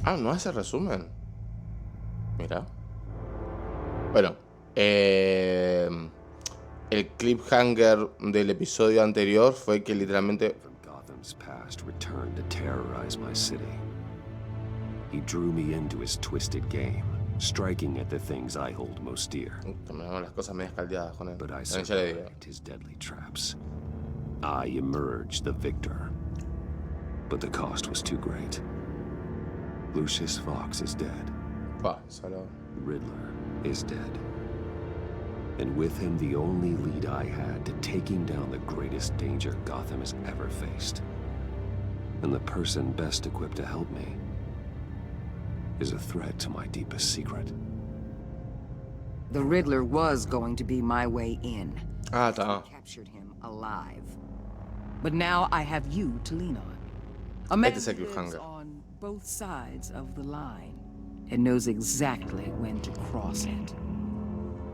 Ah, no hace resumen. Mira. Bueno, el cliffhanger del episodio anterior fue que literalmente From Gotham's past returned to terrorize my city. He drew me into his twisted game, striking at the things I hold most dear. terminamos las cosas medias caldeadas con él. But I También ya le digo. survived his deadly traps. I emerged the victor. But the cost was too great. Lucius Fox is dead. Pa, solo. Riddler is dead. And with him, the only lead I had to taking down the greatest danger Gotham has ever faced. And the person best equipped to help me is a threat to my deepest secret. The Riddler was going to be my way in. Ah, tá. I captured him alive. But now I have you to lean on. A man who lives on both sides of the line and knows exactly when to cross it.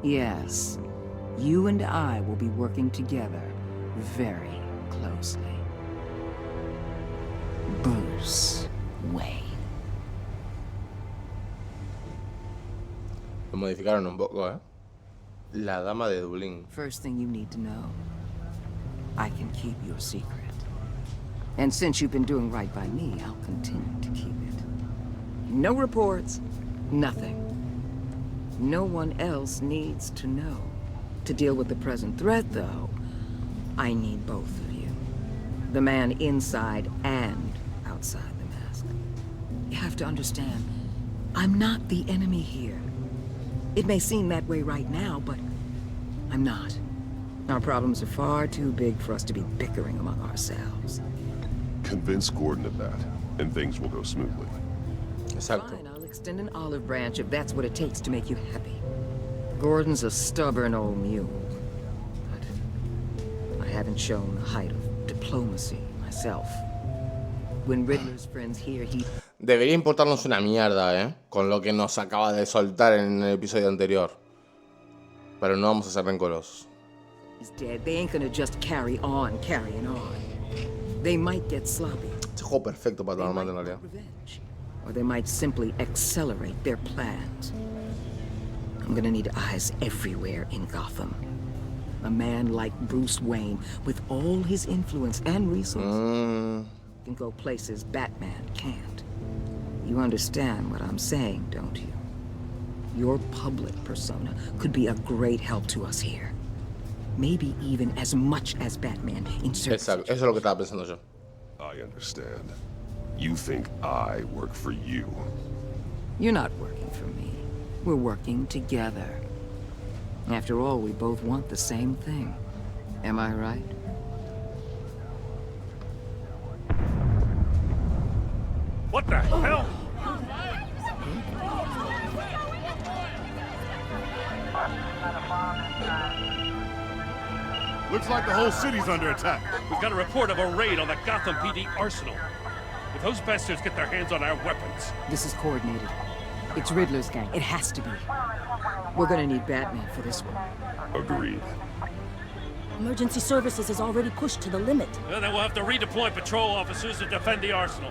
Yes, you and I will be working together very closely. Bruce Wayne. Lo modificaron un poco, ¿eh? La dama de Dublín. First thing you need to know, I can keep your secret. And since you've been doing right by me, I'll continue to keep it. No reports, nothing. No one else needs to know. To deal with the present threat, though, I need both of you. The man inside and outside the mask. You have to understand, I'm not the enemy here. It may seem that way right now, but I'm not. Our problems are far too big for us to be bickering among ourselves. Convince Gordon of that, and things will go smoothly. Exacto. Fine, I'll extend an olive branch if that's what it takes to make you happy. Gordon's a stubborn old mule, but I haven't shown the height of diplomacy myself. When Riddler's friends hear he... Debería importarnos una mierda, ¿eh? Con lo que nos acaba de soltar en el episodio anterior. Pero no vamos a ser rencorosos. is dead, they ain't gonna just carrying on. They might get sloppy. Este juego perfecto para They tomar might mate en realidad. want revenge. Or they might simply accelerate their plans. I'm gonna need eyes everywhere in Gotham. A man like Bruce Wayne, with all his influence and resources, can go places Batman can't. You understand what I'm saying, don't you? Your public persona could be a great help to us here. Maybe even as much as Batman in certain Exacto, eso es lo que estaba pensando yo. I understand. You think I work for you. You're not working for me. We're working together. After all, we both want the same thing. Am I right? What the hell? Looks like the whole city's under attack. We've got a report of a raid on the Gotham PD arsenal. If those bastards get their hands on our weapons... This is coordinated. It's Riddler's gang. It has to be. We're gonna need Batman for this one. Agreed. Emergency services is already pushed to the limit. Well, then we'll have to redeploy patrol officers to defend the arsenal.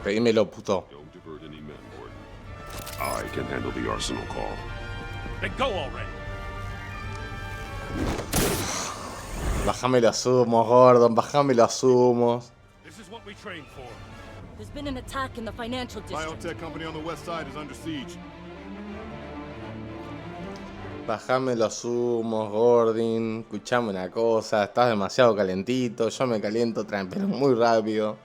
Pedímelo, puto. Don't divert any men, Gordon. I can handle the arsenal call. Then go already. Bájame los humos, Gordon, bájame los humos. This is what we trained for. There's been an attack in the financial district. Biotech company on the west side is under siege. Bájame los humos, Gordon. Escuchame una cosa, estás demasiado calentito. Yo me caliento, pero muy rápido.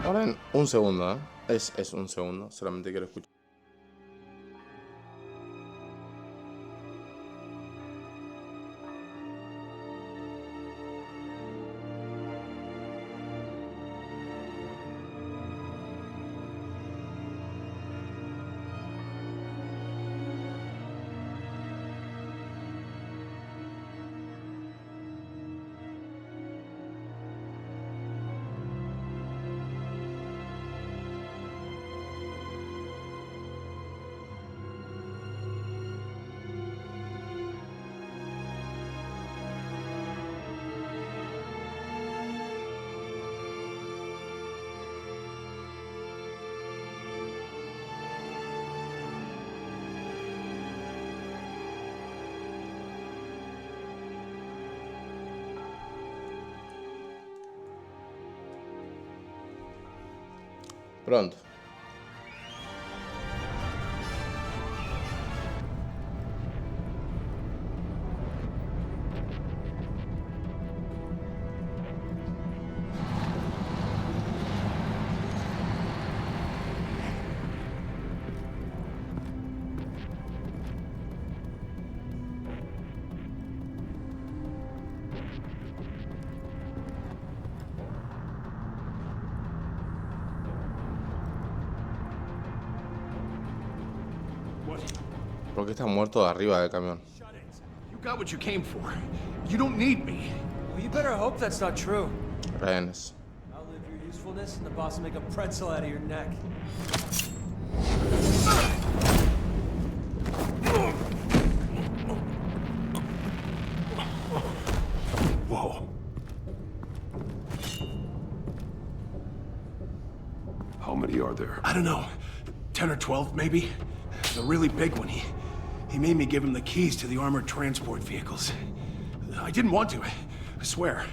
Ahora en un segundo, ¿eh? Es un segundo, solamente quiero escuchar. Pronto. ¿Por qué está muerto de arriba del camión? You got what you came for. You don't need me. Well, you better hope that's not true. Rehenes. Outlive your usefulness and the boss will make a pretzel out of your neck. Whoa. How many are there? I don't know. 10 or 12, maybe? The really big one, he made me give him the keys to the armored transport vehicles. I didn't want to, I swear.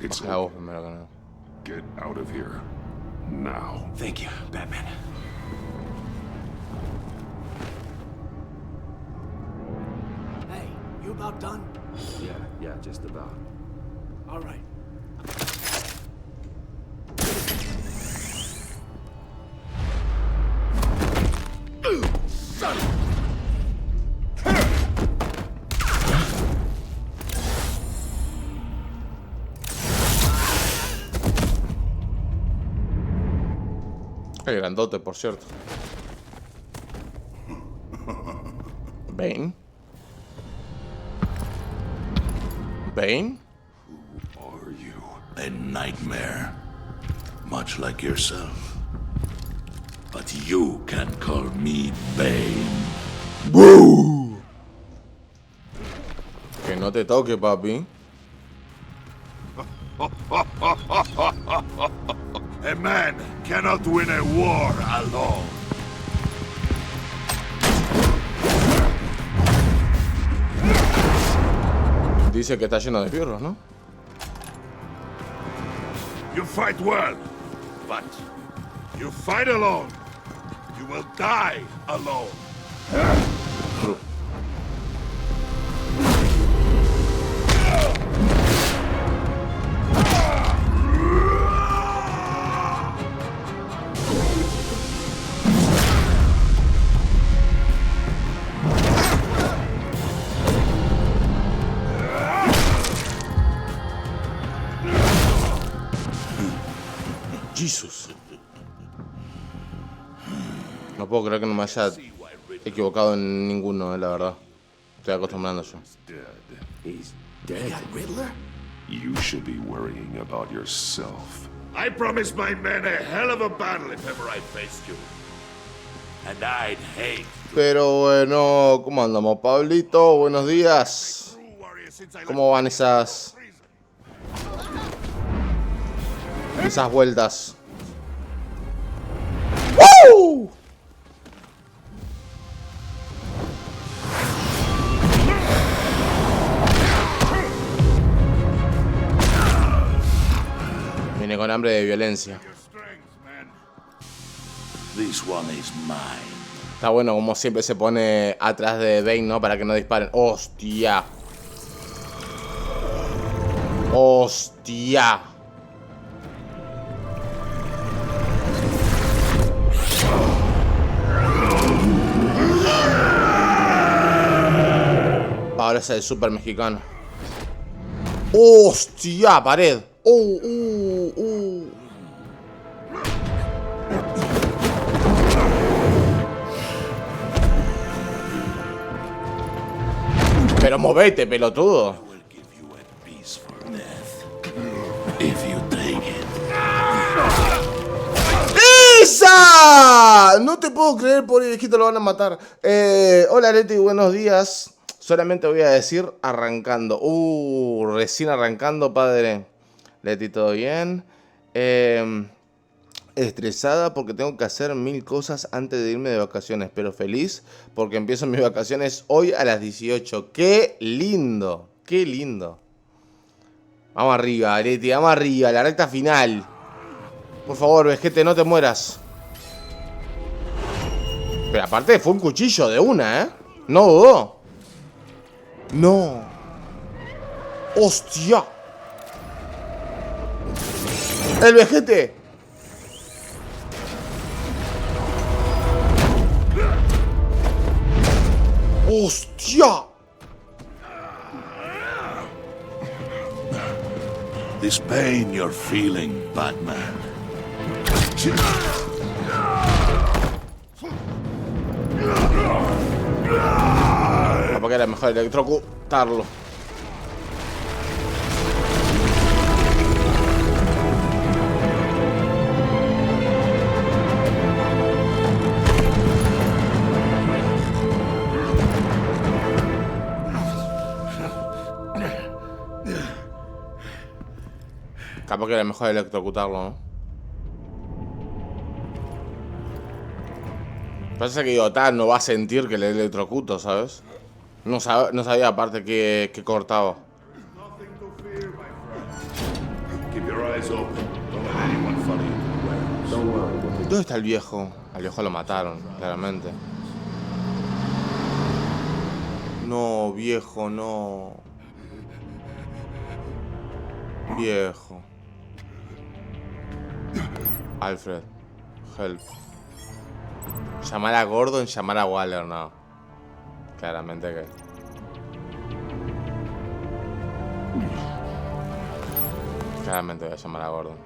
It's Hago okay. primero que nada. Get out of here. Now. Thank you, Batman. Hey, you about done? Yeah, just about. All right. Son of Qué grandote, por cierto. Bane. Bane. Who are you? A nightmare, much like yourself. But you can call me Bane. ¡Boo! Que no te toque, papi. A man cannot win a war alone. Dice que está lleno de fierros, ¿no? You fight well, but you fight alone. You will die alone. Jesus. No puedo creer que no me haya equivocado en ninguno, la verdad. Estoy acostumbrando yo. He's dead. Riddler? You should be worrying about yourself. I promised my men a hell of a battle if ever I faced you. And I'd hate. Pero bueno, ¿cómo andamos, Pablito? Buenos días. ¿Cómo van esas vueltas? ¡Woo! Viene con hambre de violencia. This one is mine. Está bueno como siempre se pone atrás de Bane, ¿no? Para que no disparen. ¡Hostia! ¡Hostia! Ahora es el super mexicano. ¡Hostia! Pared. Pero movete, pelotudo. ¡Esa! No te puedo creer, por viejito, lo van a matar. Hola, Leti, buenos días. Solamente voy a decir arrancando. Recién arrancando, padre. Leti, ¿todo bien? Estresada porque tengo que hacer 1000 cosas antes de irme de vacaciones, pero feliz porque empiezo mis vacaciones hoy a las 18. ¡Qué lindo! ¡Qué lindo! Vamos arriba, Leti, vamos arriba, la recta final. Por favor, vejete, no te mueras. Pero aparte fue un cuchillo de una, ¿eh? No dudó. No. ¡Hostia! ¡El vejete! ¡Hostia! This pain you're feeling, Batman. Porque era mejor electrocutarlo. Capaz que era mejor electrocutarlo, ¿no? Parece que Gotham no va a sentir que le electrocuto, ¿sabes? No sabía aparte que cortaba. ¿Dónde está el viejo? Al viejo lo mataron, claramente. No, viejo, no. Viejo. Alfred, help. Llamar a Gordon, llamar a Waller, no. Claramente que... Claramente voy a llamar a Gordon.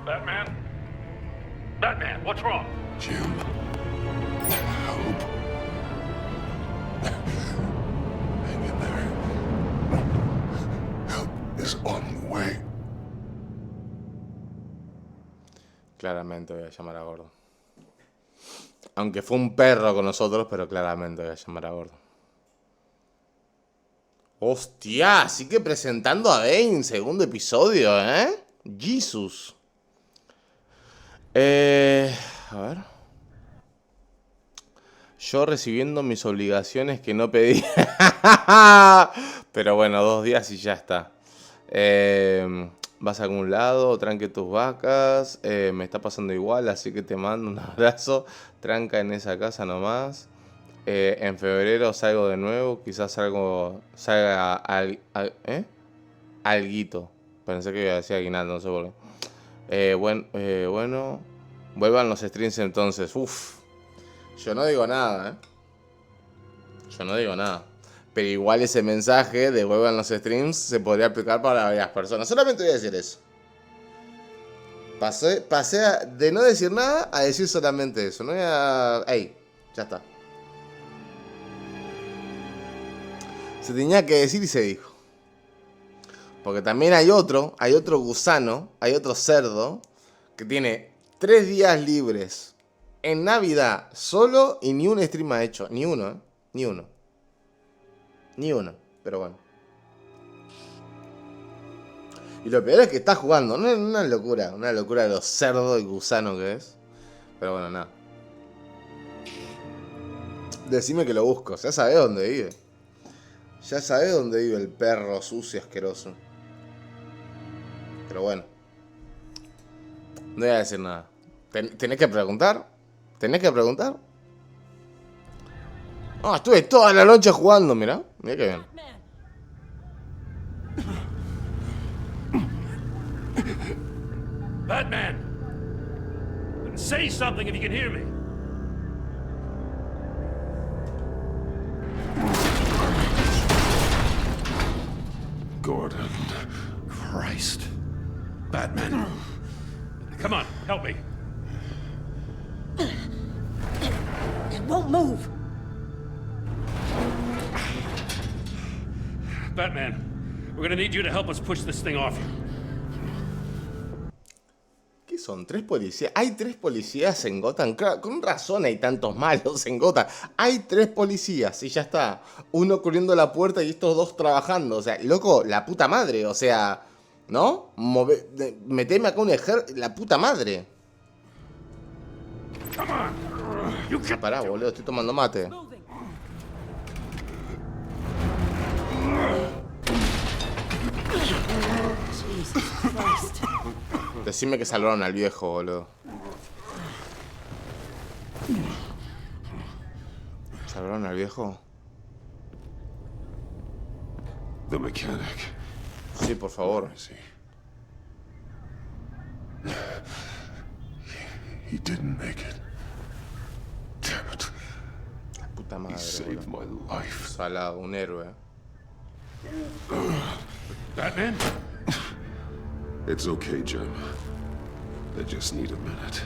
Batman? Batman, what's wrong? Jim. Help. Hang in there. Help is on the way. Claramente voy a llamar a Gordon. Aunque fue un perro con nosotros, pero claramente voy a llamar a Gordon. Hostia, sigue presentando a Bane, segundo episodio, ¿eh? Jesus. A ver. Yo recibiendo mis obligaciones que no pedí. Pero bueno, 2 días y ya está. Vas a algún lado, tranque tus vacas. Me está pasando igual, así que te mando un abrazo. Tranca en esa casa nomás. En febrero salgo de nuevo. Quizás salga alguito. Pensé que iba a decir aguinaldo, no sé por qué. Bueno. Vuelvan los streams entonces. Uff. Yo no digo nada, ¿eh? Yo no digo nada. Pero igual ese mensaje de vuelvan los streams se podría aplicar para varias personas. Solamente voy a decir eso. Pasé de no decir nada a decir solamente eso. No voy a... ¡Ey! Ya está. Se tenía que decir y se dijo. Porque también hay otro gusano, hay otro cerdo que tiene 3 días libres en Navidad solo y ni un stream ha hecho. Ni uno, ¿eh? Ni uno. Ni uno, pero bueno. Y lo peor es que está jugando. No es una locura de lo cerdo y gusano que es. Pero bueno, nada. Decime que lo busco, ya sabés dónde vive. Ya sabés dónde vive el perro sucio asqueroso. Pero bueno. No voy a decir nada. ¿Tenés que preguntar? ¿Tenés que preguntar? Ah, estuve toda la noche jugando, mirá. Mirá que bien. Batman! Say something if you can hear me. Gordon. Christ. Batman. Come on, help me. It won't move. Batman, we're gonna need you to help us push this thing off you. ¿Qué son? 3 policías. Hay 3 policías en Gotham. Claro, con razón hay tantos malos en Gotham. Hay 3 policías y ya está. Uno cubriendo la puerta y estos 2 trabajando. O sea, loco, la puta madre. O sea, ¿no? Meteme acá un ejército. La puta madre. Pará, boludo, estoy tomando mate. Jesus Christ. Decime que salvaron al viejo, boludo. ¿Salvaron al viejo? The mechanic. Sí, por favor. Where is he didn't make it. Damn it. La puta madre, He saved my life. Salado, un héroe. Batman? It's okay, Jim. They just need a minute.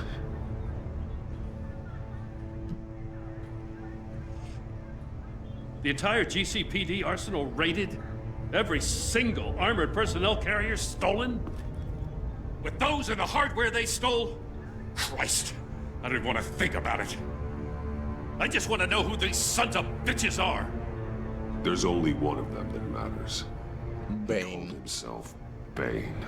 The entire GCPD arsenal raided? Every single armored personnel carrier stolen? With those and the hardware they stole? Christ, I don't even want to think about it. I just want to know who these sons of bitches are. There's only one of them that matters. He called Bane. himself Bane.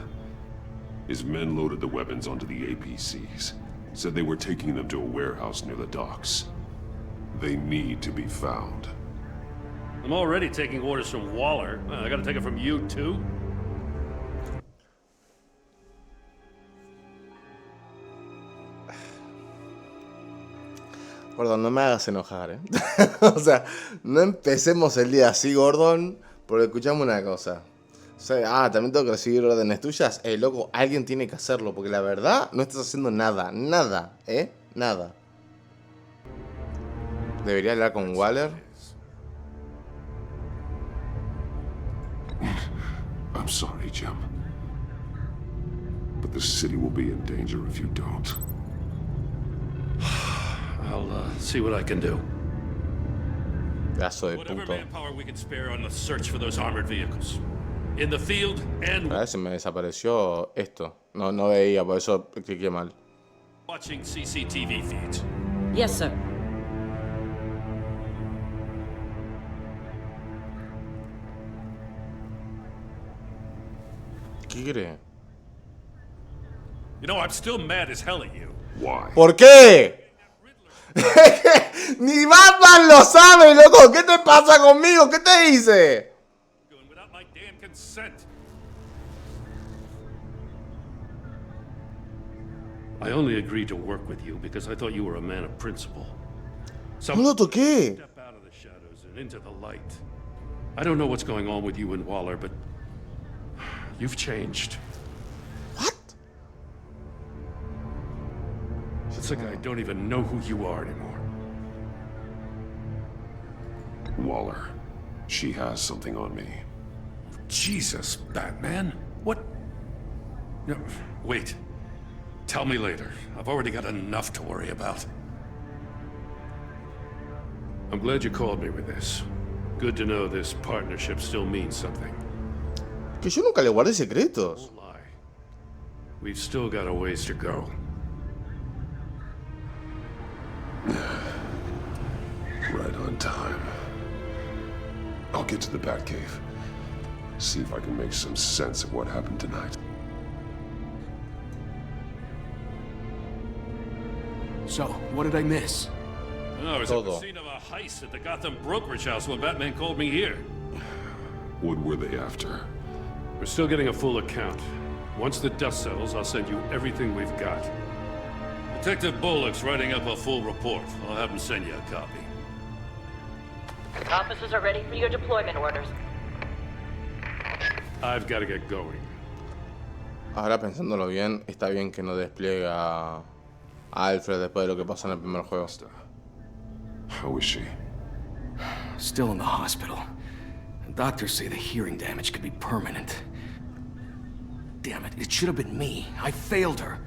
His men loaded the weapons onto the APCs. Said they were taking them to a warehouse near the docks. They need to be found. I'm already taking orders from Waller. I gotta take it from you, too? Gordon, no me hagas enojar, ¿eh? O sea, no empecemos el día así, Gordon, porque escuchame una cosa. O sea, también tengo que recibir órdenes tuyas. Loco, alguien tiene que hacerlo, porque la verdad no estás haciendo nada, nada, nada. ¿Debería hablar con Waller? I'm sorry, Jim. But the city will be in danger if you don't. I'll see what I can do. Pedazo de Whatever puto. manpower we can spare on the search for those armored vehicles. In the field and A ver si me desapareció esto. No veía, por eso cliqué mal. watching CCTV feeds. Yes, sir. ¿Qué cree? You know, I'm still mad as hell at you. Why? ¿Por qué? Ni Batman lo sabe, loco. ¿Qué te pasa conmigo? ¿Qué te hice? Doing without my damn consent. I only agreed to work with you because I thought you were a man of principle. No lo toqué. Step out of the shadows and into the light. I don't know what's going on with you and Waller, but you've changed. What? It's like I don't even know who you are anymore. Waller. She has something on me. Jesus, Batman. What? No, wait. Tell me later. I've already got enough to worry about. I'm glad you called me with this. Good to know this partnership still means something. Que yo nunca le guardé secretos. Don't lie. We've still got a ways to go. Right on time. I'll get to the Batcave. See if I can make some sense of what happened tonight. So, what did I miss? I was at the Todo. scene of a heist at the Gotham brokerage house when Batman called me here. What were they after? We're still getting a full account. Once the dust settles, I'll send you everything we've got. Detective Bullock's writing up a full report. I'll have him send you a copy. Officers are ready for your deployment orders. I've got to get going. Ahora pensándolo bien, está bien que no despliega a Alfred después de lo que pasó en el primer juego. How is she? Still in the hospital. Doctors say the hearing damage could be permanent. Damn it, it should have been me. I failed her.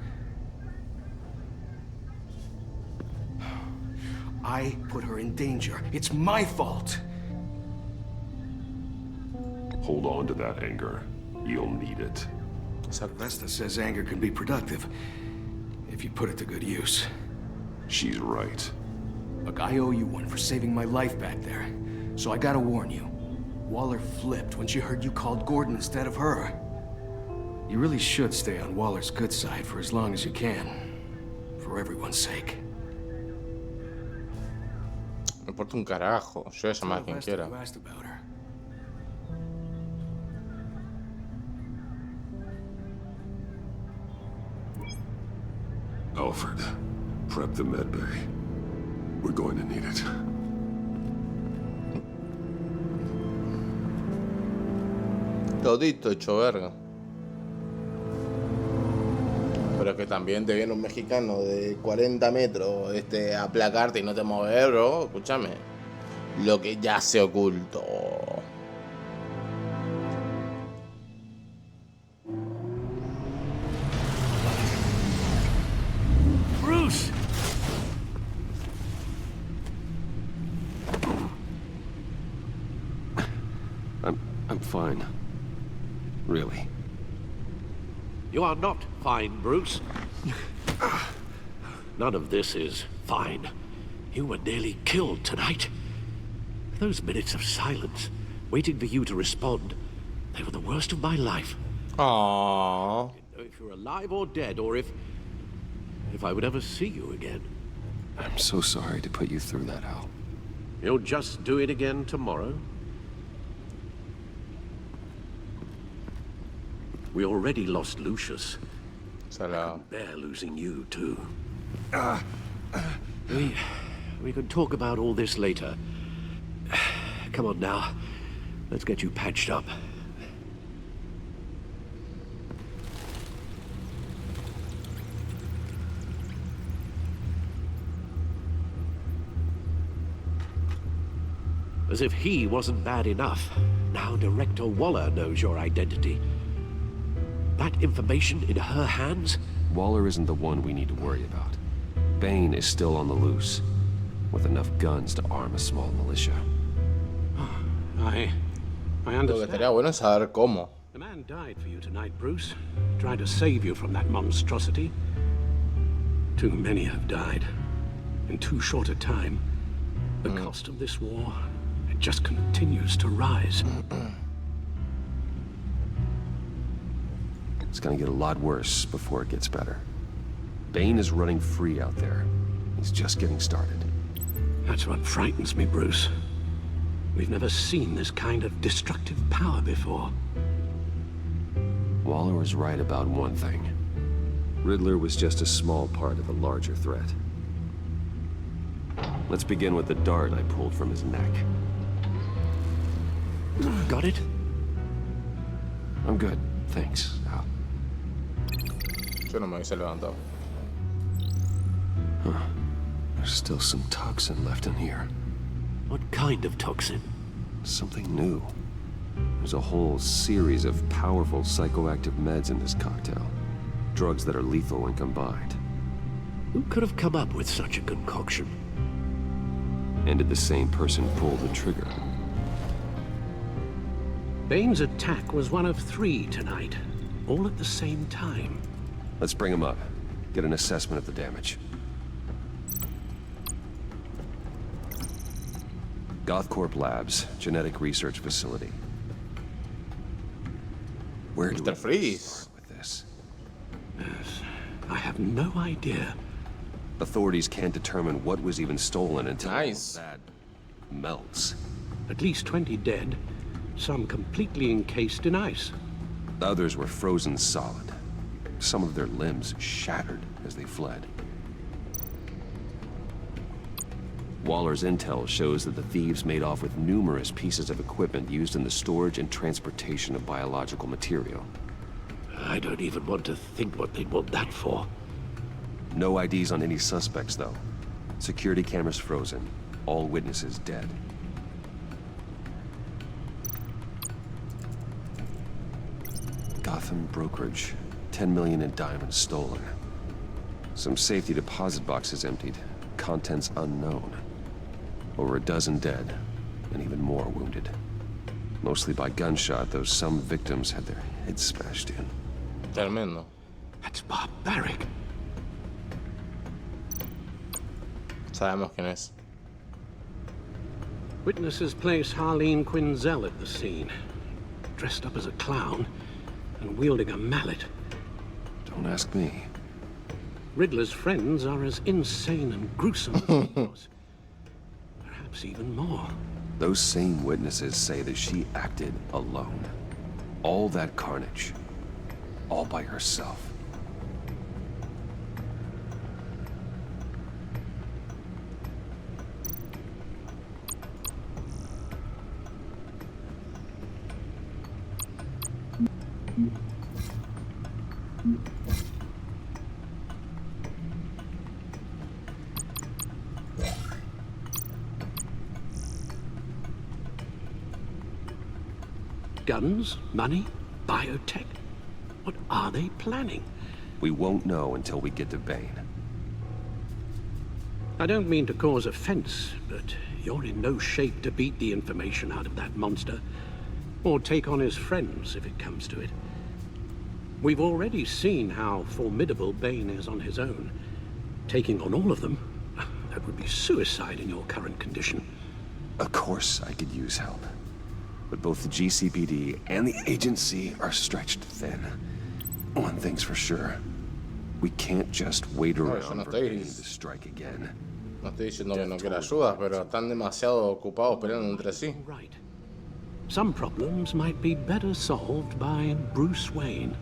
I put her in danger. It's my fault. Hold on to that anger. You'll need it. Vesta says anger can be productive, if you put it to good use. She's right. Look, I owe you one for saving my life back there. So I gotta warn you. Waller flipped when she heard you called Gordon instead of her. You really should stay on Waller's good side for as long as you can. For everyone's sake. Me importa un carajo. Yo voy a llamar a quien quiera. You asked about her. Crawford, prep the med bay. We're going to need it. Todito hecho verga. Pero que también te viene un mexicano de 40 metros a aplacarte y no te mover, bro. Escúchame. Lo que ya se ocultó. Bruce! I'm fine. Really. You are not fine, Bruce. None of this is fine. You were nearly killed tonight. Those minutes of silence, waiting for you to respond, they were the worst of my life. Aww. If you're alive or dead, or if I would ever see you again. I'm so sorry to put you through that, Al. You'll just do it again tomorrow? We already lost Lucius. Salado. Bear losing you, too. We can talk about all this later. Come on now. Let's get you patched up. As if he wasn't bad enough, now Director Waller knows your identity. That information in her hands? Waller isn't the one we need to worry about. Bane is still on the loose, with enough guns to arm a small militia. I Lo que understand. estaría bueno es saber cómo. The man died for you tonight, Bruce. Trying to save you from that monstrosity. Too many have died. In too short a time. The cost of this war, it just continues to rise. It's gonna get a lot worse before it gets better. Bane is running free out there. He's just getting started. That's what frightens me, Bruce. We've never seen this kind of destructive power before. Waller was right about one thing. Riddler was just a small part of a larger threat. Let's begin with the dart I pulled from his neck. Got it? I'm good, thanks, Al. Yo no me hubiese levantado. There's still some toxin left in here. What kind of toxin? Something new. There's a whole series of powerful psychoactive meds in this cocktail. Drugs that are lethal when combined. Who could have come up with such a concoction? And did the same person pull the trigger? Bane's attack was one of 3 tonight, all at the same time. Let's bring him up. Get an assessment of the damage. Gothcorp Labs, genetic research facility. Where do we Mr. Freeze. start with this? Yes, I have no idea. Authorities can't determine what was even stolen until Nice. that melts. At least 20 dead, some completely encased in ice. Others were frozen solid. Some of their limbs shattered as they fled. Waller's intel shows that the thieves made off with numerous pieces of equipment used in the storage and transportation of biological material. I don't even want to think what they'd want that for. No IDs on any suspects, though. Security cameras frozen. All witnesses dead. Gotham brokerage. 10 million in diamonds stolen. Some safety deposit boxes emptied. Contents unknown. Over a dozen dead, and even more wounded. Mostly by gunshot, though some victims had their heads smashed in. Tremendo. That's barbaric. Sabemos quién es. Witnesses place Harleen Quinzel at the scene, dressed up as a clown and wielding a mallet. Don't ask me. Riddler's friends are as insane and gruesome as he was. Perhaps even more. Those same witnesses say that she acted alone. All that carnage. All by herself. Guns, money, biotech. What are they planning? We won't know until we get to Bane. I don't mean to cause offense, but you're in no shape to beat the information out of that monster, or take on his friends if it comes to it. We've already seen how formidable Bane is on his own. Taking on all of them, that would be suicide in your current condition. Of course I could use help. But both the GCPD and the agency are stretched thin. One thing's for sure. We can't just wait around for Bane to strike again. No estoy diciendo que no quiera ayuda, pero están demasiado ocupados peleando entre sí. Right. Some problems might be better solved by Bruce Wayne.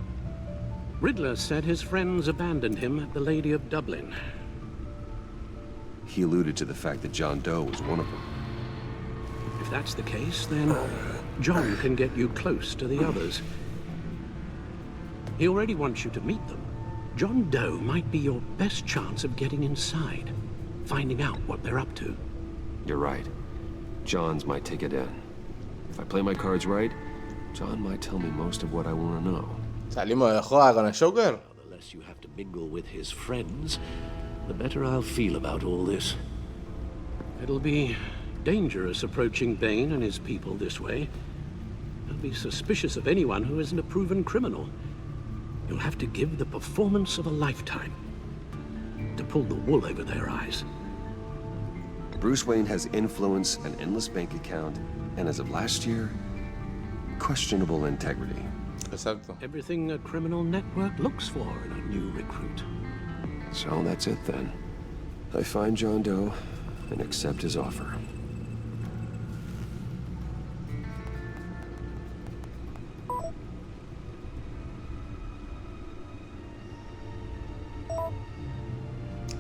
Riddler said his friends abandoned him at the Lady of Dublin. He alluded to the fact that John Doe was one of them. If that's the case, then John can get you close to the others. He already wants you to meet them. John Doe might be your best chance of getting inside, finding out what they're up to. You're right. John's my ticket in. If I play my cards right, John might tell me most of what I want to know. Salimos de joda con el Joker. The less you have to mingle with his friends, the better I'll feel about all this. It'll be dangerous approaching Bane and his people this way. They'll be suspicious of anyone who isn't a proven criminal. You'll have to give the performance of a lifetime to pull the wool over their eyes. Bruce Wayne has influence, an endless bank account, and as of last year, questionable integrity. Exacto. Everything a criminal network looks for in a new recruit. So that's it then. I find John Doe and accept his offer.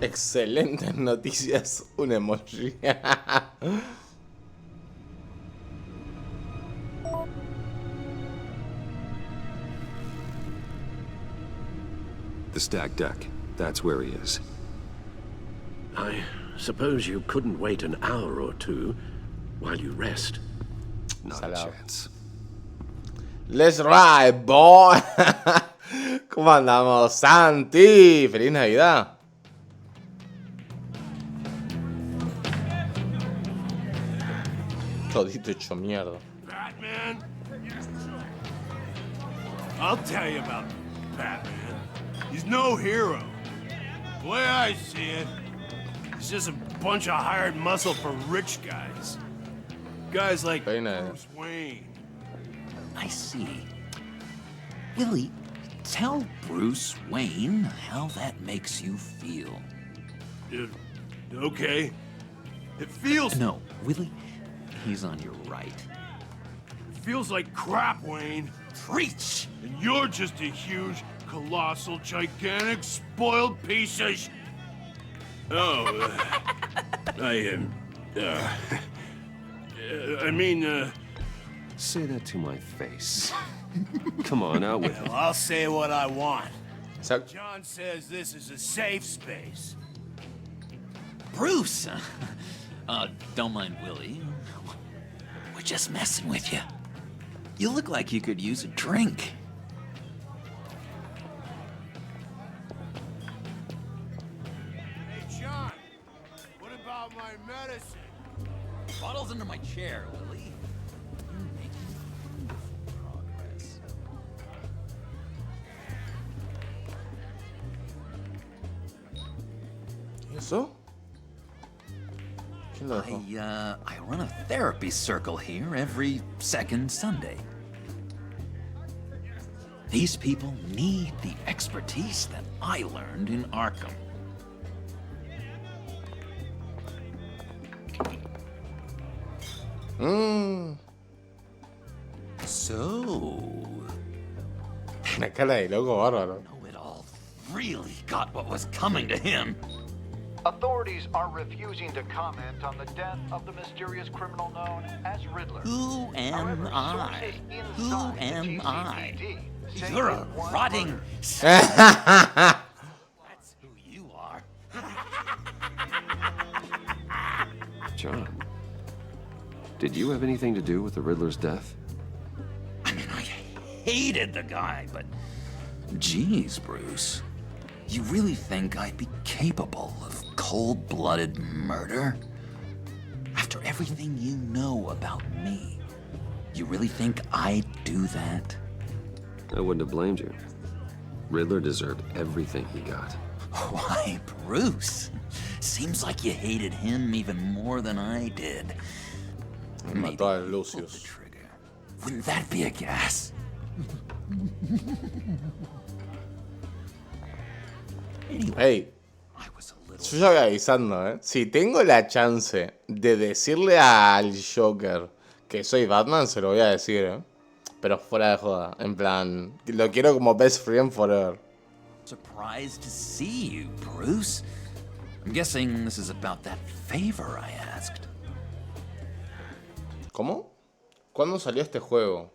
Excelentes noticias, un emoji. The stacked deck. That's where he is. I suppose you couldn't wait an hour or two while you rest. Not a chance. Let's ride, boy. ¿Cómo andamos, Santi? ¡Feliz Navidad! Todito hecho mierda. Batman? I'll tell you about Batman. He's no hero. The way I see it, he's just a bunch of hired muscle for rich guys. Guys like Bruce Wayne. I see. Willie, tell Bruce Wayne how that makes you feel. Okay. It feels... No, Willie, he's on your right. It feels like crap, Wayne. Preach! And you're just a huge, colossal, gigantic, spoiled piece of Say that to my face. Come on, out with it. Well, I'll say what I want. So, John says this is a safe space. Bruce! Don't mind Willie. We're just messing with you. You look like you could use a drink. Hey, John, what about my medicine? Bottle's under my chair, Willie. You're making progress. ¿y eso? ¿Quién lo dejó? I run a therapy circle here every second Sunday. These people need the expertise that I learned in Arkham. So... Una cara de loco bárbaro. Know-it-all really got what was coming to him. Authorities are refusing to comment on the death of the mysterious criminal known as Riddler. Who am I? Who am I? You're a rotting... That's who you are. John, did you have anything to do with the Riddler's death? I mean, I hated the guy, but... Geez, Bruce. You really think I'd be capable of cold-blooded murder? After everything you know about me, you really think I'd do that? I wouldn't have blamed you. Riddler deserved everything he got. Why, Bruce? Seems like you hated him even more than I did. Maybe Mató a pull the Lucius. trigger. Wouldn't that be a gas? Hey, yo ya voy avisando, Si tengo la chance de decirle al Joker que soy Batman, se lo voy a decir, Pero fuera de joda, en plan, lo quiero como best friend forever. Surprised to see you, Bruce. I'm guessing this is about that favor I asked. ¿Cómo? ¿Cuándo salió este juego?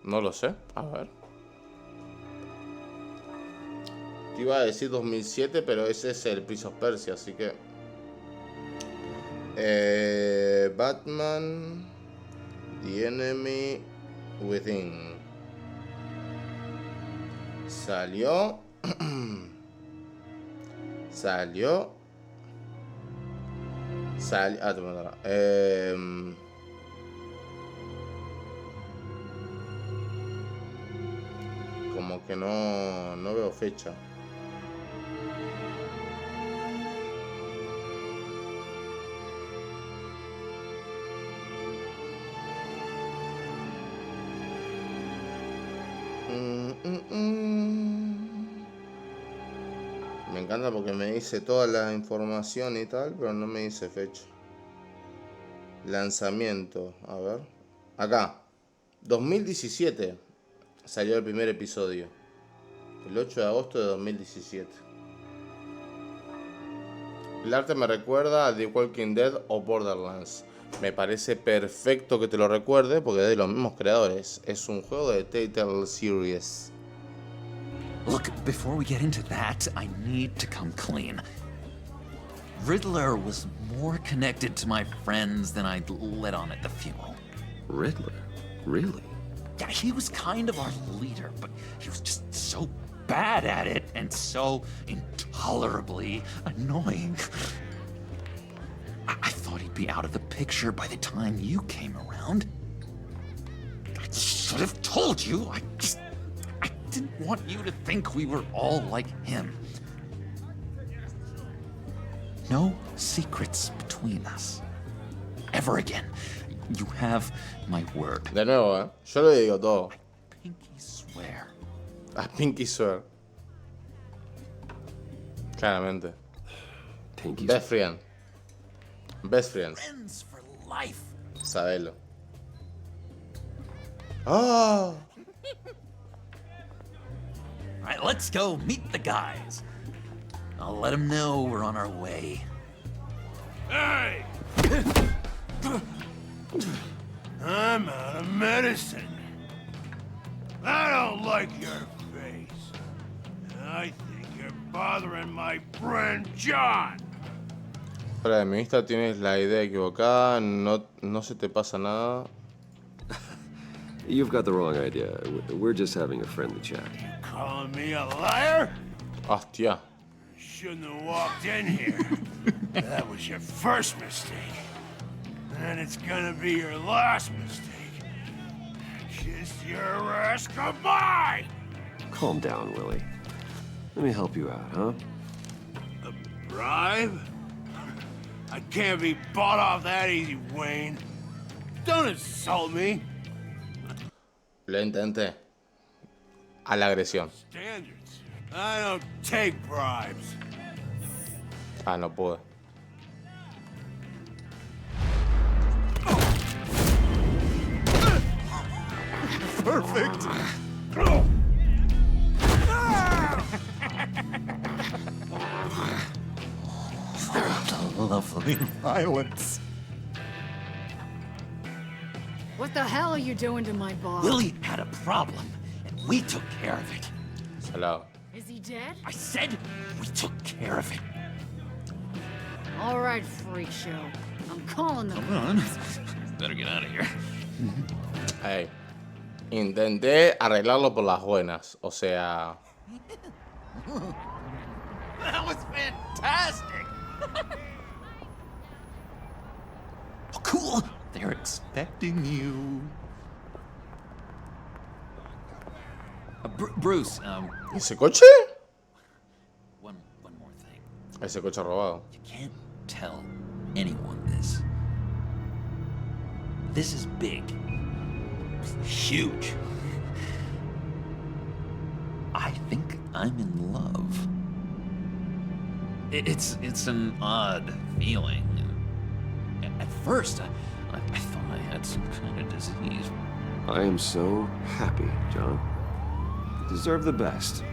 No lo sé. A ver. Te iba a decir 2007, pero ese es el Prince of Persia, así que... Batman... The Enemy Within. Salió... Salió... te mandará. Como que no veo fecha. Me encanta porque me dice toda la información y tal, pero no me dice fecha. Lanzamiento, a ver. Acá, 2017 salió el primer episodio. El 8 de agosto de 2017. El arte me recuerda a The Walking Dead o Borderlands. Me parece perfecto que te lo recuerde porque es de los mismos creadores. Es un juego de Telltale Series. Look, before we get into that, I need to come clean. Riddler was more connected to my friends than I'd let on at the funeral. Riddler? Really? Yeah, he was kind of our leader, but he was just so bad at it and so intolerably annoying. I thought he'd be out of the picture by the time you came around. I should have told you. I didn't want you to think we were all like him. No secrets between us. Ever again. You have my word. De nuevo, yo le digo todo. Pinky swear. A Pinky swear. Claramente. Pinky Best friend. Best friends. Friends for life. Sabelo. Oh. All right, let's go meet the guys. I'll let them know we're on our way. Hey! I'm out of medicine. I don't like your face. I think you're bothering my friend John. Fuera de mi vista tienes la idea equivocada, no se te pasa nada. You've got the wrong idea. We're just having a friendly chat. Calling me a liar? Hostia. Shouldn't have walked in here. That was your first mistake. And it's gonna be your last mistake. Kiss your ass goodbye! Calm down, Willie. Let me help you out, huh? A bribe? I can't be bought off that easy, Wayne. Don't insult me. Lo intenté. A la agresión. Standards. I don't take bribes. No pude. Perfect. Lovely violence. What the hell are you doing to my boss? Willie had a problem, We took care of it. Salado. Is he dead? I said we took care of it. All right, freak show. I'm calling them. Come on. Better get out of here. Hey, intenté arreglarlo por las buenas. O sea... That was fantastic. Oh, cool. They're expecting you. Bruce, ¿Ese coche? one more thing. Ese coche robado. You can't tell anyone this. This is big. Huge. I think I'm in love. It's an odd feeling. At first, I thought I had some kind of disease. I am so happy, John. You deserve the best.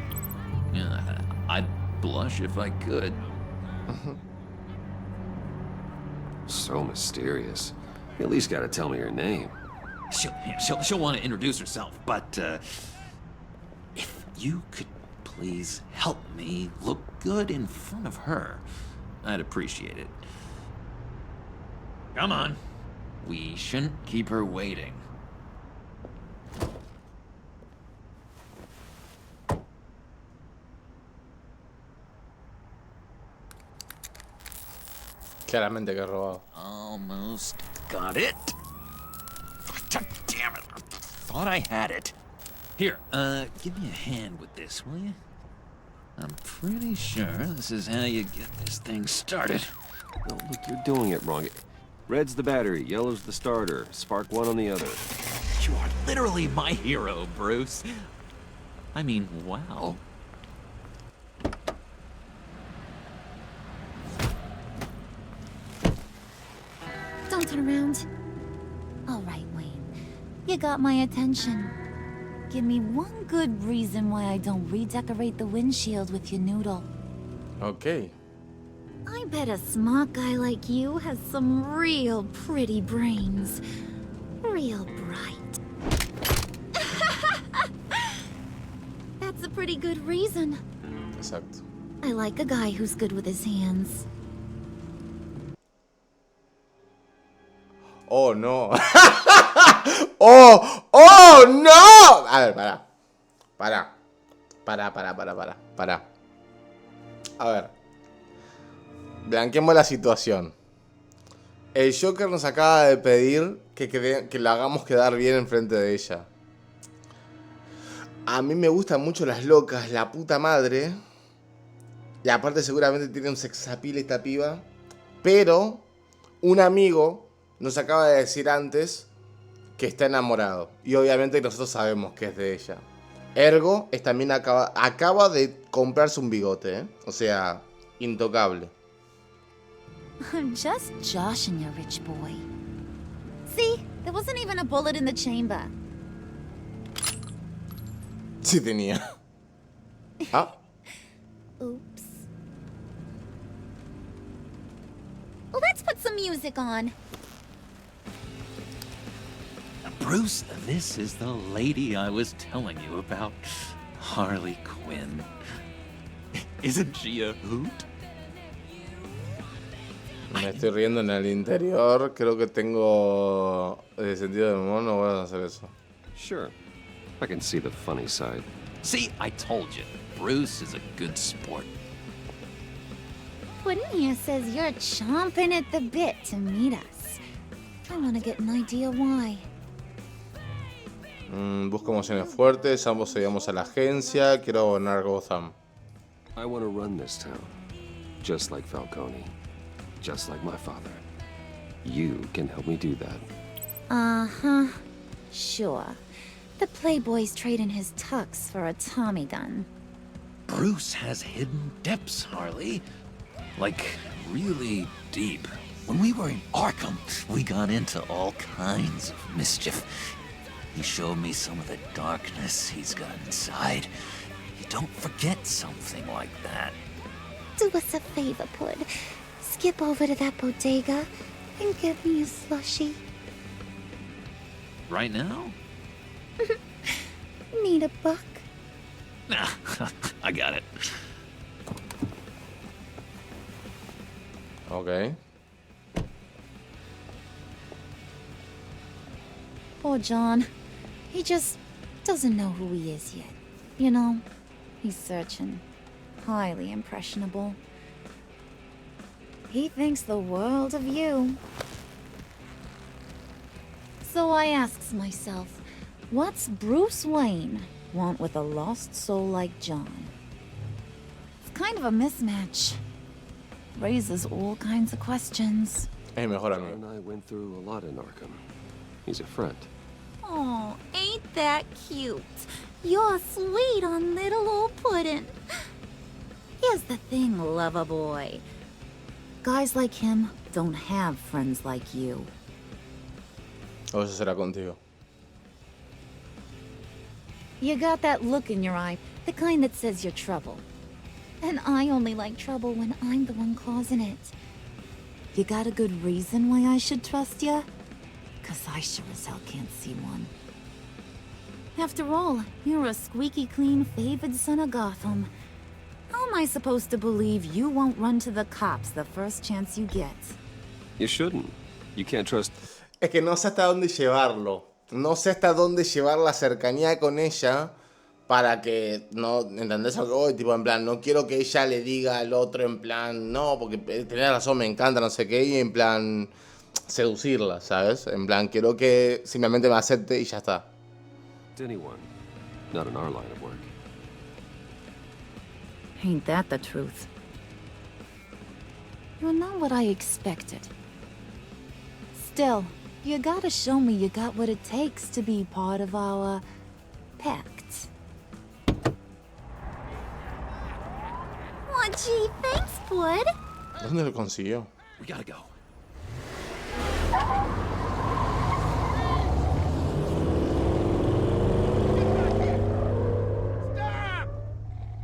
Yeah, I'd blush if I could. So mysterious. You at least gotta tell me your name. She'll want to introduce herself, but if you could please help me look good in front of her, I'd appreciate it. Come on. We shouldn't keep her waiting. Claramente que es robado. Almost got it. Damn it. I thought I had it. Here, give me a hand with this, will you? I'm pretty sure this is how you get this thing started. Oh, look, you're doing it wrong. Red's the battery, yellow's the starter. Spark one on the other. You are literally my hero, Bruce. I mean, wow. Don't turn around. All right, Wayne. You got my attention. Give me one good reason why I don't redecorate the windshield with your noodle. Ok. I bet a smart guy like you has some real pretty brains. Real bright. That's a pretty good reason. Exacto. I like a guy who's good with his hands. Oh, no. ¡Oh, no! A ver, para. A ver. Blanqueemos la situación. El Joker nos acaba de pedir que la hagamos quedar bien enfrente de ella. A mí me gustan mucho las locas, la puta madre. Y aparte seguramente tiene un sex appeal esta piba. Pero un amigo nos acaba de decir antes que está enamorado. Y obviamente nosotros sabemos que es de ella. Ergo, también acaba de comprarse un bigote, ¿eh? O sea, intocable. I'm just joshing you, rich boy. See? There wasn't even a bullet in the chamber. Sí tenía. Ah. Oops. Let's put some music on. Bruce, this is the lady I was telling you about. Harley Quinn. Isn't she a hoot? Me estoy riendo en el interior. Creo que tengo sentido del humor. No voy a hacer eso. Sure. I can see the funny side. See, I told you. Bruce is a good sport. Quinn here says you're chomping at the bit to meet us. I want to get an idea why. Busco emociones fuertes. Ambos seguimos a la agencia. Quiero abonar Gotham. I want to run this town. Just like Falcone. Just like my father. You can help me do that. Uh-huh. Sure. The Playboy's trading his tux for a Tommy gun. Bruce has hidden depths, Harley. Like, really deep. When we were in Arkham, we got into all kinds of mischief. He showed me some of the darkness he's got inside. You don't forget something like that. Do us a favor, Pud. Skip over to that bodega and get me a slushie. Right now? Need a buck? Nah, I got it. Ok. Poor John. He just doesn't know who he is yet. You know, he's searching. Highly impressionable. He thinks the world of you. So I asks myself, what's Bruce Wayne want with a lost soul like John? It's kind of a mismatch. Raises all kinds of questions. Es mejor John amigo. and I went through a lot in Arkham. He's a friend. Oh, ain't that cute? You're sweet on little old puddin'. Here's the thing, lover boy. Guys like him don't have friends like you. O eso será contigo. You got that look in your eye, the kind that says you're trouble. And I only like trouble when I'm the one causing it. You got a good reason why I should trust you? 'Cause I sure as hell can't see one. After all, you're a squeaky clean favored son of Gotham. How am I supposed to believe you won't run to the cops the first chance you get? You shouldn't. You can't trust... Es que no sé hasta dónde llevarlo. No sé hasta dónde llevar la cercanía con ella para que no, ¿entendés? Hoy, tipo, en plan, no quiero que ella le diga al otro en plan, no, porque tenés razón, me encanta, no sé qué, y en plan, seducirla, ¿sabes? En plan, quiero que simplemente me acepte y ya está. to anyone. Not in our line of work. Ain't that the truth? You're not what I expected. Still, you gotta show me you got what it takes to be part of our pact. Oh, gee, thanks, bud. ¿Dónde lo consiguió? We gotta go.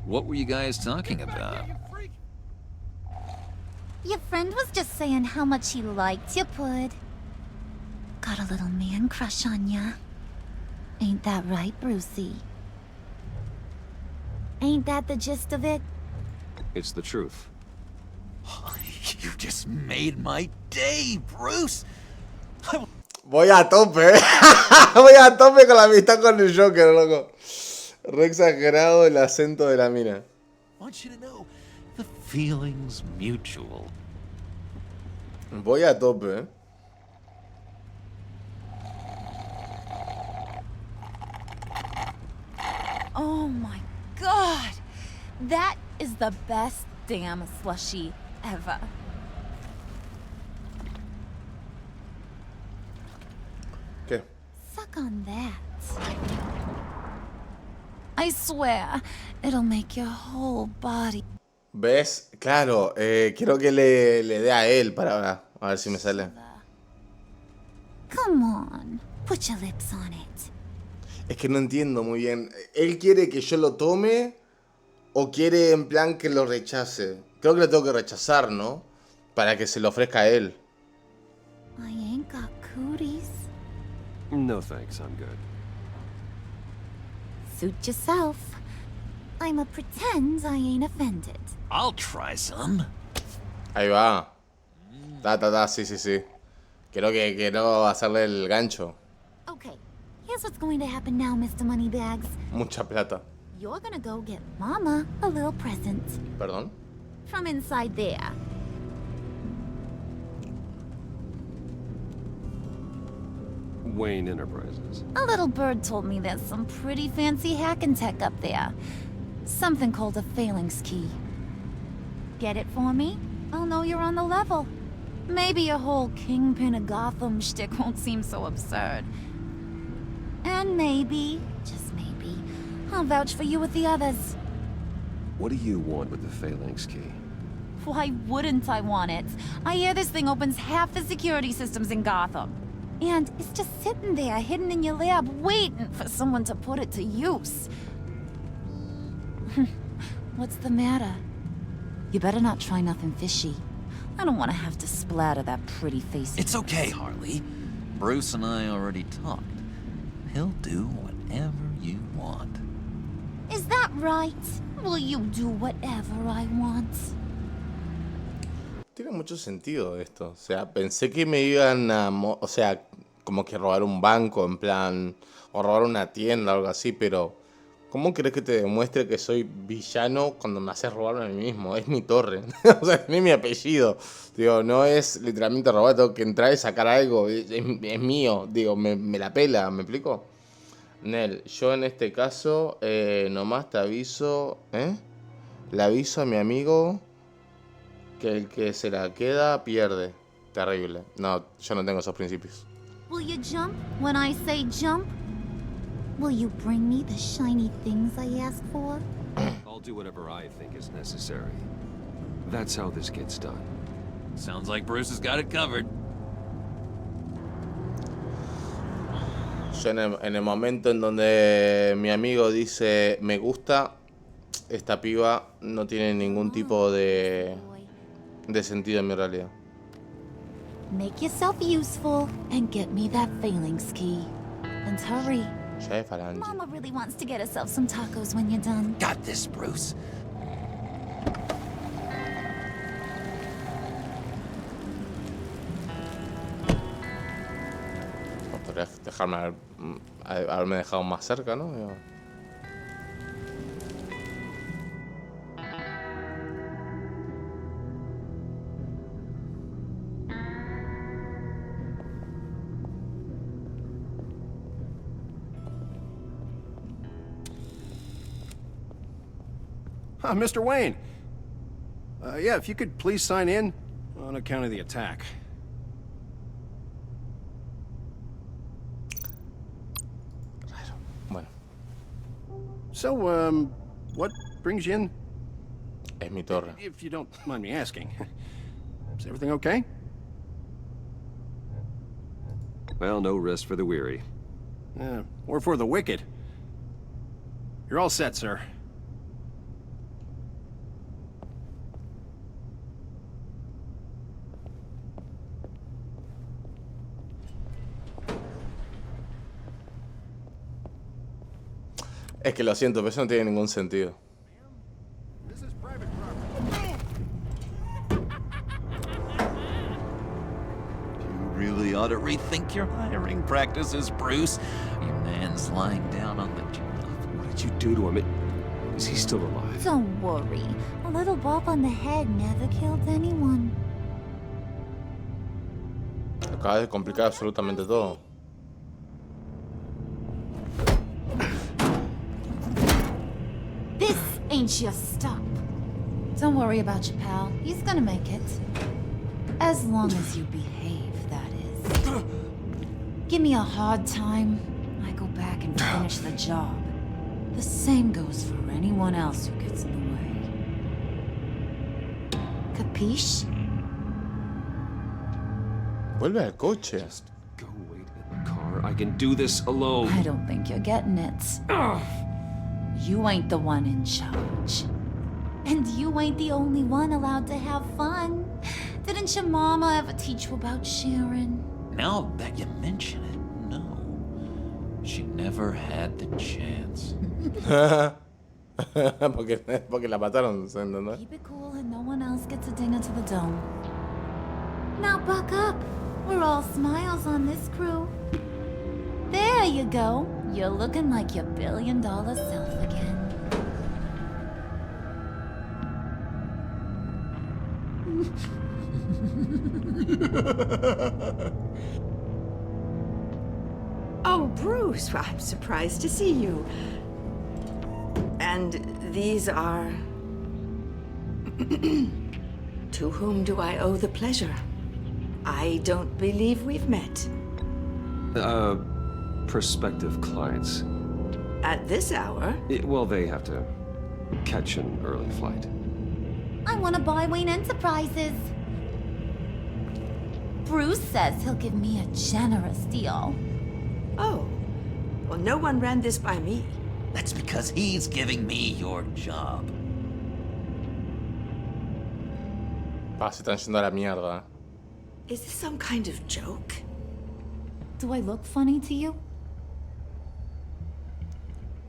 What were you guys talking about? Your friend was just saying how much he liked you, Pud. Got a little man crush on ya. Ain't that right, Brucey? Ain't that the gist of it? It's the truth. You just made my day, Bruce. Voy a tope. Voy a tope con la amistad con el Joker, loco. Re exagerado el acento de la mina. I want you to know the feeling's mutual. Voy a tope, Oh my god! That is the best damn slushie ever. ¿Qué? Suck on that. I swear, it'll make your whole body. ¿Ves? Claro, quiero que le dé a él para a ver si me sale. Come on, put your lips on it. Es que no entiendo muy bien. ¿Él quiere que yo lo tome o quiere en plan que lo rechace? Creo que lo tengo que rechazar, ¿no? Para que se lo ofrezca a él. I ain't got cooties. No thanks, I'm good. Suit yourself. I'ma pretend I ain't offended. I'll try some. Ahí va. Sí, sí, sí. Quiero hacerle el gancho. Okay, here's what's going to happen now, Mr. Moneybags. Mucha plata. You're gonna go get Mama a little present. ¿Perdón? From inside there. Wayne Enterprises. A little bird told me there's some pretty fancy hacking tech up there. Something called a phalanx key. Get it for me? I'll know you're on the level. Maybe your whole Kingpin of Gotham shtick won't seem so absurd. And maybe, just maybe, I'll vouch for you with the others. What do you want with the phalanx key? Why wouldn't I want it? I hear this thing opens half the security systems in Gotham. And it's just sitting there, hidden in your lab, waiting for someone to put it to use. What's the matter? You better not try nothing fishy. I don't want to have to splatter that pretty face. It's okay, Harley. Bruce and I already talked. He'll do whatever you want. Is that right? Will you do whatever I want? Tiene mucho sentido esto. O sea, pensé que me iban a... O sea, como que robar un banco, en plan... O robar una tienda o algo así, pero... ¿Cómo crees que te demuestre que soy villano cuando me haces robarme a mí mismo? Es mi torre. O sea, ni mi apellido. Digo, no es literalmente robar, tengo que entrar y sacar algo. Es mío. Digo, me la pela, ¿me explico? Nel, yo en este caso, nomás te aviso, le aviso a mi amigo que el que se la queda pierde. Terrible. No, yo no tengo esos principios. Will you jump when I say jump? Will you bring me the shiny things I ask for? I'll do whatever I think is necessary. That's how this gets done. Sounds like Bruce has got it covered. Yo en el momento en donde mi amigo dice me gusta, esta piba no tiene ningún tipo de sentido en mi realidad. Make yourself useful and get me that phalanx key. And hurry. Ya es falange. Mama really wants to get herself some tacos when you're done. Got this, Bruce. Podría dejarme haberme dejado más cerca, ¿no? Digo. Mr. Wayne. Yeah, if you could please sign in on account of the attack. Bueno. So, what brings you in? Es mi torre. If you don't mind me asking. Is everything okay? Well, no rest for the weary. Or for the wicked. You're all set, sir. Es que lo siento, pero eso no tiene ningún sentido. You really ought to rethink your hiring practices, Bruce. Your man's lying down on the job. What did you do to him? Is he still alive? Don't worry. A little bump on the head never killed anyone. Acaba de complicar absolutamente todo. This ain't your stop. Don't worry about your pal. He's gonna make it. As long as you behave, that is. Give me a hard time, I go back and finish the job. The same goes for anyone else who gets in the way. Capiche? Vuelve al coche. Just go wait in the car. I can do this alone. I don't think you're getting it. You ain't the one in charge. And you ain't the only one allowed to have fun. Didn't your mama ever teach you about sharing? Now that you mention it, no. She never had the chance. porque la mataron, ¿no? Keep it cool and no one else gets a ding into the dome. Now buck up. We're all smiles on this crew. There you go. You're looking like your billion-dollar self again. Oh, Bruce, I'm surprised to see you. And these are... To whom do I owe the pleasure? I don't believe we've met. Prospective clients. At this hour? Well, they have to catch an early flight. I want to buy Wayne Enterprises. Bruce says he'll give me a generous deal. Oh. Well, no one ran this by me. That's because he's giving me your job. Se están yendo a la mierda. Is this some kind of joke? Do I look funny to you?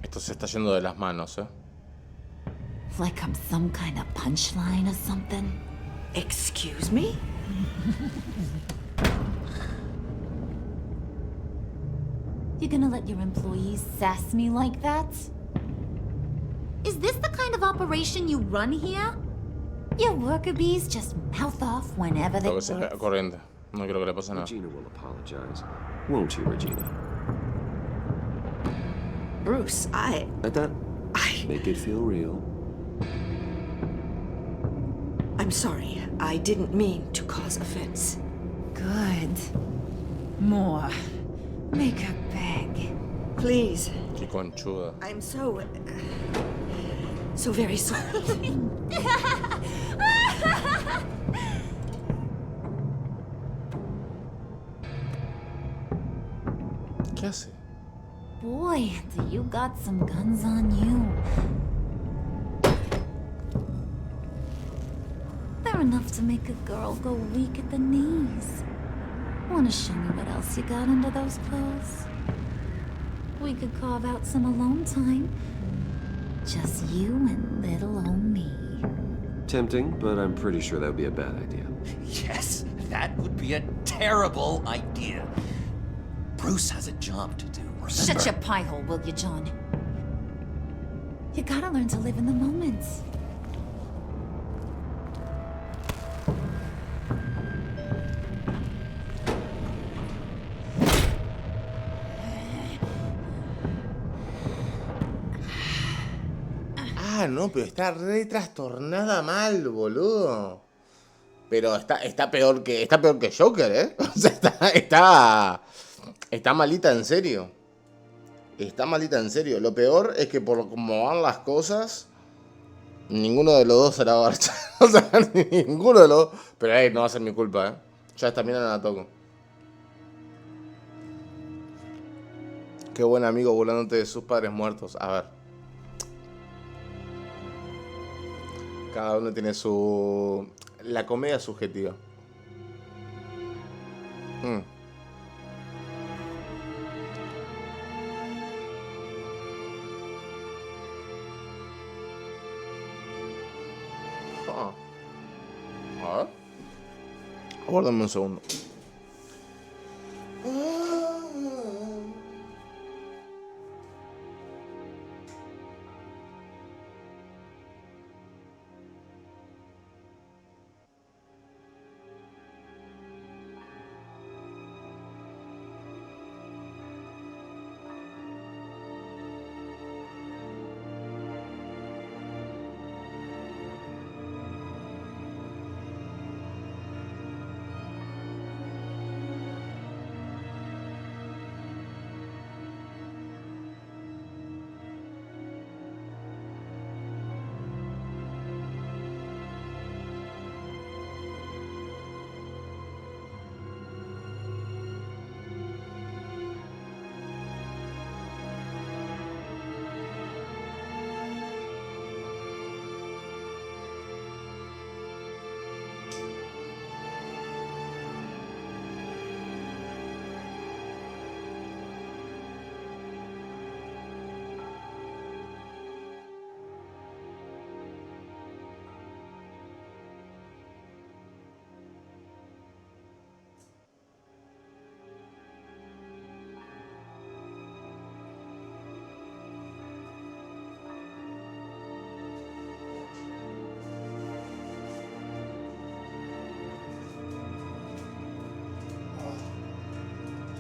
Esto se está yendo de las manos, Like I'm some kind of punchline or something. Excuse me? You gonna let your employees sass me like that? Is this the kind of operation you run here? Your worker bees just mouth off whenever they Creo que se vea corriente. No creo que le pase nada. Regina will apologize. Won't you, Regina? Bruce, Let that make it feel real. I'm sorry. I didn't mean to cause offense. Good. More. Make her beg. Please. Qué conchuda. I'm so very sorry. ¿Qué hace? Boy, do you got some guns on you. They're enough to make a girl go weak at the knees. Wanna show me what else you got under those clothes? We could carve out some alone time. Just you and little old me. Tempting, but I'm pretty sure that would be a bad idea. Yes, that would be a terrible idea. Bruce has a job to do, remember? Shut your pie hole, will you, John? You gotta learn to live in the moment. Ah, no, pero está re trastornada mal, boludo. Pero está peor que Joker, ¿eh? O sea, está malita en serio. Está malita en serio. Lo peor es que por cómo van las cosas, ninguno de los dos se la va a marchar. O sea, ninguno de los dos. Pero no va a ser mi culpa, ¿eh? Ya esta mina la toco. Qué buen amigo burlándote de sus padres muertos. A ver. Cada uno tiene su... La comedia subjetiva. A ver. Aguárdame un segundo.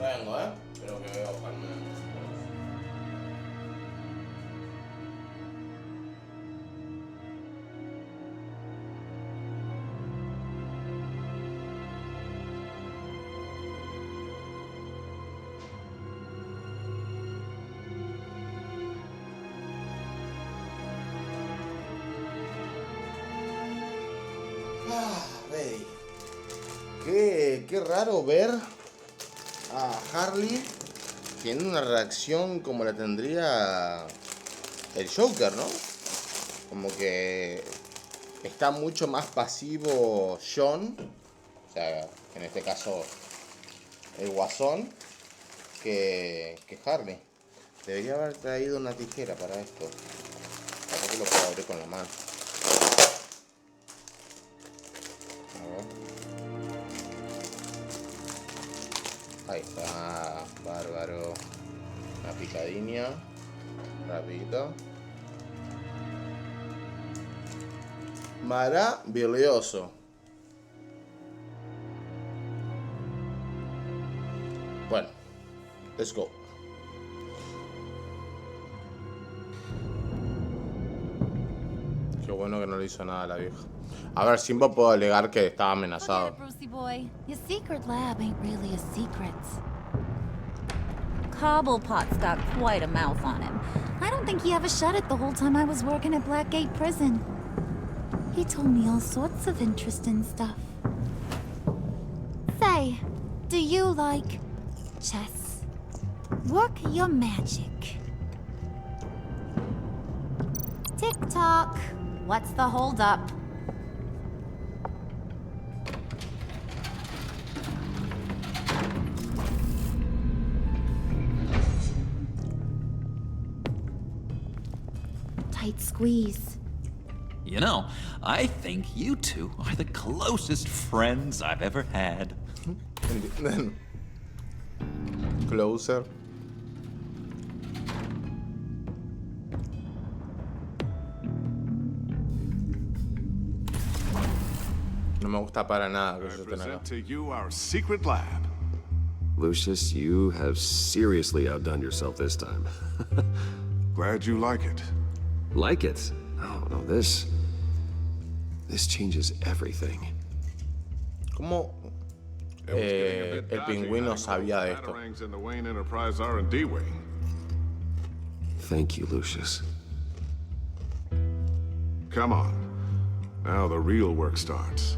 Vengo, Espero que vea bajarme. Ready. Qué raro ver a Harley tiene una reacción como la tendría el Joker, ¿no? Como que está mucho más pasivo John, o sea, en este caso el Guasón, que Harley. Debería haber traído una tijera para esto. que lo puedo abrir con la mano. A ver. Ahí está, bárbaro. Una picadinha. Rapidito. Maravilloso. Bueno, let's go. Qué bueno que no le hizo nada a la vieja. A ver, Simba puedo alegar que estaba amenazado. Look at it, Brucey boy. Your secret lab ain't really a secret. Cobblepot's got quite a mouth on him. I don't think he ever shut it the whole time I was working at Blackgate Prison. He told me all sorts of interesting stuff. Say, do you like chess? Work your magic. Tick-tock. What's the holdup? Tight squeeze. You know, I think you two are the closest friends I've ever had. Closer. No me gusta para nada que eso estén acá. Present to you our secret lab. Lucius, you have seriously outdone yourself this time. Glad you like it. Like it? No, this changes everything. ¿Cómo el pingüino sabía de esto? In the Wayne Enterprise R&D wing. Thank you, Lucius. Come on. Now the real work starts.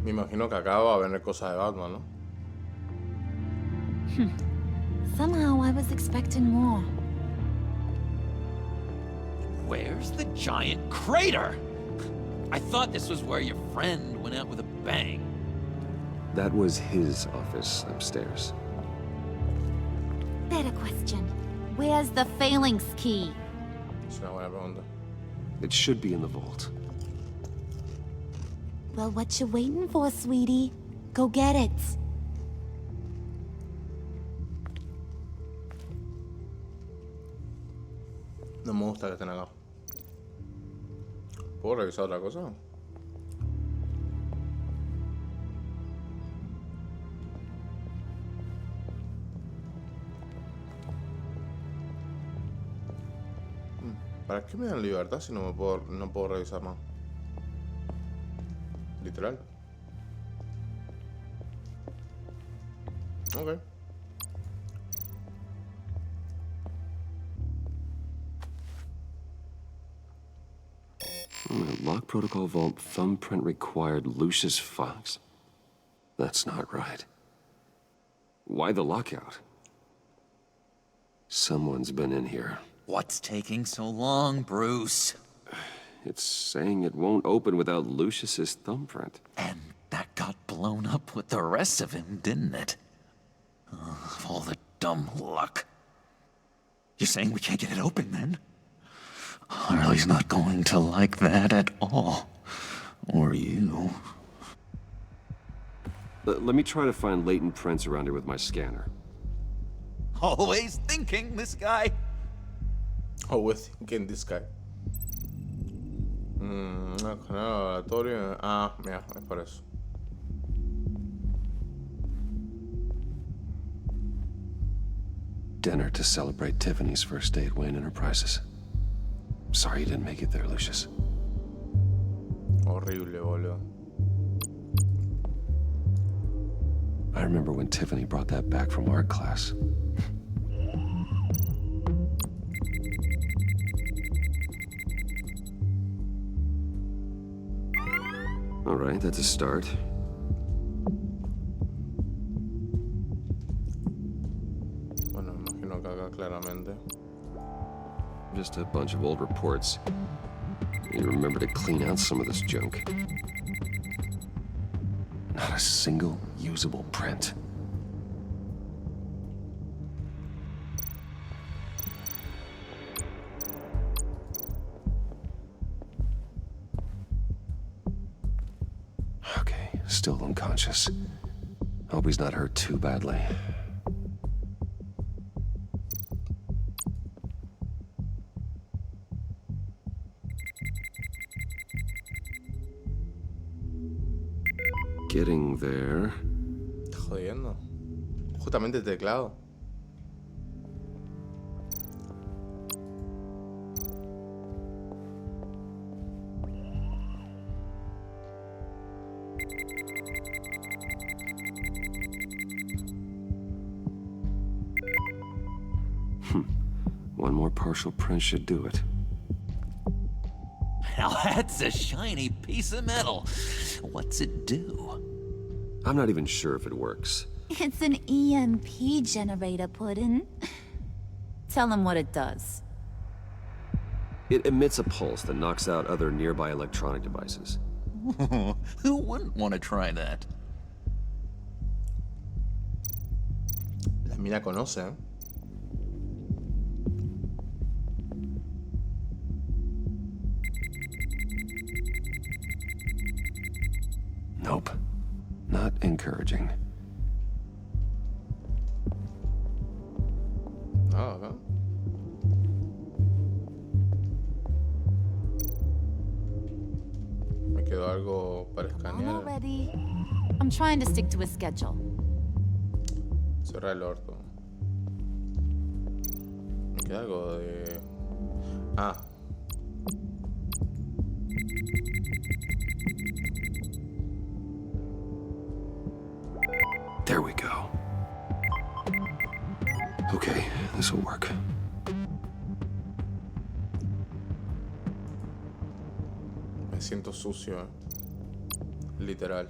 Me imagino que acá va a venir cosas de Batman, ¿no? Somehow I was expecting more. Where's the giant crater? I thought this was where your friend went out with a bang. That was his office upstairs. Better question. Where's the phalanx key? Es una buena pregunta. It should be in the vault. Well, what you waiting for, sweetie? Go get it. No me gusta que estén acá. ¿Puedo revisar otra cosa? ¿Para qué me dan libertad si no puedo revisar más? Literal. Ok. Lock protocol vault thumbprint required Lucius Fox. That's not right. Why the lockout? Someone's been in here. What's taking so long, Bruce? It's saying it won't open without Lucius's thumbprint. And that got blown up with the rest of him, didn't it? All the dumb luck. You're saying we can't get it open, then? Harley's not going to like that at all. Or you. Let me try to find latent prints around here with my scanner. Always thinking, this guy. Always thinking, this guy. Aleatorio. Ah, mira, es por eso. Dinner to celebrate Tiffany's first day at Wayne Enterprises. Sorry you didn't make it there, Lucius. Horrible, boludo. I remember when Tiffany brought that back from art class. All right, that's a start. Bueno, imagino que acá claramente. Just a bunch of old reports. You remember to clean out some of this junk. Not a single usable print. Okay, still unconscious. Hope he's not hurt too badly. Getting there. Jodiendo. Justamente el teclado. One more partial print should do it. Now that's a shiny piece of metal. What's it do? I'm not even sure if it works. It's an EMP generator, Puddin'. Tell him what it does. It emits a pulse that knocks out other nearby electronic devices. Who wouldn't want to try that? La mina conoce, ¿eh? Nope. Not encouraging. Ah, acá. Me quedó algo para I'm escanear. all ready. I'm trying to stick to a schedule. Cerrar el orto. Me queda algo de... Ah. There we go. Okay, this will work. Me siento sucio, ¿eh? Literal.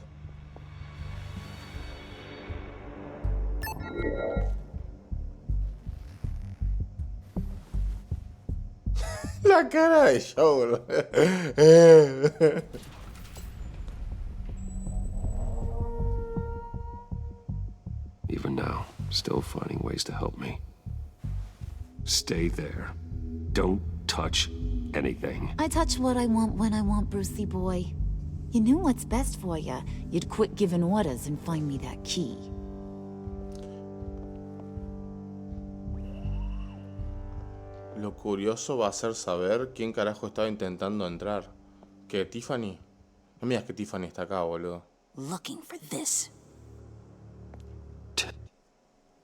La cara de show, bro. Even now, still finding ways to help me. Stay there. Don't touch anything. I touch what I want when I want, Brucey boy. You knew what's best for you. You'd quit giving orders and find me that key. Lo curioso va a ser saber quién carajo estaba intentando entrar. ¿Que Tiffany? No me digas que Tiffany está acá, boludo. Looking for this.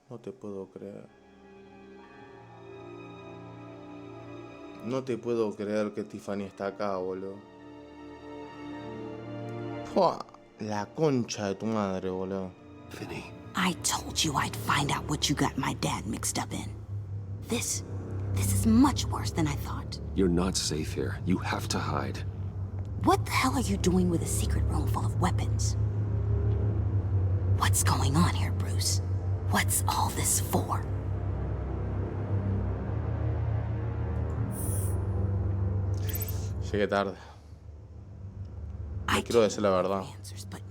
No te puedo creer. No te puedo creer que Tiffany está acá, boludo. Pua, la concha de tu madre, boludo. Vinny. I told you I'd find out what you got my dad mixed up in. This is much worse than I thought. You're not safe here. You have to hide. What the hell are you doing with a secret room full of weapons? What's going on here, Bruce? What's all this for? Llegué tarde. No quiero decir la verdad. Answers, but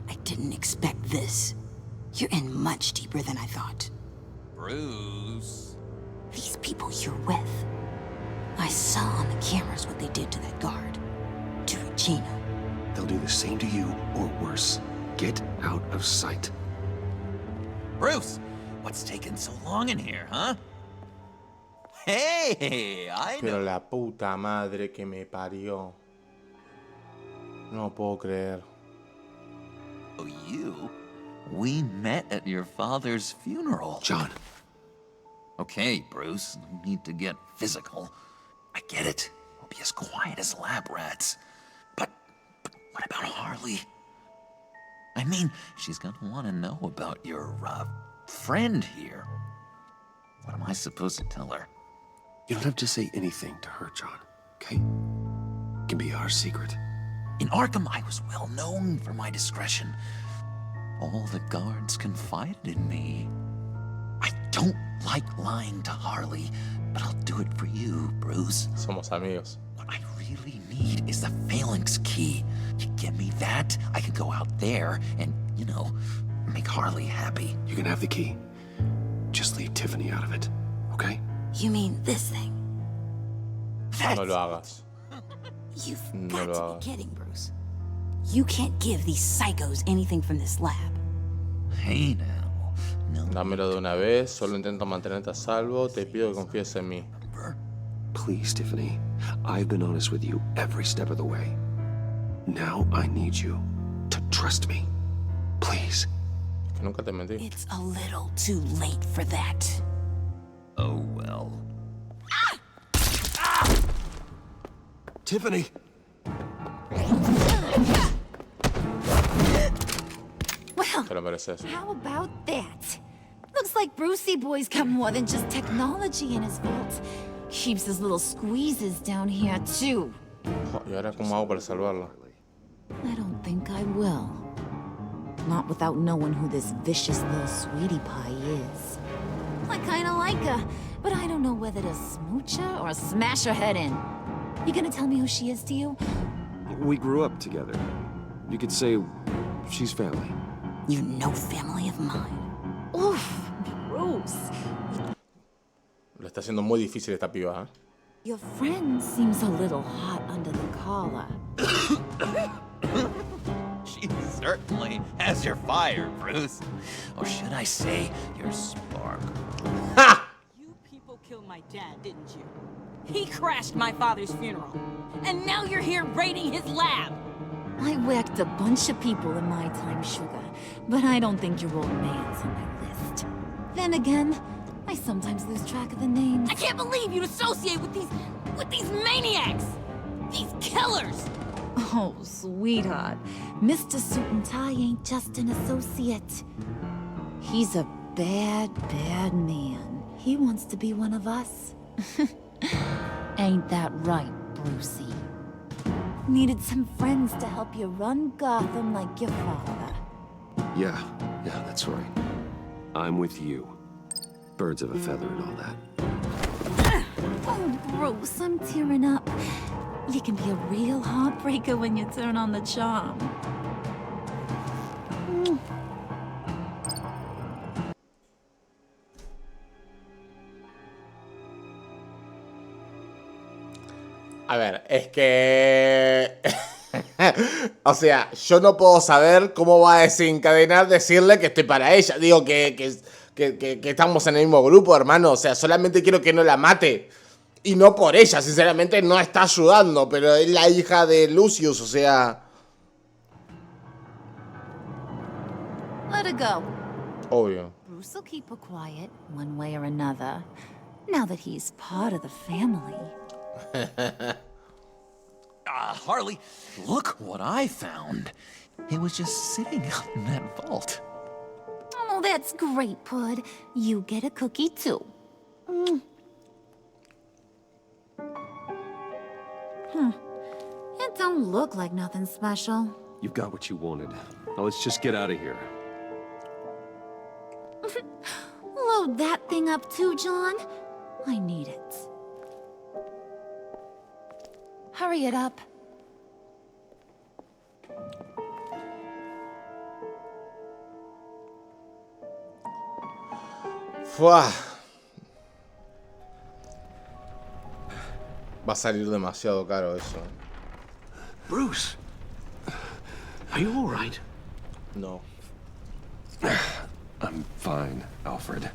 I didn't expect this. You're in much deeper than I thought. Bruce. These people you're with. I saw on the cameras what they did to that guard. To Regina. They'll do the same to you, or worse. Get out of sight. Bruce, what's taking so long in here, huh? Hey, I Pero know. la puta madre que me parió. No puedo creer. Oh, you? We met at your father's funeral. John. Okay, Bruce, no need to get physical. I get it. We'll be as quiet as lab rats. But what about Harley? I mean, she's gonna want to know about your, friend here. What am I supposed to tell her? You don't have to say anything to her, John, okay? It can be our secret. In Arkham, I was well known for my discretion. All the guards confided in me. I don't like lying to Harley, but I'll do it for you, Bruce. Somos amigos. What I really need is the phalanx key. You give me that, I can go out there and, you know, make Harley happy. You can have the key. Just leave Tiffany out of it, okay? You mean this thing? No lo hagas. You've No got lo to hagas. be kidding, Bruce. You can't give these psychos anything from this lab. Hey now. No. Dámelo de una vez. Solo intento mantenerte a salvo. Te pido que confíes en mí. Please, Tiffany. I've been honest with you every step of the way. Now I need you to trust me. Please. Que nunca te mentí. It's a little too late for that. Oh, well. Tiffany! Well, Te lo mereces. how about that? Looks like Brucey Boy's got more than just technology in his vault. Keeps his little squeezes down here, too. ¿Y ahora cómo hago para salvarla? I don't think I will. Not without knowing who this vicious little sweetie pie is. I kinda like her, but I don't know whether to smooch her or smash her head in. You gonna tell me who she is to you? We grew up together. You could say she's family. You're no family of mine. Oof, Bruce. Lo está haciendo muy difícil esta piba, ¿eh? Your friend seems a little hot under the collar. She certainly has your fire, Bruce. Or should I say, your spark. You people killed my dad, didn't you? He crashed my father's funeral. And now you're here raiding his lab. I whacked a bunch of people in my time, Sugar, but I don't think your old man's on my list. Then again, I sometimes lose track of the names. I can't believe you'd associate with these maniacs! These killers! Oh, sweetheart. Mr. Suit and Tie ain't just an associate. He's a bad, bad man. He wants to be one of us. Ain't that right, Brucey? Needed some friends to help you run Gotham like your father. Yeah, that's right. I'm with you. Birds of a feather and all that. Oh, Bruce, I'm tearing up. You can be a real heartbreaker when you turn on the charm. A ver, es que... o sea, yo no puedo saber cómo va a desencadenar decirle que estoy para ella. Digo que estamos en el mismo grupo, hermano. O sea, solamente quiero que no la mate. Y no por ella, sinceramente no está ayudando. Pero es la hija de Lucius, o sea... Let her go. Obvio. Bruce will keep her quiet, one way or another. Now that he's part of the family. Harley, look what I found. It was just sitting out in that vault. Oh, that's great, Pud. You get a cookie, too. It don't look like nothing special. You've got what you wanted. Now let's just get out of here. Load that thing up too, John. I need it. Hurry it up. Fua. Va a salir demasiado caro eso. Bruce, are you all right? No. I'm fine, Alfred.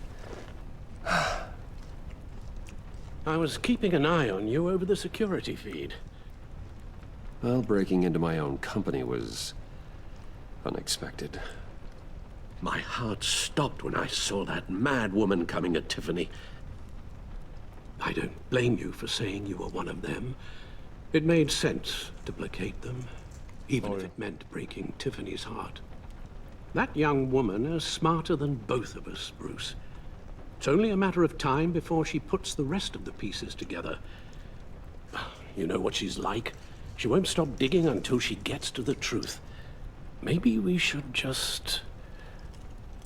I was keeping an eye on you over the security feed. Well, breaking into my own company was unexpected. My heart stopped when I saw that mad woman coming at Tiffany. I don't blame you for saying you were one of them. It made sense to placate them, even if it meant breaking Tiffany's heart. That young woman is smarter than both of us, Bruce. It's only a matter of time before she puts the rest of the pieces together. You know what she's like. She won't stop digging until she gets to the truth. Maybe we should just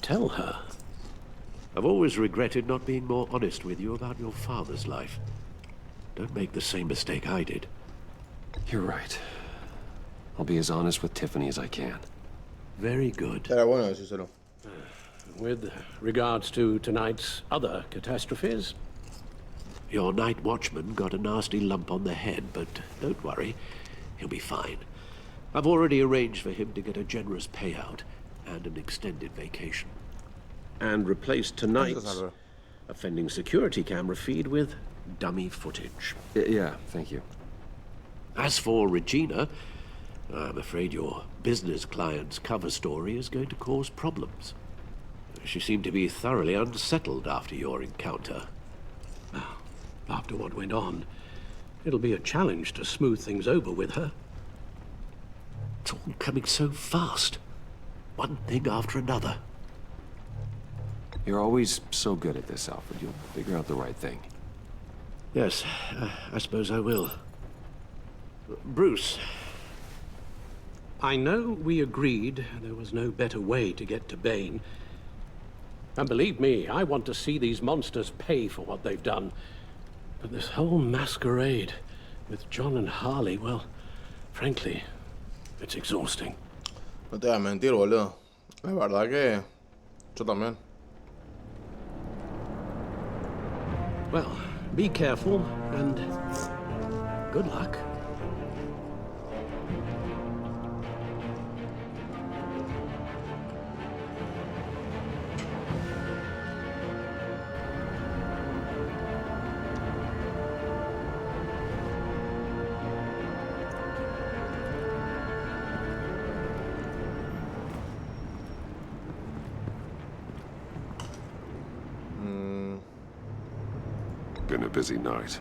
tell her. I've always regretted not being more honest with you about your father's life. Don't make the same mistake I did. You're right. I'll be as honest with Tiffany as I can. Very good. Era bueno decírselo. With regards to tonight's other catastrophes? Your night watchman got a nasty lump on the head, but don't worry. He'll be fine. I've already arranged for him to get a generous payout and an extended vacation. And replaced tonight's offending security camera feed with dummy footage. Yeah, thank you. As for Regina, I'm afraid your business client's cover story is going to cause problems. She seemed to be thoroughly unsettled after your encounter. After what went on, it'll be a challenge to smooth things over with her. It's all coming so fast. One thing after another. You're always so good at this, Alfred. You'll figure out the right thing. Yes, I suppose I will. Bruce. I know we agreed there was no better way to get to Bane. And believe me, I want to see these monsters pay for what they've done. But this whole masquerade with John and Harley, well, frankly, it's exhausting. No te voy a mentir, boludo. La verdad que yo también. Well, be careful and good luck. Been a busy night.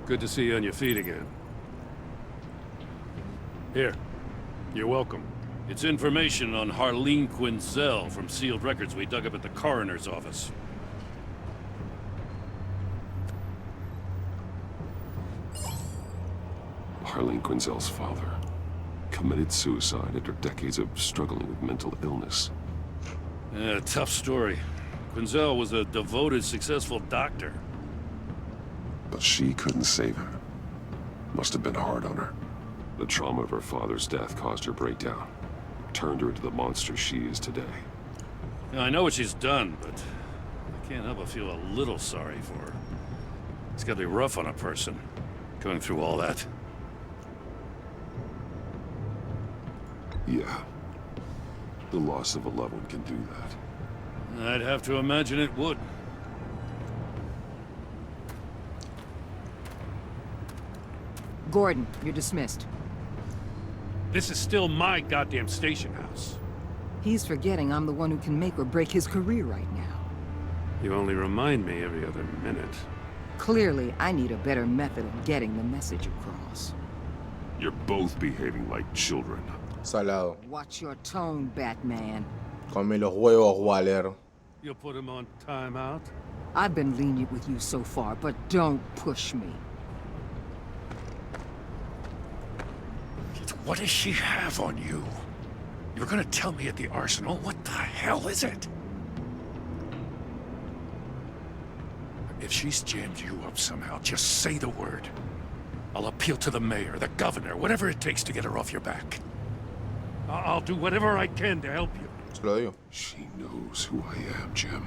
Good to see you on your feet again. Here, you're welcome. It's information on Harleen Quinzel from sealed records we dug up at the coroner's office. Harleen Quinzel's father committed suicide after decades of struggling with mental illness. Yeah, tough story. Quinzel was a devoted, successful doctor. But she couldn't save him. Must have been hard on her. The trauma of her father's death caused her breakdown. Turned her into the monster she is today. Now, I know what she's done, but I can't help but feel a little sorry for her. It's gotta be rough on a person, going through all that. Yeah. The loss of a loved one can do that. I'd have to imagine it would. Gordon, you're dismissed. This is still my goddamn station house. He's forgetting I'm the one who can make or break his career right now. You only remind me every other minute. Clearly, I need a better method of getting the message across. You're both behaving like children. Salado. Watch your tone, Batman. Come los huevos, Waller. You'll put him on timeout? I've been lenient with you so far, but don't push me. What does she have on you? You're gonna tell me at the arsenal? What the hell is it? If she's jammed you up somehow, just say the word. I'll appeal to the mayor, the governor, whatever it takes to get her off your back. I'll do whatever I can to help you. Se lo digo. She knows who I am, Jim.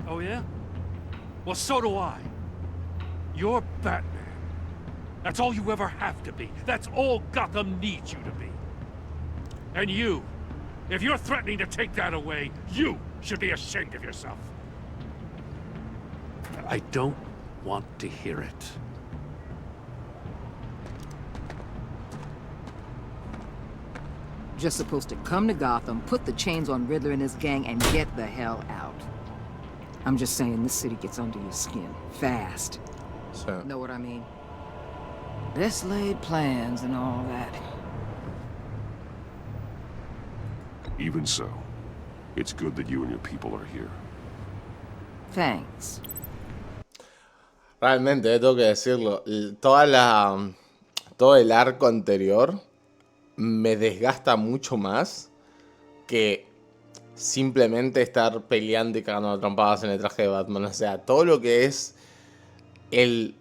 Oh, yeah? Well, so do I. You're Batman. That's all you ever have to be. That's all Gotham needs you to be. And you, if you're threatening to take that away, you should be ashamed of yourself. I don't want to hear it. Just supposed to come to Gotham, put the chains on Riddler and his gang, and get the hell out. I'm just saying this city gets under your skin. Fast. So. Know what I mean? Best laid plans and all that. Even so, it's good that you and your people are here. Thanks. Realmente, tengo que decirlo. Todo el arco anterior me desgasta mucho más que simplemente estar peleando y cagando a trompadas en el traje de Batman. O sea, todo lo que es el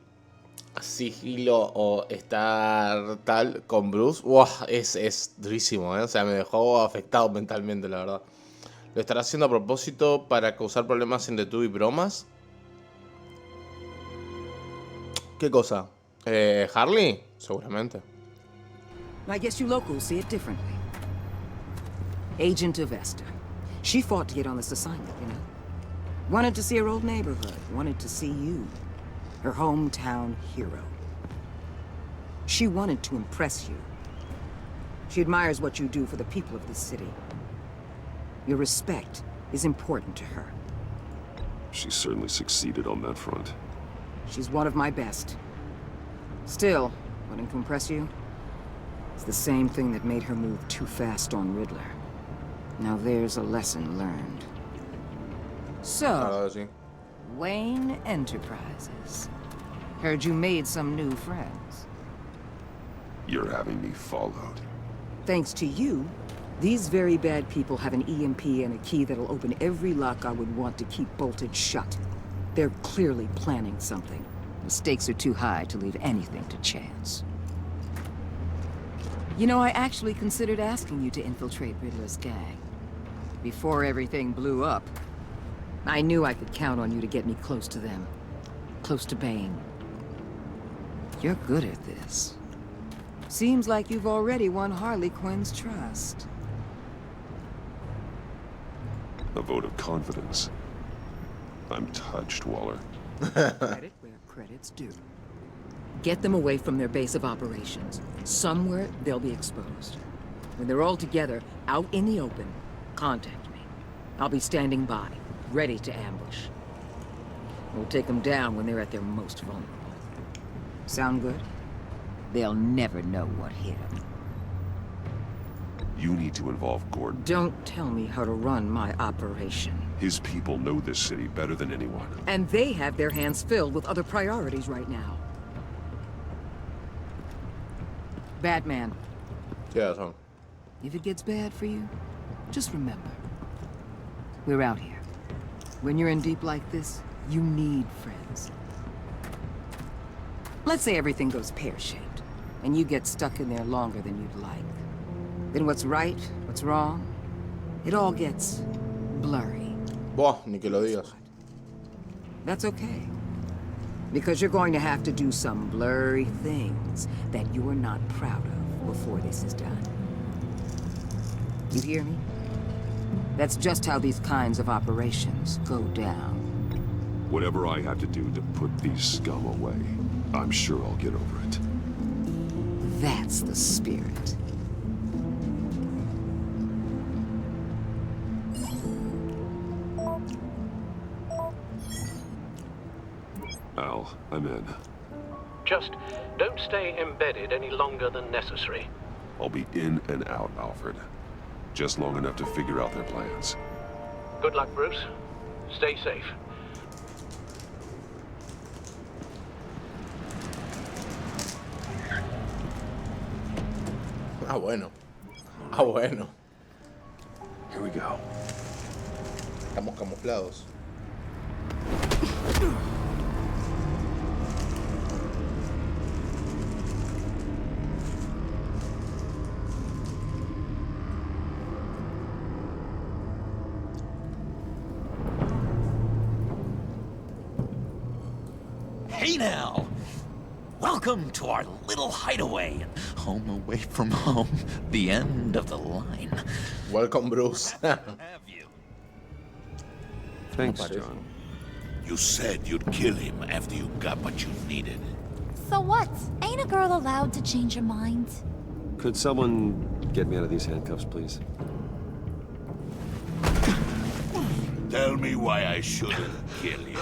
sigilo o estar tal con Bruce, wow, es durísimo, ¿eh? O sea, me dejó afectado mentalmente, la verdad. ¿Lo estará haciendo a propósito para causar problemas entre tú y bromas? ¿Qué cosa? ¿Harley? Seguramente. I guess you locals see it differently. Agent of Esther. She fought to get on this assignment, you know? Wanted to see her old neighborhood. Wanted to see you. Her hometown hero. She wanted to impress you. She admires what you do for the people of this city. Your respect is important to her. She certainly succeeded on that front. She's one of my best. Still, wanting to impress you? It's the same thing that made her move too fast on Riddler. Now there's a lesson learned. So, Wayne Enterprises. Heard you made some new friends. You're having me followed. Thanks to you, these very bad people have an EMP and a key that'll open every lock I would want to keep bolted shut. They're clearly planning something. The stakes are too high to leave anything to chance. You know, I actually considered asking you to infiltrate Riddler's gang. Before everything blew up, I knew I could count on you to get me close to them. Close to Bane. You're good at this. Seems like you've already won Harley Quinn's trust. A vote of confidence. I'm touched, Waller. Credit where credit's due. Get them away from their base of operations. Somewhere they'll be exposed. When they're all together, out in the open, contact me. I'll be standing by, ready to ambush. We'll take them down when they're at their most vulnerable. Sound good? They'll never know what hit them. You need to involve Gordon. Don't tell me how to run my operation. His people know this city better than anyone. And they have their hands filled with other priorities right now. Batman. Yeah, Tom. If it gets bad for you, just remember. We're out here. When you're in deep like this, you need friends. Let's say everything goes pear-shaped, and you get stuck in there longer than you'd like. Then what's right, what's wrong, it all gets blurry. Buah, ni que lo digas. That's okay. Because you're going to have to do some blurry things that you're not proud of before this is done. You hear me? That's just how these kinds of operations go down. Whatever I have to do to put these scum away, I'm sure I'll get over it. That's the spirit. Al, I'm in. Just don't stay embedded any longer than necessary. I'll be in and out, Alfred. Just long enough to figure out their plans. Good luck, Bruce. Stay safe. Ah, bueno. Ah, bueno. Here we go. Estamos camuflados. Hey now! Welcome to our little hideaway. Home away from home. The end of the line. Welcome, Bruce. Thanks, John. You said you'd kill him after you got what you needed. So what? Ain't a girl allowed to change her mind? Could someone get me out of these handcuffs, please? Tell me why I shouldn't kill you.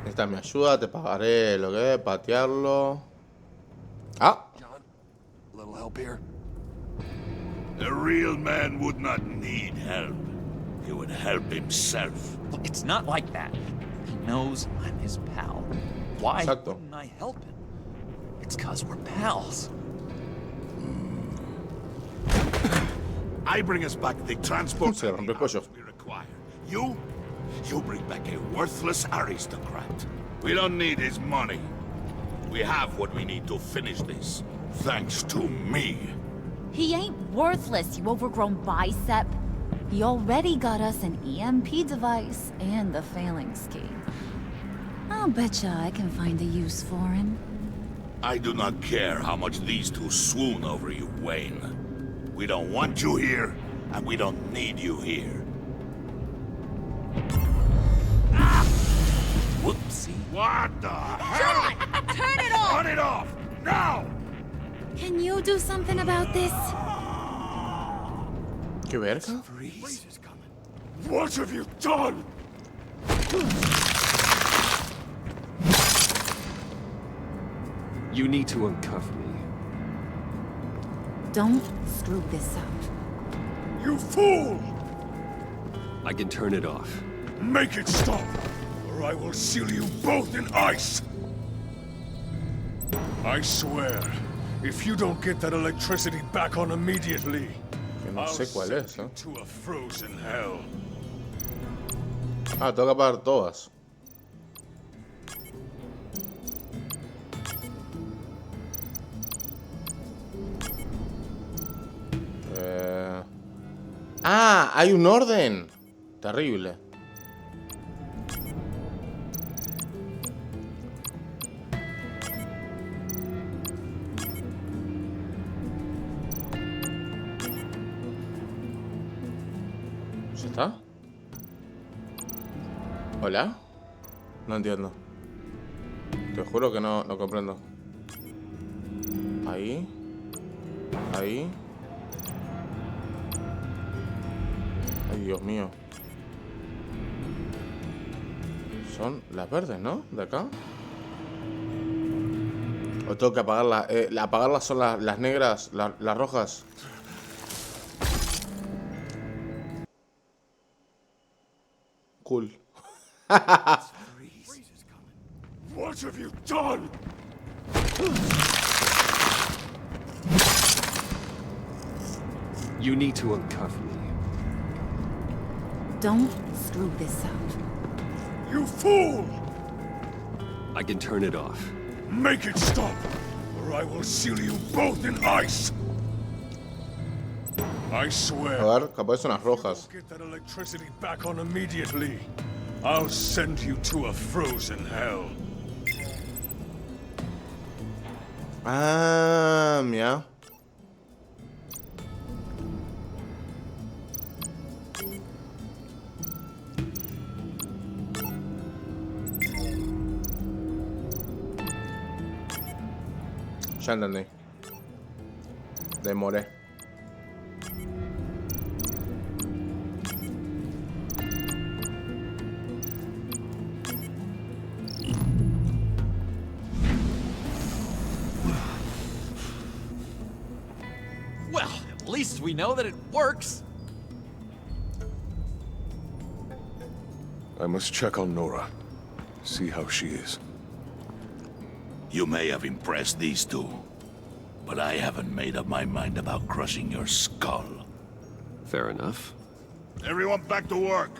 Esta me ayuda, te pagaré lo que es, patearlo. Ah. John, a little help here. A real man would not need help. He would help himself. Look, it's not like that. He knows I'm his pal. Why Exacto. wouldn't I help him? It's 'cause we're pals. I bring us back the transport Se rompe el cuello. we require. You bring back a worthless aristocrat. We don't need his money. We have what we need to finish this. Thanks to me. He ain't worthless, you overgrown bicep. He already got us an EMP device and the phalanx key. I'll betcha I can find a use for him. I do not care how much these two swoon over you, Wayne. We don't want you here, and we don't need you here. Ah! Whoopsie. What the hell? John! Turn it off! Turn it off! Now! Can you do something about this? ¿Qué verga? What have you done? You need to uncuff me. Don't screw this up. You fool! I can turn it off. Make it stop, or I will seal you both in ice! I swear, if you don't get that electricity back on immediately, Que no sé cuál es, ¿eh? to a frozen hell. Ah, tengo que apagar todas. Ah, hay un orden. Terrible. ¿Ya está? ¿Hola? No entiendo. Te juro que no comprendo. Ahí. Ahí. Ay, Dios mío. Son las verdes, ¿no? De acá. O tengo que apagarlas. Apagarlas son las negras, las rojas. Cool. What have you done? You need to uncuff me. Don't screw this up. You fool! I can turn it off. Make it stop, or I will seal you both in ice. I swear. A ver, capaz son las rojas. Get that electricity back on immediately. I'll send you to a frozen hell. Ah, mira. Ya entendí. Demoré. Well, at least we know that it works. I must check on Nora. See how she is. You may have impressed these two, but I haven't made up my mind about crushing your skull. Fair enough. Everyone back to work.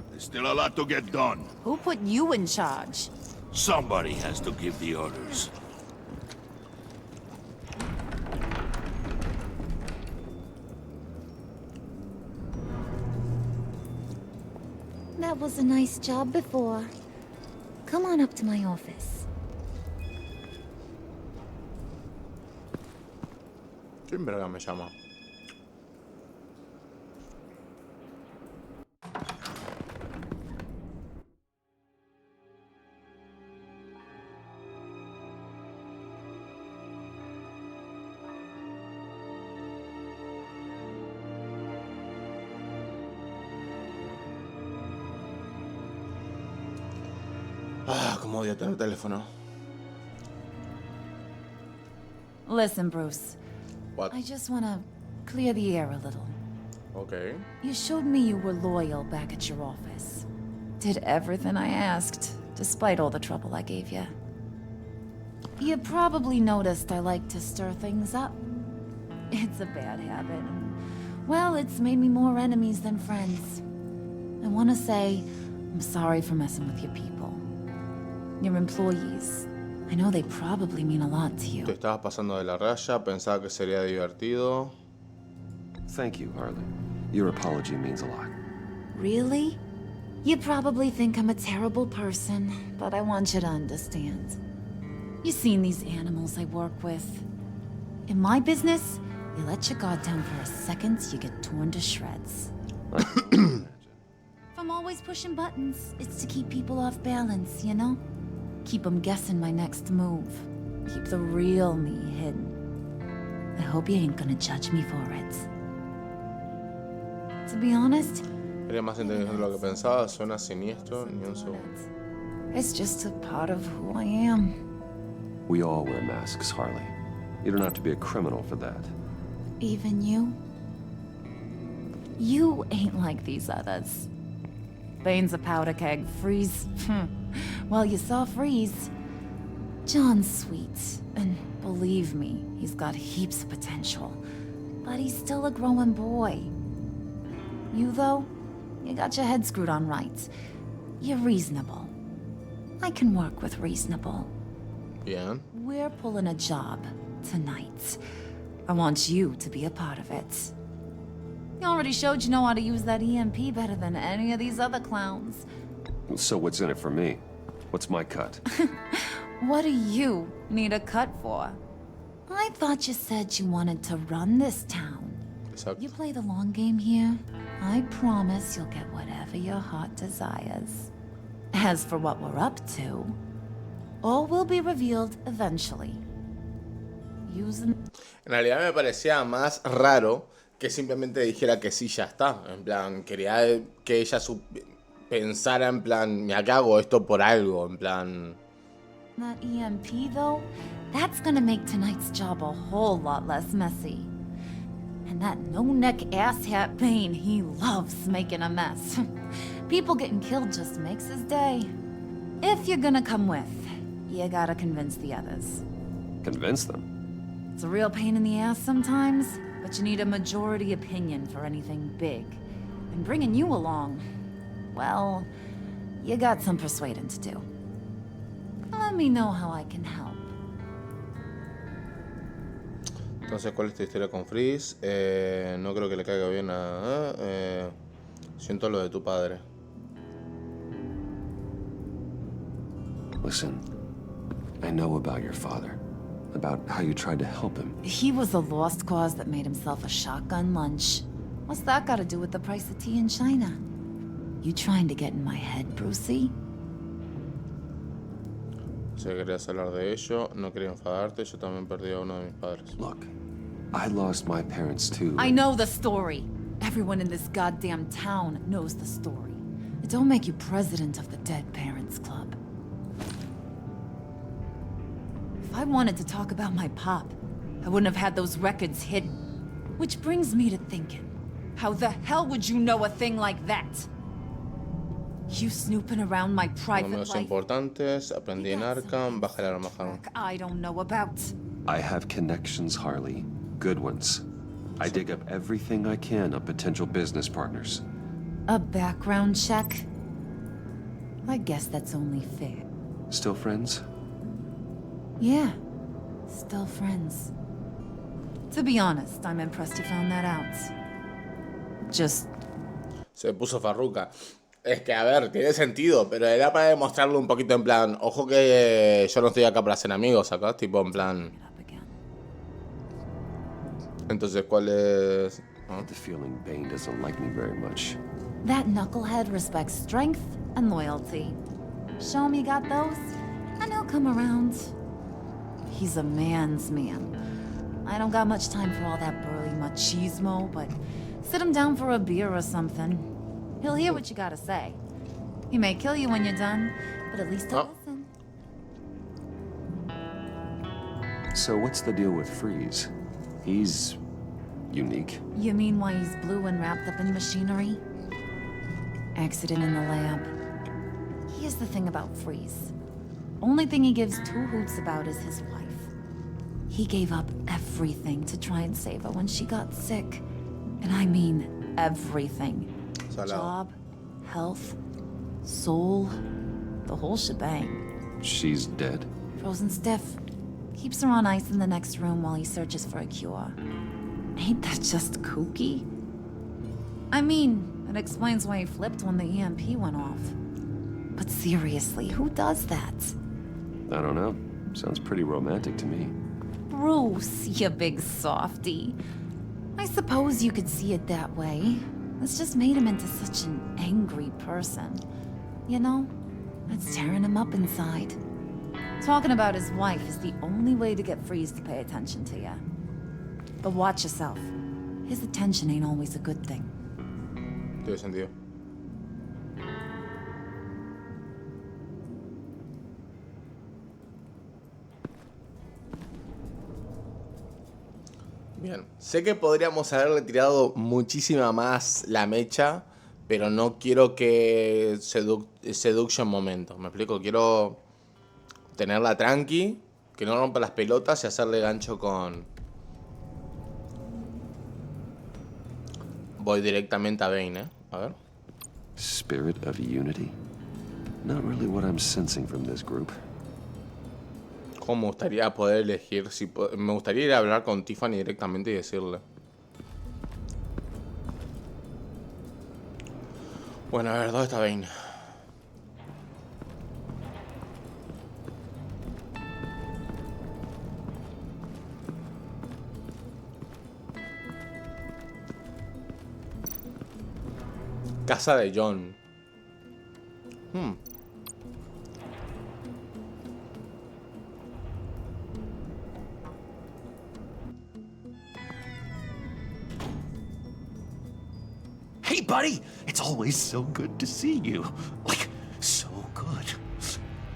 There's still a lot to get done. Who put you in charge? Somebody has to give the orders. That was a nice job before. Come on up to my office. ¿Quién verga me llama? Ah, cómo odio tener teléfono. Listen, Bruce. What? I just want to clear the air a little. Okay. You showed me you were loyal back at your office. Did everything I asked, despite all the trouble I gave you. You probably noticed I like to stir things up. It's a bad habit, and, well, it's made me more enemies than friends. I want to say I'm sorry for messing with your people. Your employees. I know they probably mean a lot to you. Te estabas pasando de la raya, pensaba que sería divertido. Thank you, Harley. Your apology means a lot. Really? You probably think I'm a terrible person, but I want you to understand. You've seen these animals I work with. In my business, you let your guard down for a second, you get torn to shreds. From always pushing buttons, it's to keep people off balance, you know? Keep them guessing my next move. Keep the real me hidden. I hope you ain't gonna judge me for it. To be honest, Era más inteligente de lo que pensaba, suena siniestro, ni un segundo. it's just a part of who I am. We all wear masks, Harley. You don't have to be a criminal for that. Even you? You ain't like these others. Bane's a powder keg. Freeze. Well, you saw Freeze. John's sweet, and believe me, he's got heaps of potential. But he's still a growing boy. You, though, you got your head screwed on right. You're reasonable. I can work with reasonable. Bien. We're pulling a job tonight. I want you to be a part of it. You already showed you know how to use that EMP better than any of these other clowns. So what's in it for me? What's my cut? What do you need a cut for? I thought you said you wanted to run this town. Exacto. You play the long game here, I promise you'll get whatever your heart desires. As for what we're up to, all will be revealed eventually. Using... En realidad me parecía más raro que simplemente dijera que sí, ya está. En plan, quería que ella pensara en plan, mira que hago esto por algo, en plan... That EMP, though, that's gonna make tonight's job a whole lot less messy. And that no-neck asshat Bane, he loves making a mess. People getting killed just makes his day. If you're gonna come with, you gotta convince the others. Convince them? It's a real pain in the ass sometimes, but you need a majority opinion for anything big. And bringing you along, well, you got some persuading to do. Let me know how I can help. Entonces, ¿cuál es tu historia con Freeze? No creo que le caiga bien a... siento lo de tu padre. Listen, I know about your father. About how you tried to help him. He was a lost cause that made himself a shotgun lunch. What's that got to do with the price of tea in China? You trying to get in my head, Brucey? Si querías hablar de ello, no quería enfadarte, yo también perdí a uno de mis padres. Look, I lost my parents too. I know the story. Everyone in this goddamn town knows the story. It don't make you president of the Dead Parents Club. If I wanted to talk about my pop, I wouldn't have had those records hidden. Which brings me to thinking, how the hell would you know a thing like that? You snooping around my private Números life? importantes, aprendí en Arkham, baja el arma Harley. I don't know about. I have connections, Harley. Good ones. I dig up everything I can on potential business partners. A background check? I guess that's only fair. Still friends? Yeah, still friends. To be honest, I'm impressed you found that out. Just... Se puso farruca. Es que, a ver, tiene sentido, pero era para demostrarlo un poquito en plan, ojo que yo no estoy acá para ser amigos, acá, tipo en plan... Entonces, ¿cuál es...? I have the feeling Bane doesn't like me very much. That knucklehead respects strength and loyalty. Show him you got those, and he'll come around. He's a man's man. I don't got much time for all that burly machismo, but sit him down for a beer or something. He'll hear what you gotta say. He may kill you when you're done, but at least he'll listen. So what's the deal with Freeze? He's... unique. You mean why he's blue and wrapped up in machinery? Accident in the lab. Here's the thing about Freeze. Only thing he gives two hoots about is his wife. He gave up everything to try and save her when she got sick. And I mean everything. Job, health, soul, the whole shebang. She's dead? Frozen stiff. Keeps her on ice in the next room while he searches for a cure. Ain't that just kooky? I mean, it explains why he flipped when the EMP went off. But seriously, who does that? I don't know. Sounds pretty romantic to me. Bruce, you big softy. I suppose you could see it that way. This just made him into such an angry person. You know, that's tearing him up inside. Talking about his wife is the only way to get Freeze to pay attention to you. But watch yourself. His attention ain't always a good thing. Tiene sentido. Bien, sé que podríamos haberle tirado muchísima más la mecha, pero no quiero que seduction momento. ¿Me explico? Quiero tenerla tranqui, que no rompa las pelotas y hacerle gancho con... Voy directamente a Bane, ¿eh? A ver. Spirit of unity? Not really what I'm sensing from this group. ¿Cómo me gustaría poder elegir? Si me gustaría ir a hablar con Tiffany directamente y decirle. Bueno, a ver, ¿dónde está Bane? Casa de John. Hey, buddy! It's always so good to see you. Like, so good.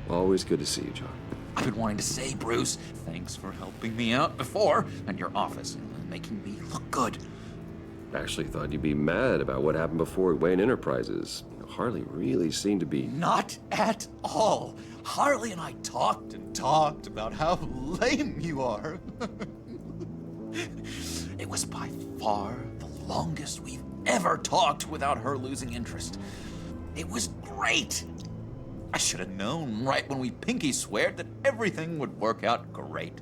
Always good to see you, John. I've been wanting to say, Bruce, thanks for helping me out before, and your office, and making me look good. Actually thought you'd be mad about what happened before Wayne Enterprises. Harley really seemed to be... Not at all. Harley and I talked and talked about how lame you are. It was by far the longest we've ever talked without her losing interest. It was great. I should have known right when we pinky sweared that everything would work out great.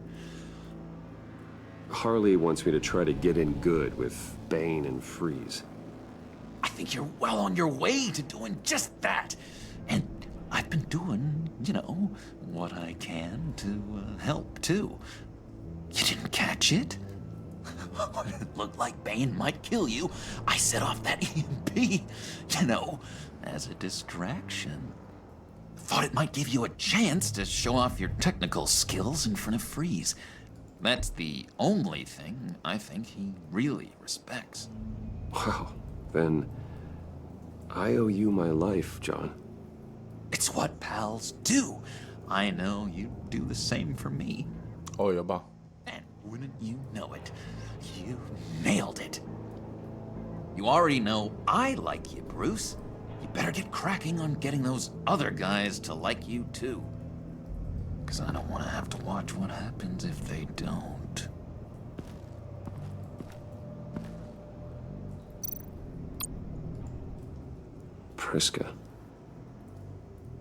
Harley wants me to try to get in good with Bane and Freeze. I think you're well on your way to doing just that. And I've been doing, you know, what I can to help, too. You didn't catch it? When it looked like Bane might kill you, I set off that EMP, you know, as a distraction. Thought it might give you a chance to show off your technical skills in front of Freeze. That's the only thing I think he really respects. Wow, then I owe you my life, John. It's what pals do. I know you'd do the same for me. Oh, yeah, ba. And wouldn't you know it, you nailed it. You already know I like you, Bruce. You better get cracking on getting those other guys to like you, too. Because I don't want to have to watch what happens if they don't. Priska.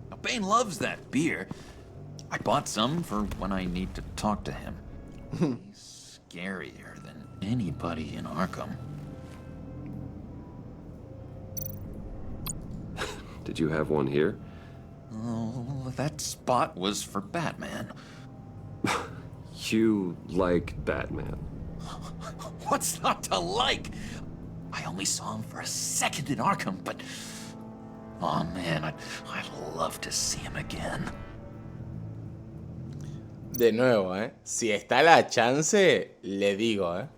Now, Bane loves that beer. I bought some for when I need to talk to him. He's scarier than anybody in Arkham. Did you have one here? Oh, that spot was for Batman. You like Batman? What's not to like? I only saw him for a second in Arkham, but... Oh man, I'd love to see him again. De nuevo, si está la chance, le digo,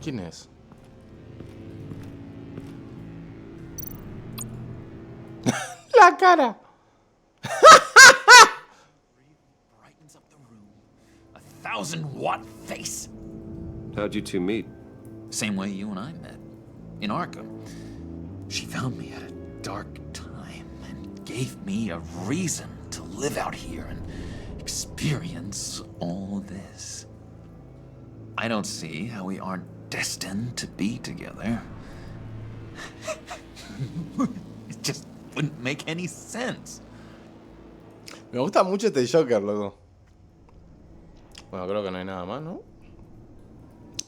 ¿Quién es? La cara. Brightens up the room. 1,000-watt face. How'd you two meet? Same way you and I met. In Arkham. She found me at a dark time and gave me a reason to live out here and experience all this. I don't see how we aren't destined to be together. It just wouldn't make any sense. Me gusta mucho este Joker, loco. Bueno, creo que no hay nada más, ¿no?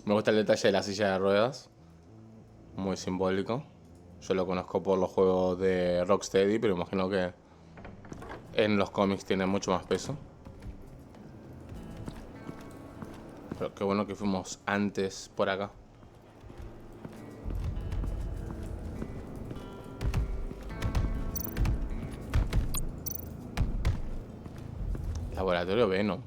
Me gusta el detalle de la silla de ruedas. Muy simbólico. Yo lo conozco por los juegos de Rocksteady, pero imagino que en los cómics tiene mucho más peso. Pero qué bueno que fuimos antes por acá. Laboratorio Venom.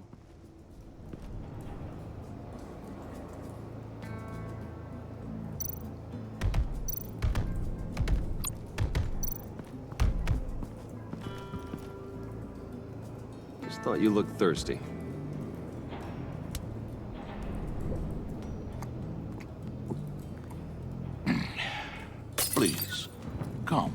Just thought you looked thirsty. Please, come.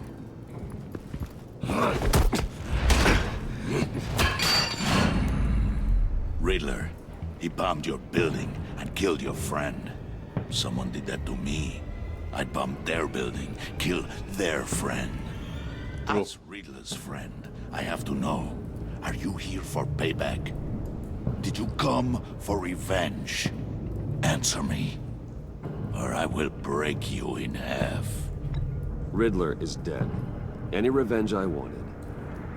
Riddler, he bombed your building and killed your friend. Someone did that to me. I bombed their building, killed their friend. As Riddler's friend, I have to know, are you here for payback? Did you come for revenge? Answer me, or I will break you in half. Riddler is dead. Any revenge I wanted,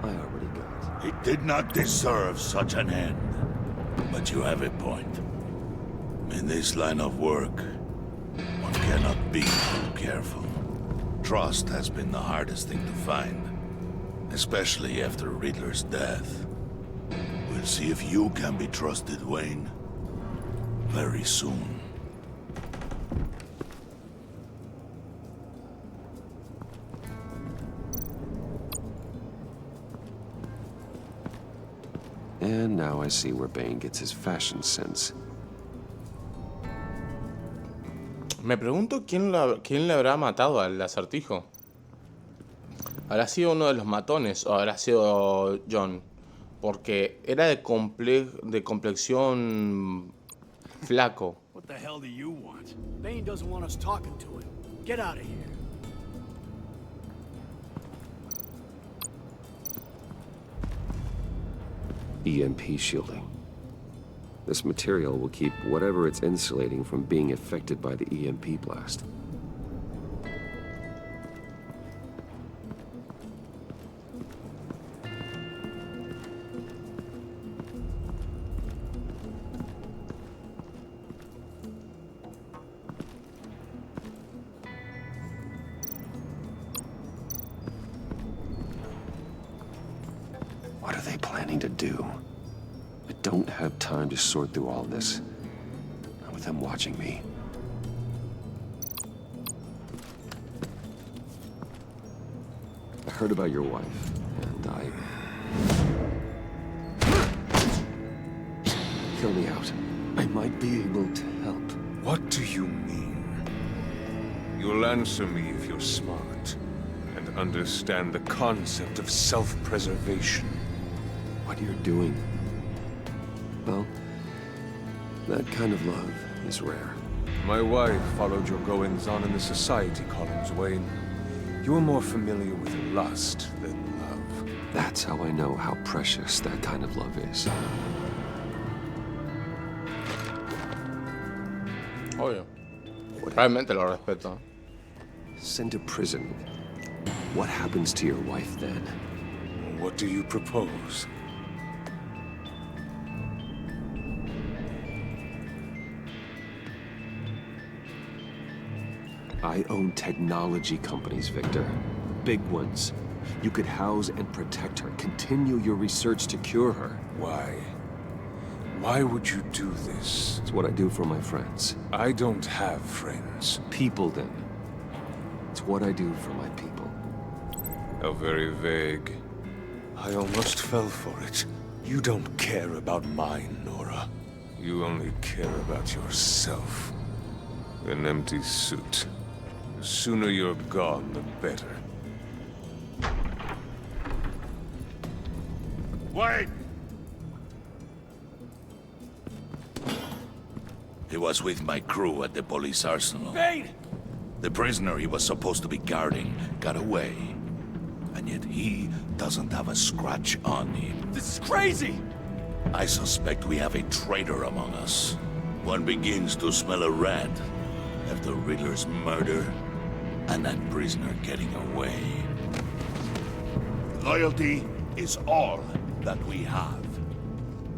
I already got. He did not deserve such an end. But you have a point. In this line of work, one cannot be too careful. Trust has been the hardest thing to find, especially after Riddler's death. We'll see if you can be trusted, Wayne, very soon. And now I see where Bane gets his fashion sense. Me pregunto quién le habrá matado al acertijo. ¿Habrá sido uno de los matones o habrá sido John? Porque era de complexión flaco. What the hell do you want? Bane doesn't want us talking to him. Get out of here. EMP shielding. This material will keep whatever it's insulating from being affected by the EMP blast. What are they planning to do? I don't have time to sort through all this. Not with them watching me. I heard about your wife, and Hear me out. I might be able to help. What do you mean? You'll answer me if you're smart and understand the concept of self-preservation. What you're doing. Well, that kind of love is rare. My wife followed your goings-on in the society columns, Wayne. You are more familiar with lust than love. That's how I know how precious that kind of love is. Obvio. Realmente lo respeto. Sent to prison. What happens to your wife then? What do you propose? I own technology companies, Victor. Big ones. You could house and protect her, continue your research to cure her. Why? Why would you do this? It's what I do for my friends. I don't have friends. People, then. It's what I do for my people. How very vague. I almost fell for it. You don't care about mine, Nora. You only care about yourself. An empty suit. The sooner you're gone, the better. Wait! He was with my crew at the police arsenal. Bane! The prisoner he was supposed to be guarding got away. And yet he doesn't have a scratch on him. This is crazy! I suspect we have a traitor among us. One begins to smell a rat after Riddler's murder and that prisoner getting away. Loyalty is all that we have.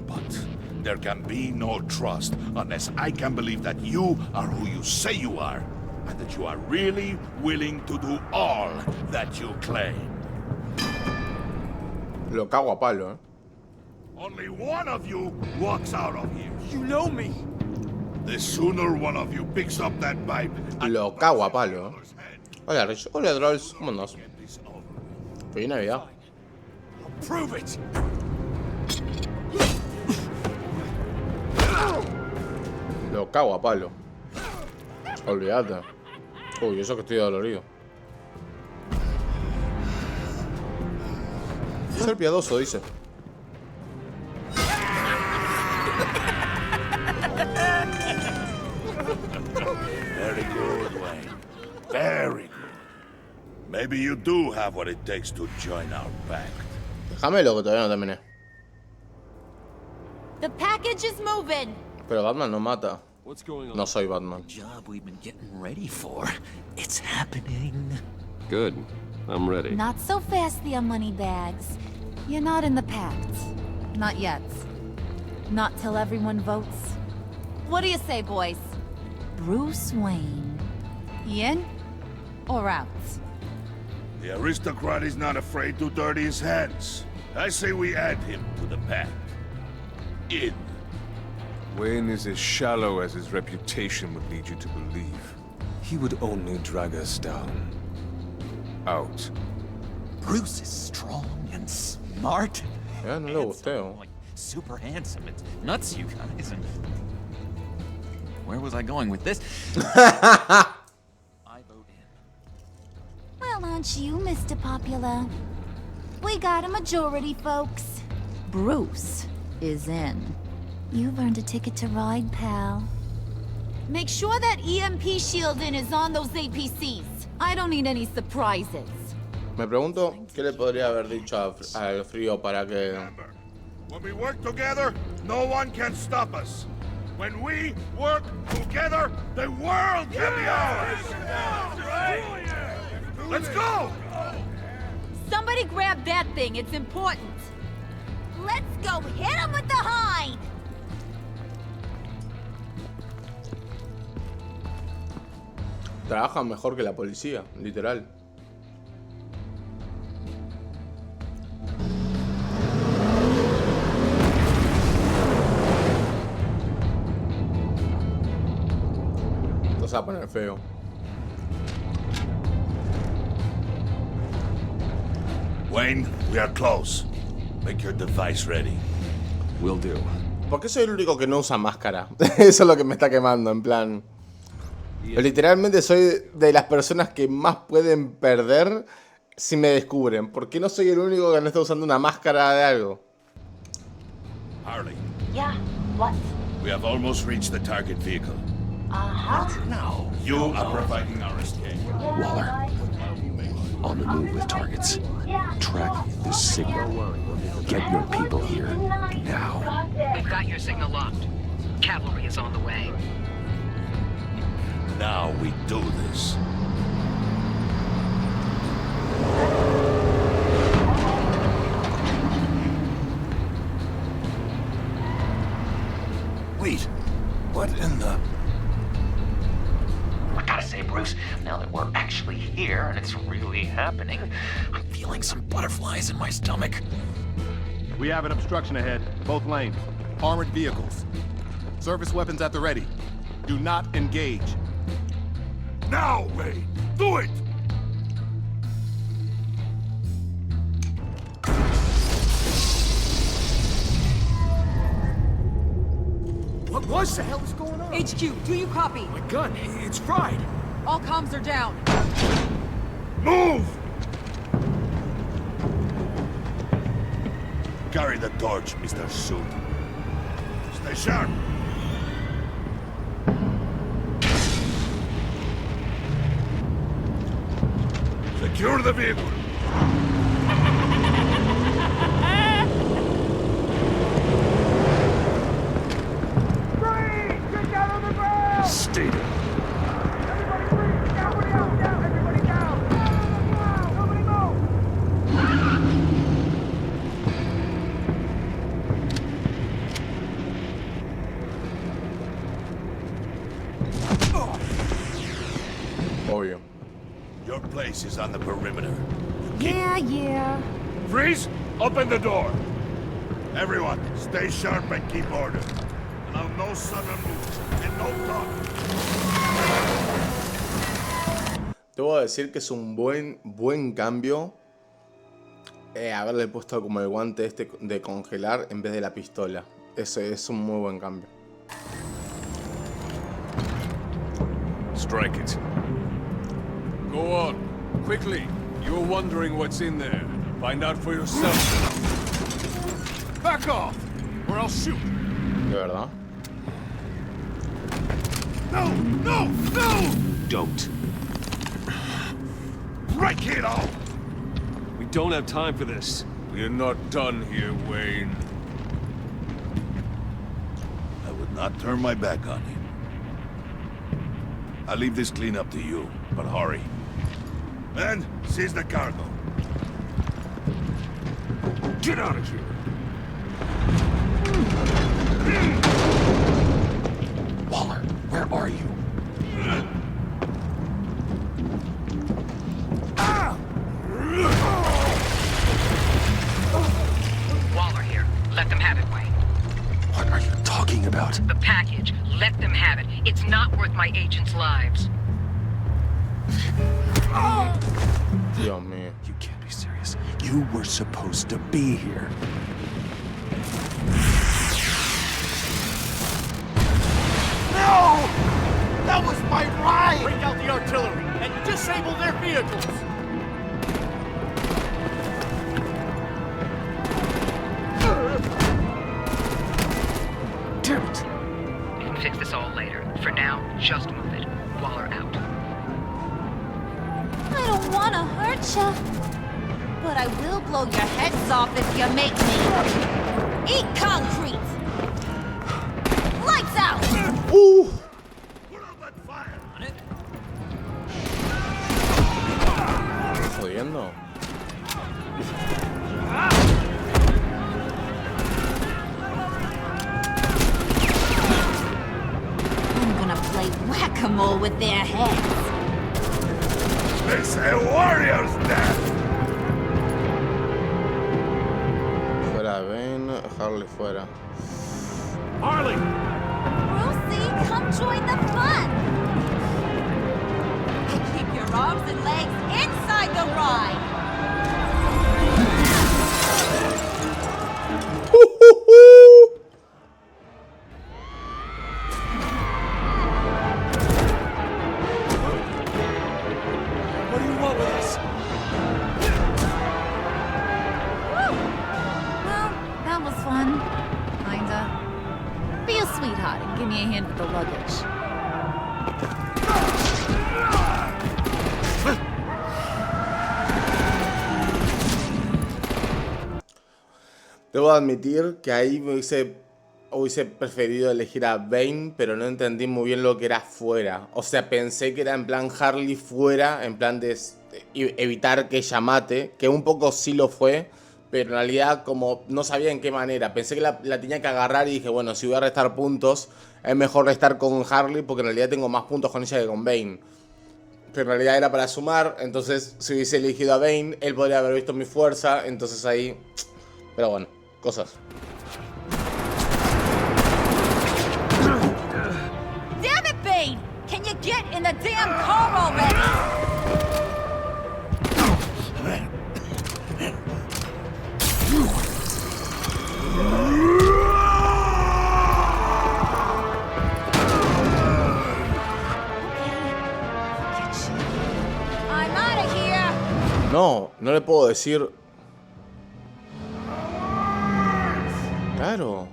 But there can be no trust unless I can believe that you are who you say you are, and that you are really willing to do all that you claim. Lo cago a palo, eh. Only one of you walks out of here. You know me. The sooner one of you picks up that pipe. Lo cago a palo, eh. Hola, Rich. Hola, Trolls. ¿Cómo andás? Feliz Navidad. Prove it. Lo cago a palo. Olvídate. Uy, eso que estoy dolorido. Ser piadoso, dice. Very good, Wayne. Very good. Maybe you do have what it takes to join our pact. Déjamelo que todavía no terminé. The package is moving. Pero Batman no mata. What's going on? No soy Batman. The job we've been getting ready for. It's happening. Good. I'm ready. Not so fast, the money bags. You're not in the pact. Not yet. Not till everyone votes. What do you say, boys? Bruce Wayne. In or out? The aristocrat is not afraid to dirty his hands. I say we add him to the pact. In. Wayne is as shallow as his reputation would lead you to believe. He would only drag us down. Out. Bruce is strong and smart. Ya no le gusté. Like super handsome. It's nuts, you guys. And where was I going with this? I vote in. Well, aren't you, Mr. Popular? We got a majority, folks. Bruce is in. You've earned a ticket to ride, pal. Make sure that EMP shielding is on those APCs. I don't need any surprises. Me pregunto qué le podría haber dicho al frío para que... When we work together, no one can stop us. When we work together, the world can be ours. Let's go! Somebody grab that thing. It's important. Let's go hit him with the hide! Trabajan mejor que la policía, literal. Esto se va a poner feo. Wayne, we are close. Make your device ready. Will do. ¿Por qué soy el único que no usa máscara? Eso es lo que me está quemando, en plan... Literalmente soy de las personas que más pueden perder si me descubren. ¿Por qué no soy el único que no está usando una máscara de algo? Harley. Yeah, what? We have almost reached the target vehicle. Uh-huh. No. You are providing our escape. Waller. On the move with targets. Track this signal. Get your people here now. We've got your signal locked. Cavalry is on the way. Now we do this. Wait. What in the... I gotta say, Bruce, now that we're actually here and it's really happening, I'm feeling some butterflies in my stomach. We have an obstruction ahead, both lanes. Armored vehicles. Service weapons at the ready. Do not engage. Now, Wayne! Do it! What the hell is going on? HQ, do you copy? My gun, it's fried. All comms are down. Move! Carry the torch, Mr. Suit. Stay sharp. Secure the vehicle. Freeze! Get down Stay down. Obvio. Your place is on the perimeter. Yeah. Freeze! Open the door! Everyone, stay sharp and keep order. Allow no sudden moves and no talk. Debo decir que es un buen cambio haberle puesto como el guante este de congelar en vez de la pistola. Ese es un muy buen cambio. Strike it. Go on, quickly. You're wondering what's in there. Find out for yourself. Back off, or I'll shoot. ¿De verdad? No! Don't. Break it all! We don't have time for this. We're not done here, Wayne. I would not turn my back on him. I'll leave this cleanup to you, but hurry. Men, seize the cargo. Get out of here. Waller, where are you? Waller here. Let them have it, Wayne. What are you talking about? The package. Let them have it. It's not worth my agents' lives. Dios mío. You can't be serious. You were supposed to be here. No! That was my ride! Bring out the artillery and disable their vehicles! Damn it! We can fix this all later. For now, just move it. Waller out. I don't want to hurt ya, but I will blow your heads off if you make me. Eat concrete! Lights out! Put out that fire! ¿Estás jodiendo? I'm gonna play whack-a-mole with their heads. It's a warrior's death! Fuera Bane, Harley fuera. Harley! Brucey, come join the fun! Keep your arms and legs inside the ride! What do you want with us? Well, that was fun. Kinda. Be a sweetheart and give me a hand with the luggage. Debo admitir que ahí hubiese preferido elegir a Bane, pero no entendí muy bien lo que era fuera. O sea, pensé que era en plan Harley fuera, en plan de evitar que ella mate, que un poco sí lo fue, pero en realidad como no sabía en qué manera. Pensé que la tenía que agarrar y dije, bueno, si voy a restar puntos, es mejor restar con Harley porque en realidad tengo más puntos con ella que con Bane. Pero en realidad era para sumar, entonces si hubiese elegido a Bane, él podría haber visto mi fuerza, entonces ahí... Pero bueno, cosas. Damn it, Bane! Can you get in the damn car already? I'm out of here. No, no le puedo decir... Claro.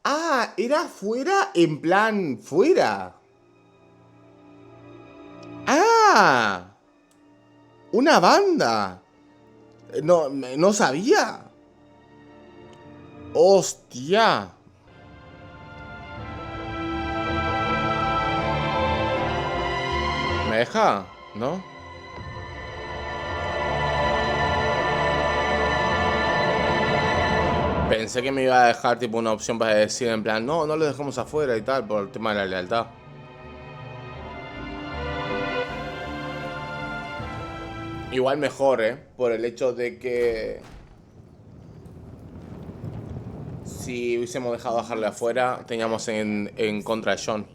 Ah, era fuera en plan fuera. Ah. Una banda. No sabía. Hostia. deja? ¿No? Pensé que me iba a dejar tipo una opción para decir en plan, no, no lo dejamos afuera y tal, por el tema de la lealtad. Igual mejor, por el hecho de que si hubiésemos dejado bajarle afuera, teníamos en contra a John.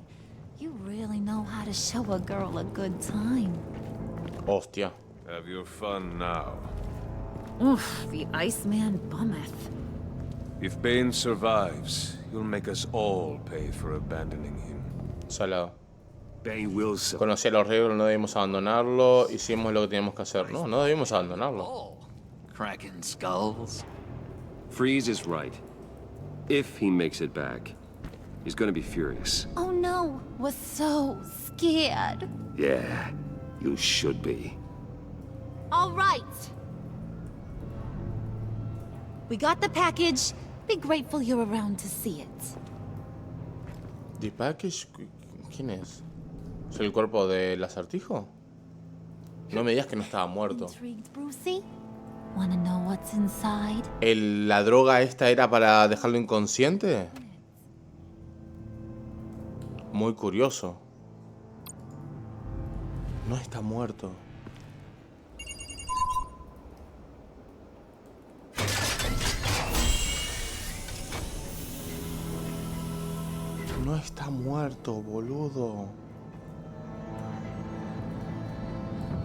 You really know how to show a girl a good time. Hostia. Have your fun now. Oof, the Iceman bummeth. If Bane survives, you'll make us all pay for abandoning him. Salado. Bane will Conocí a los Riddler, no debimos abandonarlo. Hicimos lo que teníamos que hacer. No, no debimos abandonarlo. Cracking skulls. Freeze is right. If he makes it back, he's gonna be furious. Oh no, was so scared. Yeah, you should be. All right. We got the package. Be grateful you're around to see it. ¿The package? ¿Quién es? ¿Es el cuerpo del acertijo? No me digas que no estaba muerto. Intrigued, Brucey? Wanna know what's inside? ¿La droga esta era para dejarlo inconsciente? Muy curioso. No está muerto. No está muerto, boludo.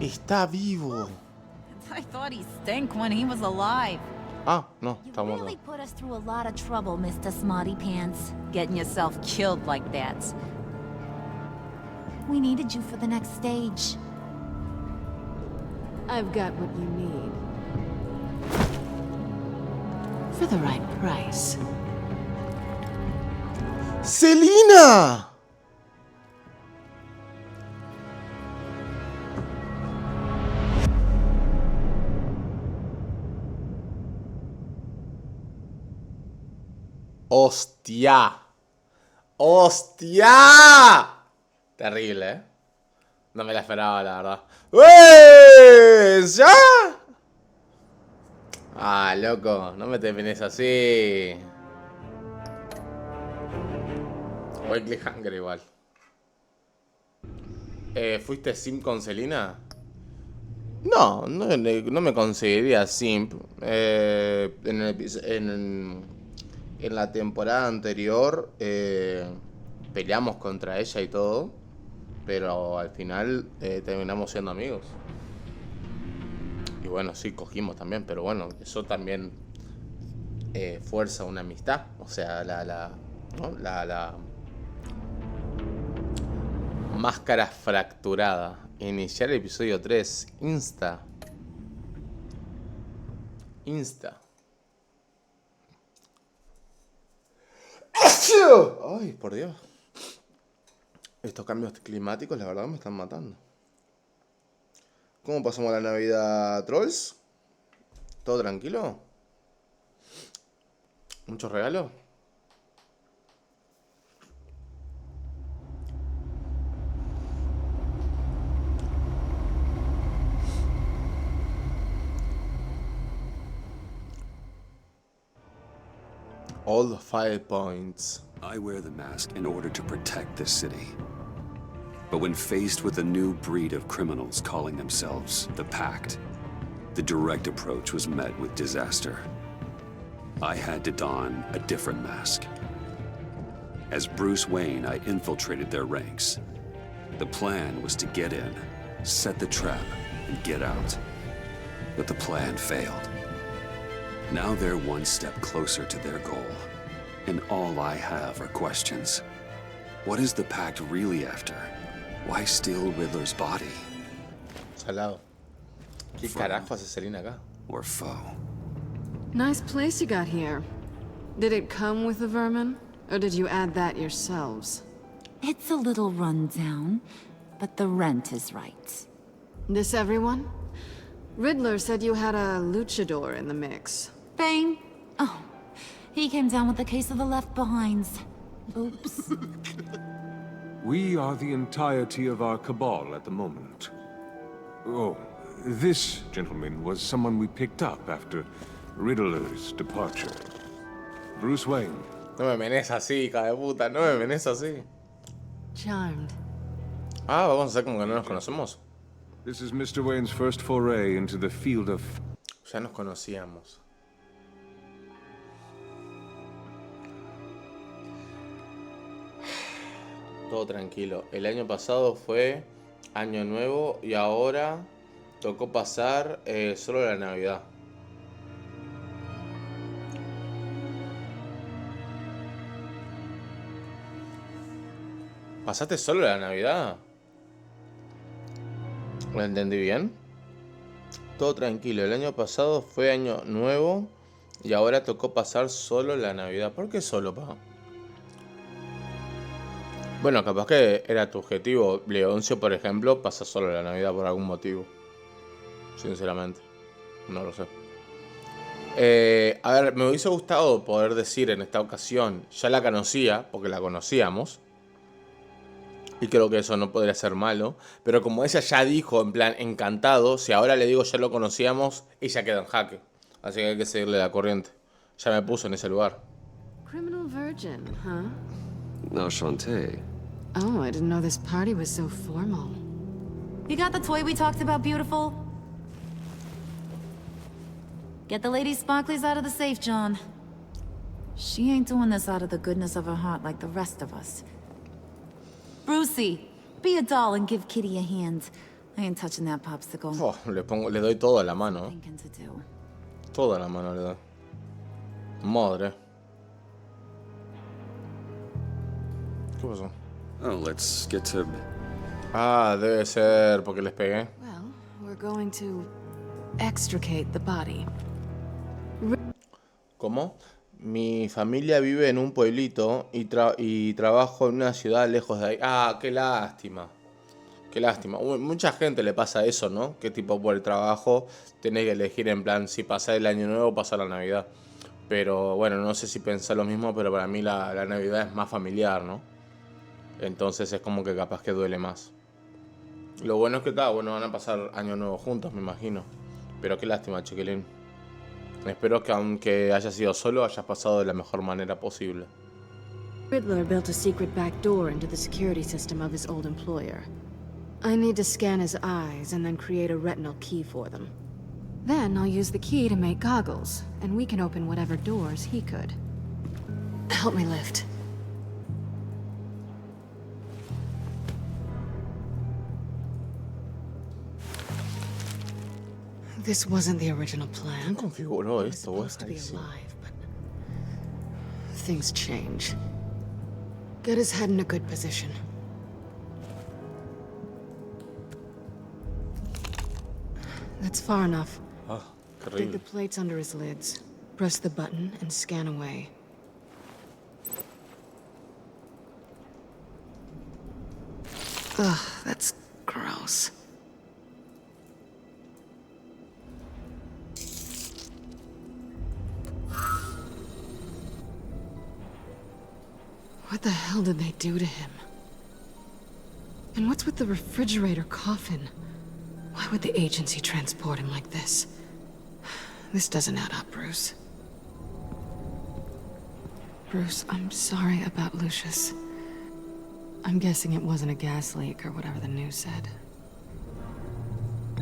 Está vivo. I thought he stank when he was alive. Ah, no, está You muerto. really put us through a lot of trouble, Mr. Smarty Pants. Getting yourself killed like that. We needed you for the next stage. I've got what you need. For the right price. ¡Selina! ¡Hostia! ¡Hostia! Terrible, ¿eh? No me la esperaba, la verdad. ¡Pues! ¡Ya! Ah, loco, no me termines así. O el cliffhanger igual. ¿Fuiste simp con Selina? No, no me consideraría simp. En la temporada anterior peleamos contra ella y todo, pero al final terminamos siendo amigos. Y bueno, sí, cogimos también, pero bueno, eso también fuerza una amistad. O sea, la máscara fracturada. Iniciar el episodio 3. Insta. Ay, por Dios. Estos cambios climáticos, la verdad, me están matando. ¿Cómo pasamos la Navidad, trolls? ¿Todo tranquilo? ¿Muchos regalos? All the 5 points. I wear the mask in order to protect this city. But when faced with a new breed of criminals calling themselves the Pact, the direct approach was met with disaster. I had to don a different mask. As Bruce Wayne, I infiltrated their ranks. The plan was to get in, set the trap, and get out. But the plan failed. Now they're one step closer to their goal. And all I have are questions. What is the Pact really after? Why steal Riddler's body? Salado. ¿Qué carajo hace Selina acá? Or foe? Nice place you got here. Did it come with the vermin? Or did you add that yourselves? It's a little rundown, but the rent is right. This everyone? Riddler said you had a luchador in the mix. Bane? Oh, he came down with a case of the left behinds. Oops. We are the entirety of our cabal at the moment. Oh, this gentleman was someone we picked up after Riddler's departure. Bruce Wayne. No me menes así, hija de puta, no me menes así. Charmed. Ah, vamos a hacer como que no nos conocemos. This is Mr. Wayne's first foray into the field of... Ya nos conocíamos. Todo tranquilo. El año pasado fue Año Nuevo y ahora tocó pasar solo la Navidad. ¿Pasaste solo la Navidad? ¿Lo entendí bien? Todo tranquilo. El año pasado fue Año Nuevo y ahora tocó pasar solo la Navidad. ¿Por qué solo, pa? Bueno, capaz que era tu objetivo. Leoncio, por ejemplo, pasa solo la Navidad por algún motivo. Sinceramente. No lo sé. A ver, me hubiese gustado poder decir en esta ocasión, ya la conocía, porque la conocíamos. Y creo que eso no podría ser malo. Pero como ella ya dijo, en plan, encantado, si ahora le digo ya lo conocíamos, ella queda en jaque. Así que hay que seguirle la corriente. Ya me puso en ese lugar. Criminal virgin, huh? No, Shantae. Oh, I didn't know this party was so formal. You got the toy we talked about, beautiful? Get the lady sparklies out of the safe, John. She ain't doing this out of the goodness of her heart like the rest of us. Brucey, be a doll and give Kitty a hand. I ain't touching that popsicle. Oh, le doy todo a la mano. Toda la mano le doy. Madre. ¿Qué pasó? Oh, let's get to... Ah, debe ser porque les pegué. Well, we're going to extricate the body. ¿Cómo? Mi familia vive en un pueblito y trabajo en una ciudad lejos de ahí. Ah, qué lástima. Qué lástima. Mucha gente le pasa eso, ¿no? Que tipo por el trabajo tenés que elegir en plan si pasar el año nuevo o pasar la Navidad. Pero bueno, no sé si pensás lo mismo, pero para mí la Navidad es más familiar, ¿no? Entonces es como que capaz que duele más. Lo bueno es que bueno, van a pasar año nuevo juntos, me imagino. Pero qué lástima, chiquilín. Espero que aunque hayas sido solo, hayas pasado de la mejor manera posible. Riddler built a secret back door into the security system of his old employer. I need to scan his eyes and then create a retinal key for them. Then I'll use the key to make goggles, and we can open whatever doors he could. Help me lift. This wasn't the original plan. ¿Quién configuró esto? Supposed to be alive, but things change. Get his head in a good position. That's far enough. Ah, qué Dig the horrible. plates under his lids. Press the button and scan away. Ugh, that's gross. What the hell did they do to him? And what's with the refrigerator coffin? Why would the agency transport him like this? This doesn't add up, Bruce. Bruce, I'm sorry about Lucius. I'm guessing it wasn't a gas leak or whatever the news said.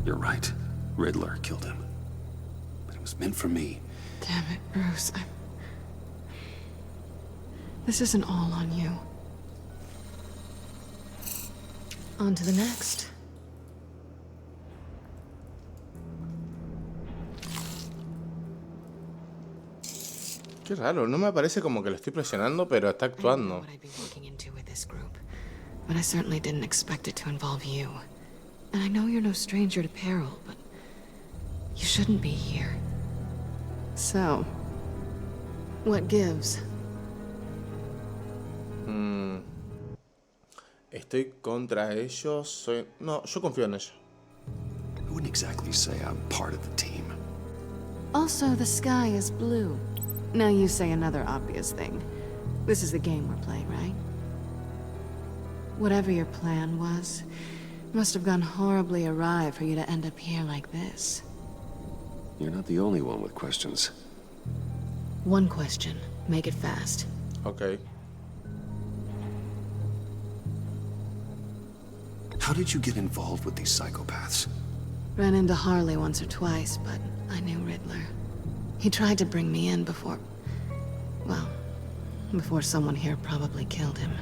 You're right. Riddler killed him. But it was meant for me. Damn it, Bruce. This isn't all on you. On to the next. Qué raro, no me parece como que lo estoy presionando, pero está actuando. But I certainly didn't expect it to involve you. And I know you're no stranger to peril, but you shouldn't be here. So, what gives? Estoy contra ellos. No, yo confío en ellos. I wouldn't exactly say I'm part of the team. Also, the sky is blue. Now you say another obvious thing. This is the game we're playing, right? Whatever your plan was, must have gone horribly awry for you to end up here like this. You're not the only one with questions. One question. Make it fast. Okay. How did you get involved with these psychopaths? Ran into Harley once or twice, but I knew Riddler. He tried to bring me in before... well, before someone here probably killed him.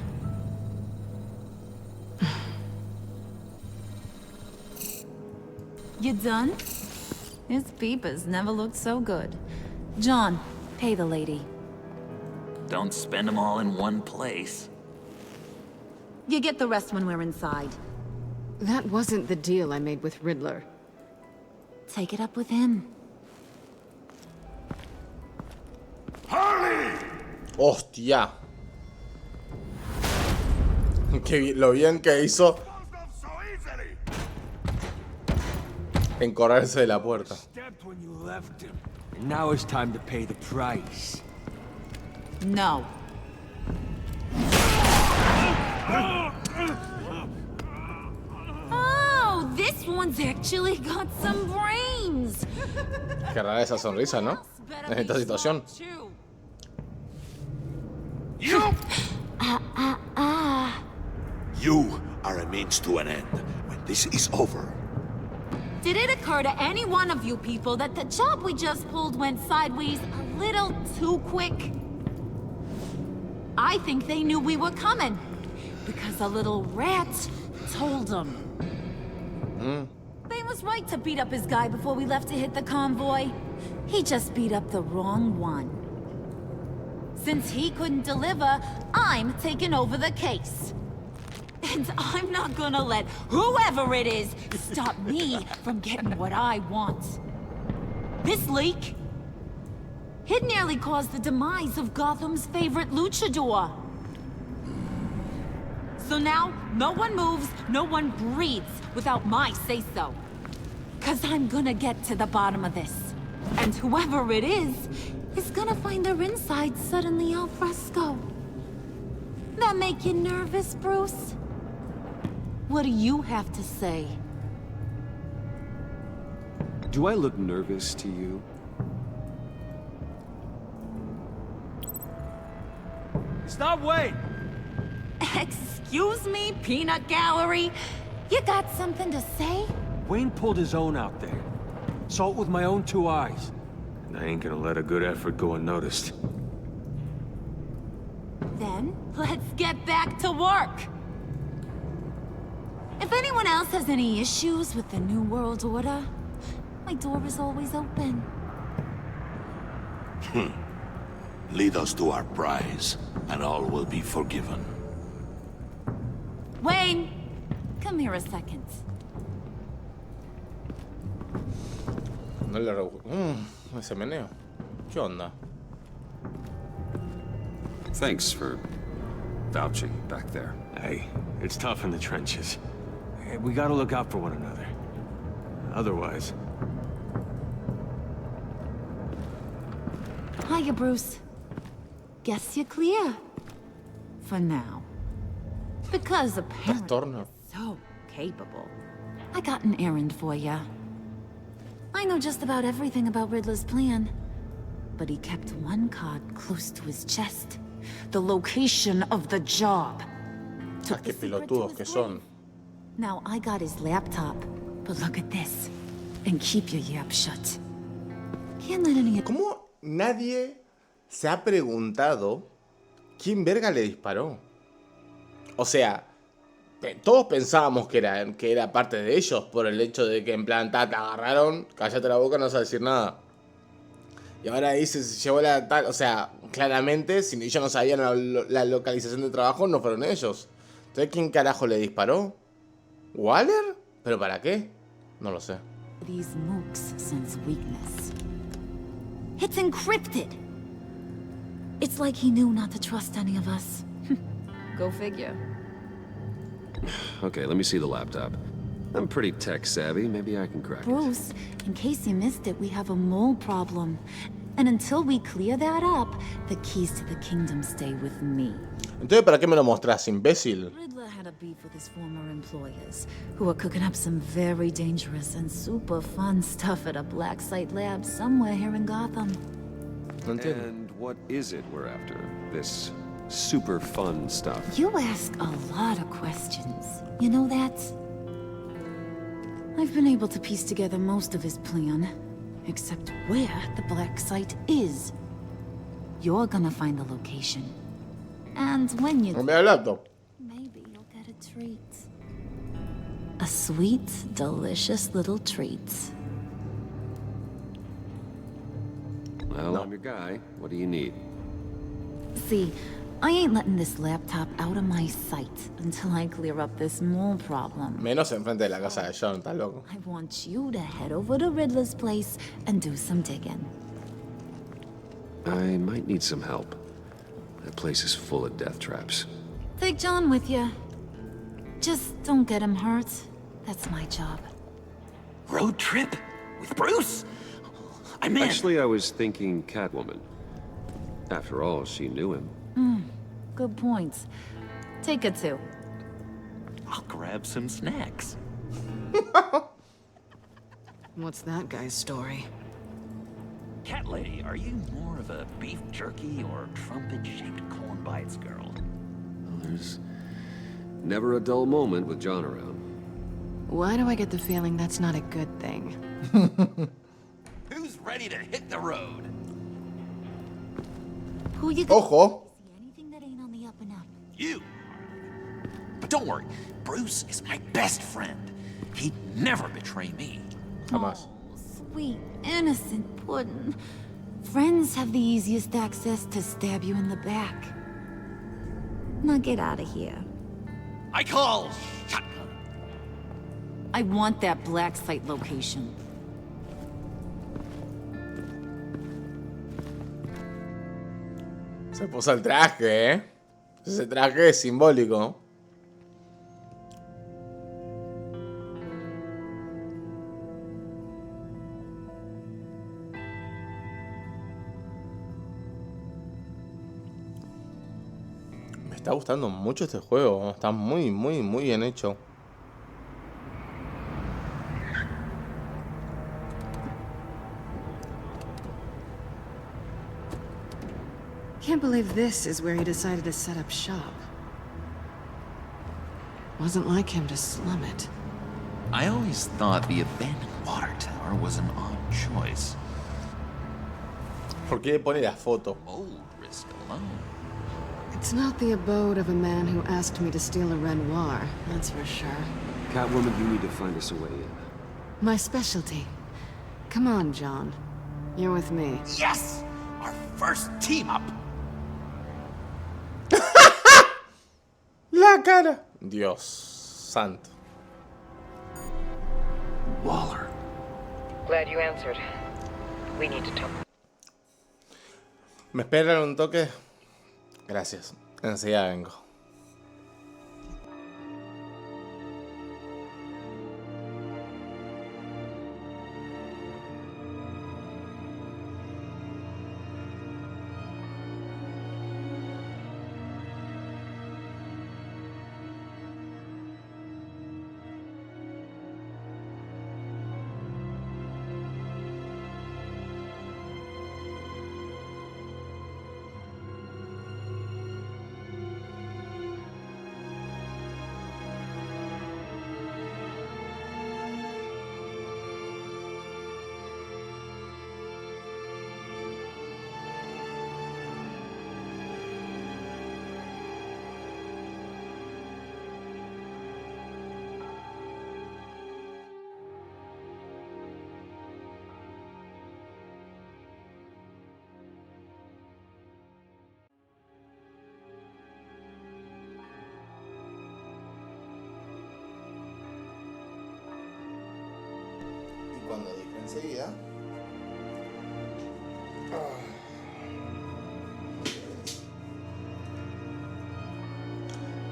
You done? His peepers never looked so good. John, pay the lady. Don't spend them all in one place. You get the rest when we're inside. That wasn't the deal I made with Riddler. Take it up with him. ¡Hostia! Lo bien que hizo en correrse de la puerta. Stepped when you left him. And now it's time to pay the price. No. Oh, this one's actually got some brains. Qué rara esa sonrisa, ¿no? En esta situación. You are a means to an end. When this is over, Did it occur to any one of you people that the job we just pulled went sideways a little too quick? I think they knew we were coming, because a little rat told them. They was right to beat up his guy before we left to hit the convoy. He just beat up the wrong one. Since he couldn't deliver, I'm taking over the case. And I'm not gonna let whoever it is stop me from getting what I want. This leak, it nearly caused the demise of Gotham's favorite luchador. So now, no one moves, no one breathes without my say-so. 'Cause I'm gonna get to the bottom of this. And whoever it is gonna find their inside suddenly al fresco. That make you nervous, Bruce? What do you have to say? Do I look nervous to you? Stop, wait! Excuse me, peanut gallery? You got something to say? Wayne pulled his own out there. Saw it with my own two eyes. And I ain't gonna let a good effort go unnoticed. Then, let's get back to work. If anyone else has any issues with the New World Order, my door is always open. lead us to our prize, and all will be forgiven. Wayne, come here a second. No le ese meneo. ¿Qué onda? Thanks for vouching back there. Hey, it's tough in the trenches. Hey, we gotta look out for one another. Otherwise... Hiya, Bruce. Guess you're clear. For now. Because apparently you're so capable. I got an errand for ya. I know just about everything about Riddler's plan. But he kept one card close to his chest. The location of the job. Qué pelotudos que son. Now I got his laptop. But look at this. And keep your yap shut. Can't let any... ¿Cómo nadie se ha preguntado quién verga le disparó? O sea, todos pensábamos que era parte de ellos por el hecho de que en plan, te agarraron, cállate la boca, no vas a decir nada. Y ahora dice, se llevó la tal, o sea, claramente, si ellos no sabían la localización de trabajo, no fueron ellos. Entonces, ¿quién carajo le disparó? ¿Waller? ¿Pero para qué? No lo sé. These mooks sense weakness. It's encrypted. It's like he knew not to trust any of us. Go figure. Okay, let me see the laptop. I'm pretty tech savvy. Maybe I can crack it. Bruce, in case you missed it, we have a mole problem. And until we clear that up, the keys to the kingdom stay with me. Entonces, ¿para qué me lo mostrás, imbécil? Riddler had of beef with his former employers, who are cooking up some very dangerous and super fun stuff at a black site lab somewhere here in Gotham. And what is it we're after? This super fun stuff? You ask a lot of questions. You know that? I've been able to piece together most of his plan, except where the black site is. You're gonna find the location. And when you do, maybe you'll get a treat. A sweet, delicious little treat. Well, I'm your guy. What do you need? See, I ain't letting this laptop out of my sight until I clear up this mole problem. Menos enfrente de la casa de John, está loco. I want you to head over to Riddler's place and do some digging. I might need some help. That place is full of death traps. Take John with you. Just don't get him hurt. That's my job. Road trip? With Bruce? I'm in. Actually, I was thinking Catwoman. After all, she knew him. Good points. Take it too. I'll grab some snacks. What's that guy's story? Cat lady, are you more of a beef jerky or trumpet-shaped corn bites girl? Well, there's never a dull moment with John around. Why do I get the feeling that's not a good thing? Who's ready to hit the road? Who you gonna Ojo. see anything that ain't on the up and up? You. But don't worry, Bruce is my best friend. He'd never betray me. Jamás. Sweet, innocent puddin'. Friends have the easiest access to stab you in the back. Now get out of here. I call shotgun. I want that black site location. Se puso el traje, ¿eh? Ese traje es simbólico. Me está gustando mucho este juego. Está muy, muy, muy bien hecho. Can't believe this is where he decided to set up shop. Wasn't like him to slum it. I always thought the abandoned water tower was an odd choice. ¿Por qué le pone la foto? Old risk alone. It's not the abode of a man who asked me to steal a Renoir, that's for sure. Catwoman, you need to find us a way in. My specialty. Come on, John. You're with me. Yes! Our first team up! La cara. Dios santo. Waller. Glad you answered. We need to talk. ¿Me esperan un toque? Gracias. Enseguida vengo. Cuando dije enseguida.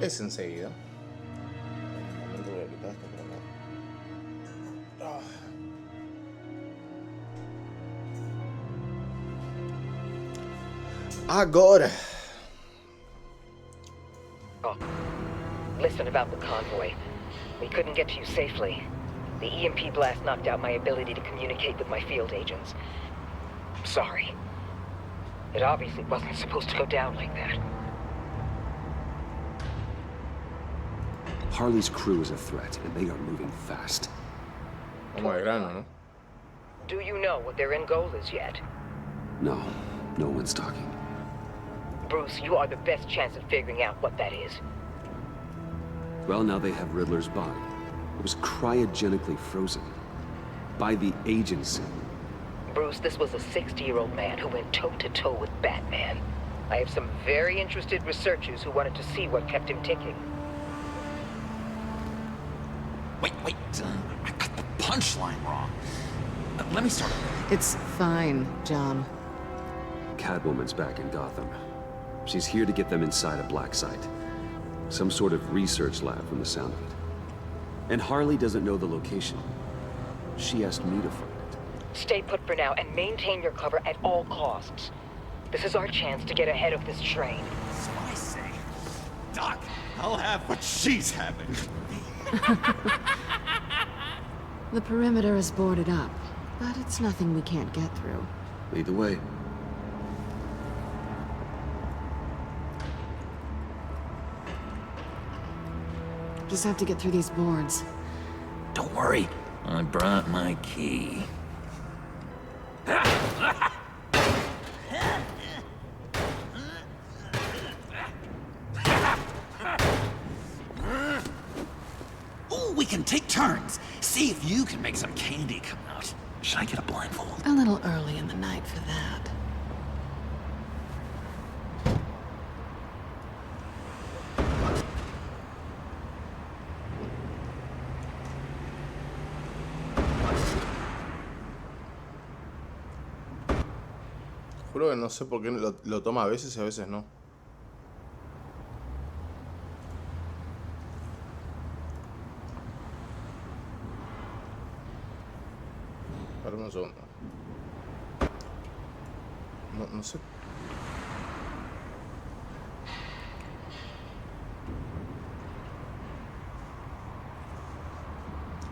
Es enseguida. Un momento, voy a quitar esto por acá. Agora. Oh. Listen, about the convoy. We couldn't get to you safely. The EMP blast knocked out my ability to communicate with my field agents. Sorry. It obviously wasn't supposed to go down like that. Harley's crew is a threat, and they are moving fast. Oh my god, no? Do you know what their end goal is yet? No, no one's talking. Bruce, you are the best chance of figuring out what that is. Well, now they have Riddler's body. It was cryogenically frozen. By the agency. Bruce, this was a 60-year-old man who went toe-to-toe with Batman. I have some very interested researchers who wanted to see what kept him ticking. Wait, I got the punchline wrong. Let me start over. It's fine, John. Catwoman's back in Gotham. She's here to get them inside a black site. Some sort of research lab from the sound of it. And Harley doesn't know the location. She asked me to find it. Stay put for now and maintain your cover at all costs. This is our chance to get ahead of this train. So I say, Doc, I'll have what she's having. The perimeter is boarded up, but it's nothing we can't get through. Lead the way. Just have to get through these boards. Don't worry, I brought my key. Ooh, we can take turns. See if you can make some candy come out. Should I get a blindfold? A little early in the night for that. Juro que no sé por qué lo toma a veces y a veces no. Espérame un segundo. No sé.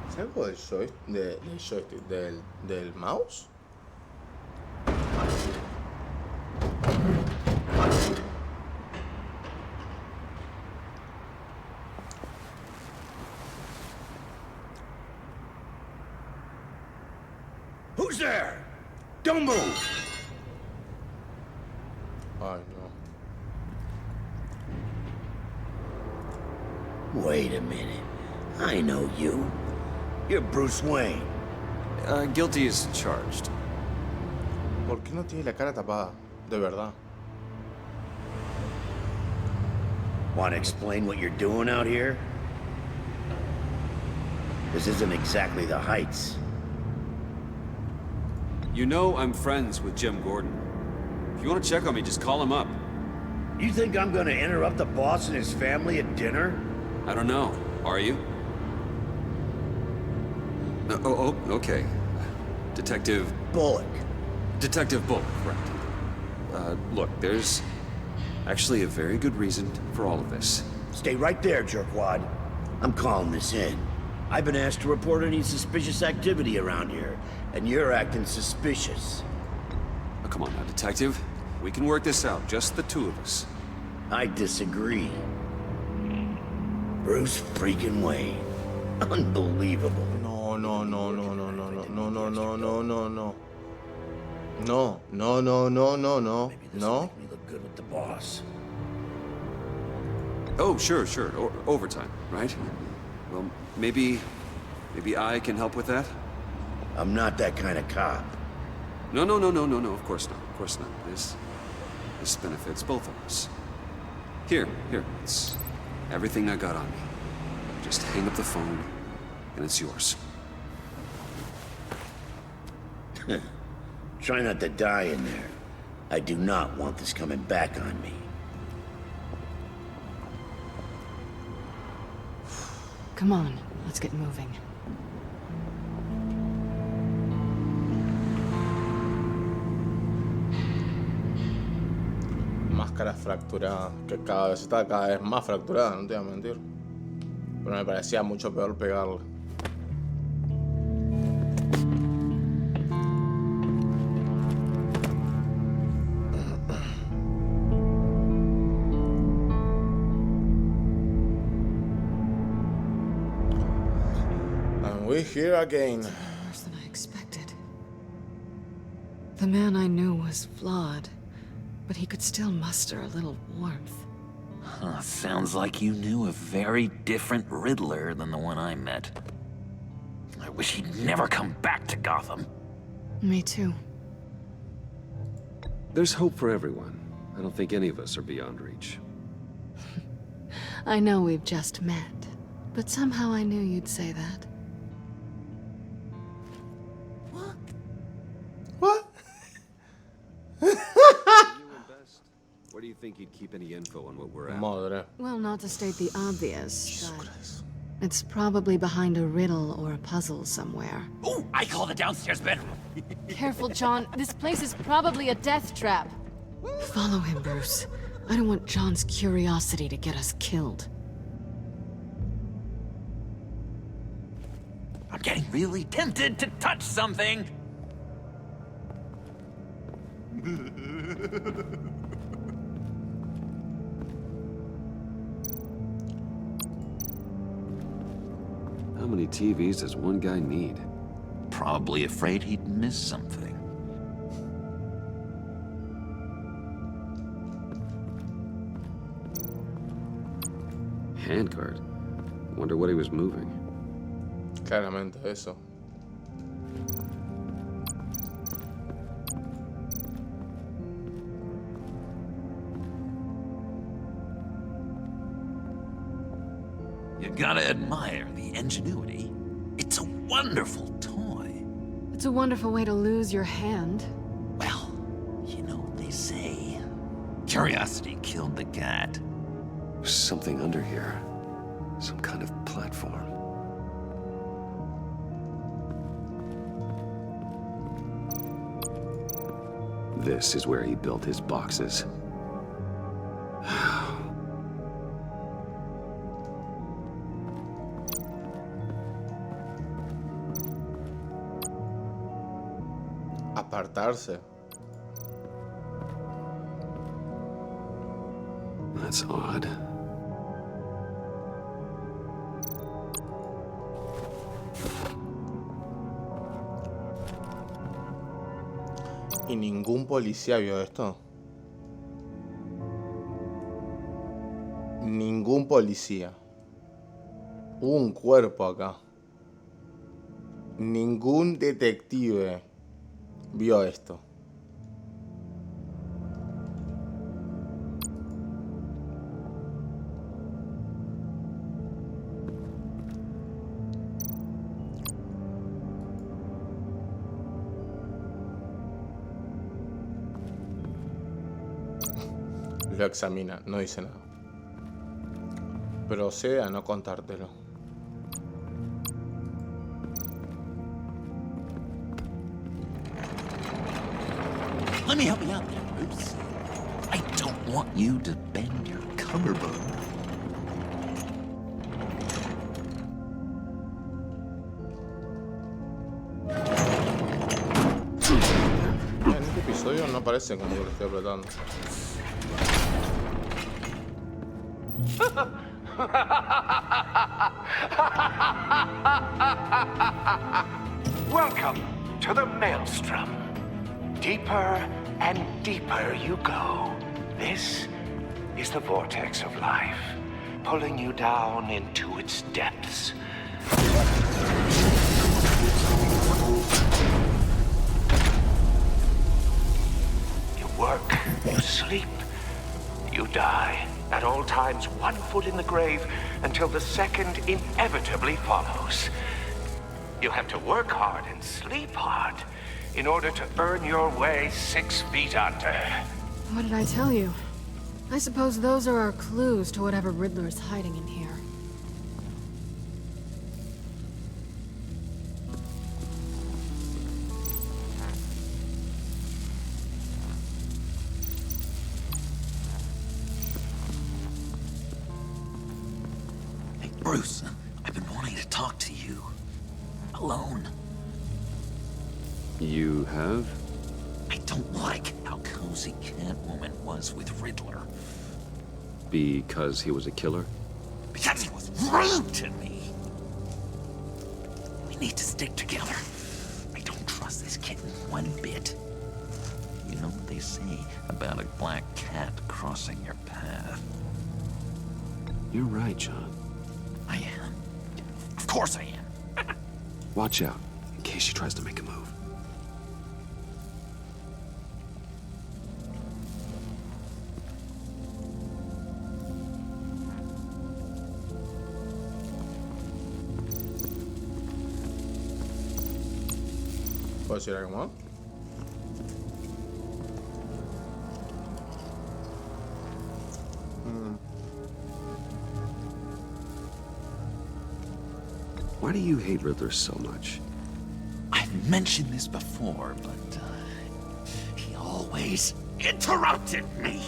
¿Es algo del joystick? ¿Del mouse? Who's there? Don't move! Ay, no. Wait a minute. I know you. You're Bruce Wayne. Guilty as charged. ¿Por qué no tiene la cara tapada? De verdad. Want to explain what you're doing out here? This isn't exactly the Heights. You know I'm friends with Jim Gordon. If you want to check on me, just call him up. You think I'm gonna interrupt the boss and his family at dinner? I don't know. Are you? Okay. Detective... Bullock. Detective Bullock, correct. Look, there's actually a very good reason for all of this. Stay right there, jerkwad. I'm calling this in. I've been asked to report any suspicious activity around here, and you're acting suspicious. Oh, come on now, Detective. We can work this out, just the two of us. I disagree. Bruce freaking Wayne. Unbelievable. No. No. Maybe this will make me look good with the boss. Oh, sure. Overtime, right? Well, maybe I can help with that? I'm not that kind of cop. No, of course not. This benefits both of us. Here, it's everything I got on me. Just hang up the phone, and it's yours. Try not to die in there. I do not want this coming back on me. Come on, let's get moving. Máscara fracturada, que cada vez está cada vez más fracturada, no te voy a mentir. Pero me parecía mucho peor pegarle. And we're here again. Worse than I expected. The man I knew was flawed, but he could still muster a little warmth. Huh, sounds like you knew a very different Riddler than the one I met. I wish he'd never come back to Gotham. Me too. There's hope for everyone. I don't think any of us are beyond reach. I know we've just met, but somehow I knew you'd say that. Where do you think you'd keep any info on what we're at? Madre. Well, not to state the obvious, but it's probably behind a riddle or a puzzle somewhere. Oh, I call the downstairs bedroom. Careful, John. This place is probably a death trap. Follow him, Bruce. I don't want John's curiosity to get us killed. I'm getting really tempted to touch something. How many TVs does one guy need? Probably afraid he'd miss something. Handcart. Wonder what he was moving. Claramente eso. You gotta admire the ingenuity. It's a wonderful toy. It's a wonderful way to lose your hand. Well, you know what they say. Curiosity killed the cat. There's something under here. Some kind of platform. This is where he built his boxes. Apartarse. That's odd. ¿Y ningún policía vio esto? Ningún policía. Hubo un cuerpo acá. Ningún detective vio esto. Lo examina, no dice nada. Procede a no contártelo. Let me help you out there, Bruce. I don't want you to bend your collarbone. En este episodio no parece como yo lo estoy apretando. Welcome to the Maelstrom. Deeper and deeper you go. This is the vortex of life, pulling you down into its depths. You work, you sleep, you die. At all times, 1 foot in the grave until the second inevitably follows. You have to work hard and sleep hard in order to earn your way 6 feet under. What did I tell you? I suppose those are our clues to whatever Riddler's hiding in here. Hey, Bruce, talk to you. Alone. You have? I don't like how cozy Catwoman was with Riddler. Because he was a killer? Because he was rude to me. We need to stick together. I don't trust this kitten one bit. You know what they say about a black cat crossing your path? You're right, John. I am. Of course I am. Watch out, in case she tries to make a move. ¿Puedo decir algo más? Why do you hate Riddler so much? I've mentioned this before, but he always interrupted me.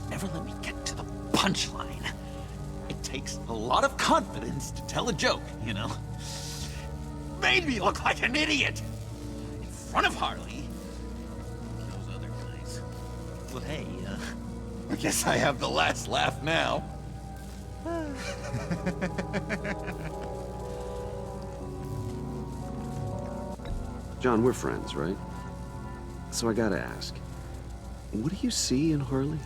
Never let me get to the punchline. It takes a lot of confidence to tell a joke, you know? Made me look like an idiot in front of Harley. Those other guys. Well, hey, I guess I have the last laugh now. John, we're friends, right? So I gotta ask, what do you see in Harley?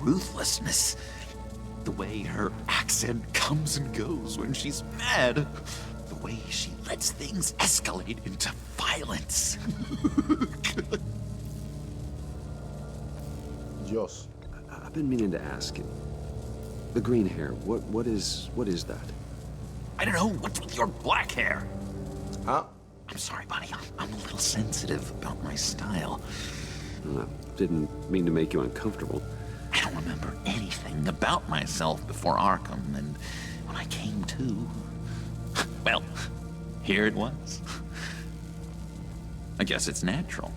Ruthlessness. The way her accent comes and goes when she's mad. The way she lets things escalate into violence. Dios. I've been meaning to ask him. The green hair, what is that? I don't know, what's with your black hair? Huh? I'm sorry, buddy. I'm a little sensitive about my style. Didn't mean to make you uncomfortable. I don't remember anything about myself before Arkham, and when I came to, well, here it was. I guess it's natural.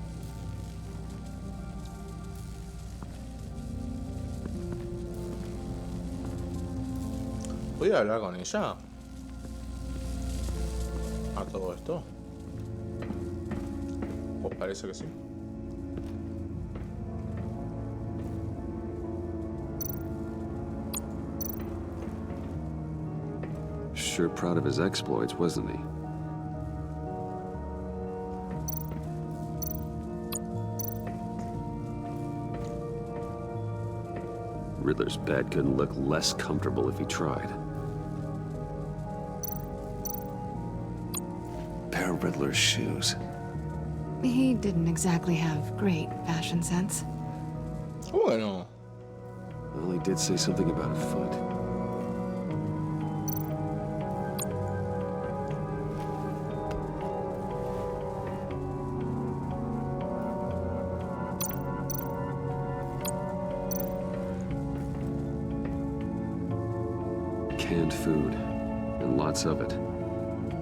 ¿Voy a hablar con ella? ¿A todo esto? Pues parece que sí. Sure proud of his exploits, wasn't he? Riddler's bed couldn't look less comfortable if he tried. Pair of Riddler's shoes. He didn't exactly have great fashion sense. Bueno. Well, he did say something about a foot. Canned food, and lots of it.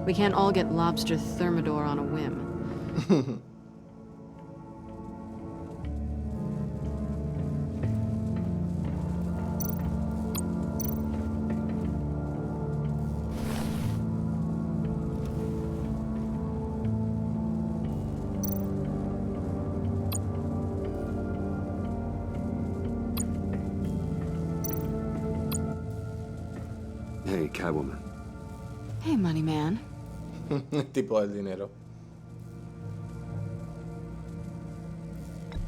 We can't all get lobster thermidor on a whim. Hey, Catwoman. Hey, money man. Tipo del dinero.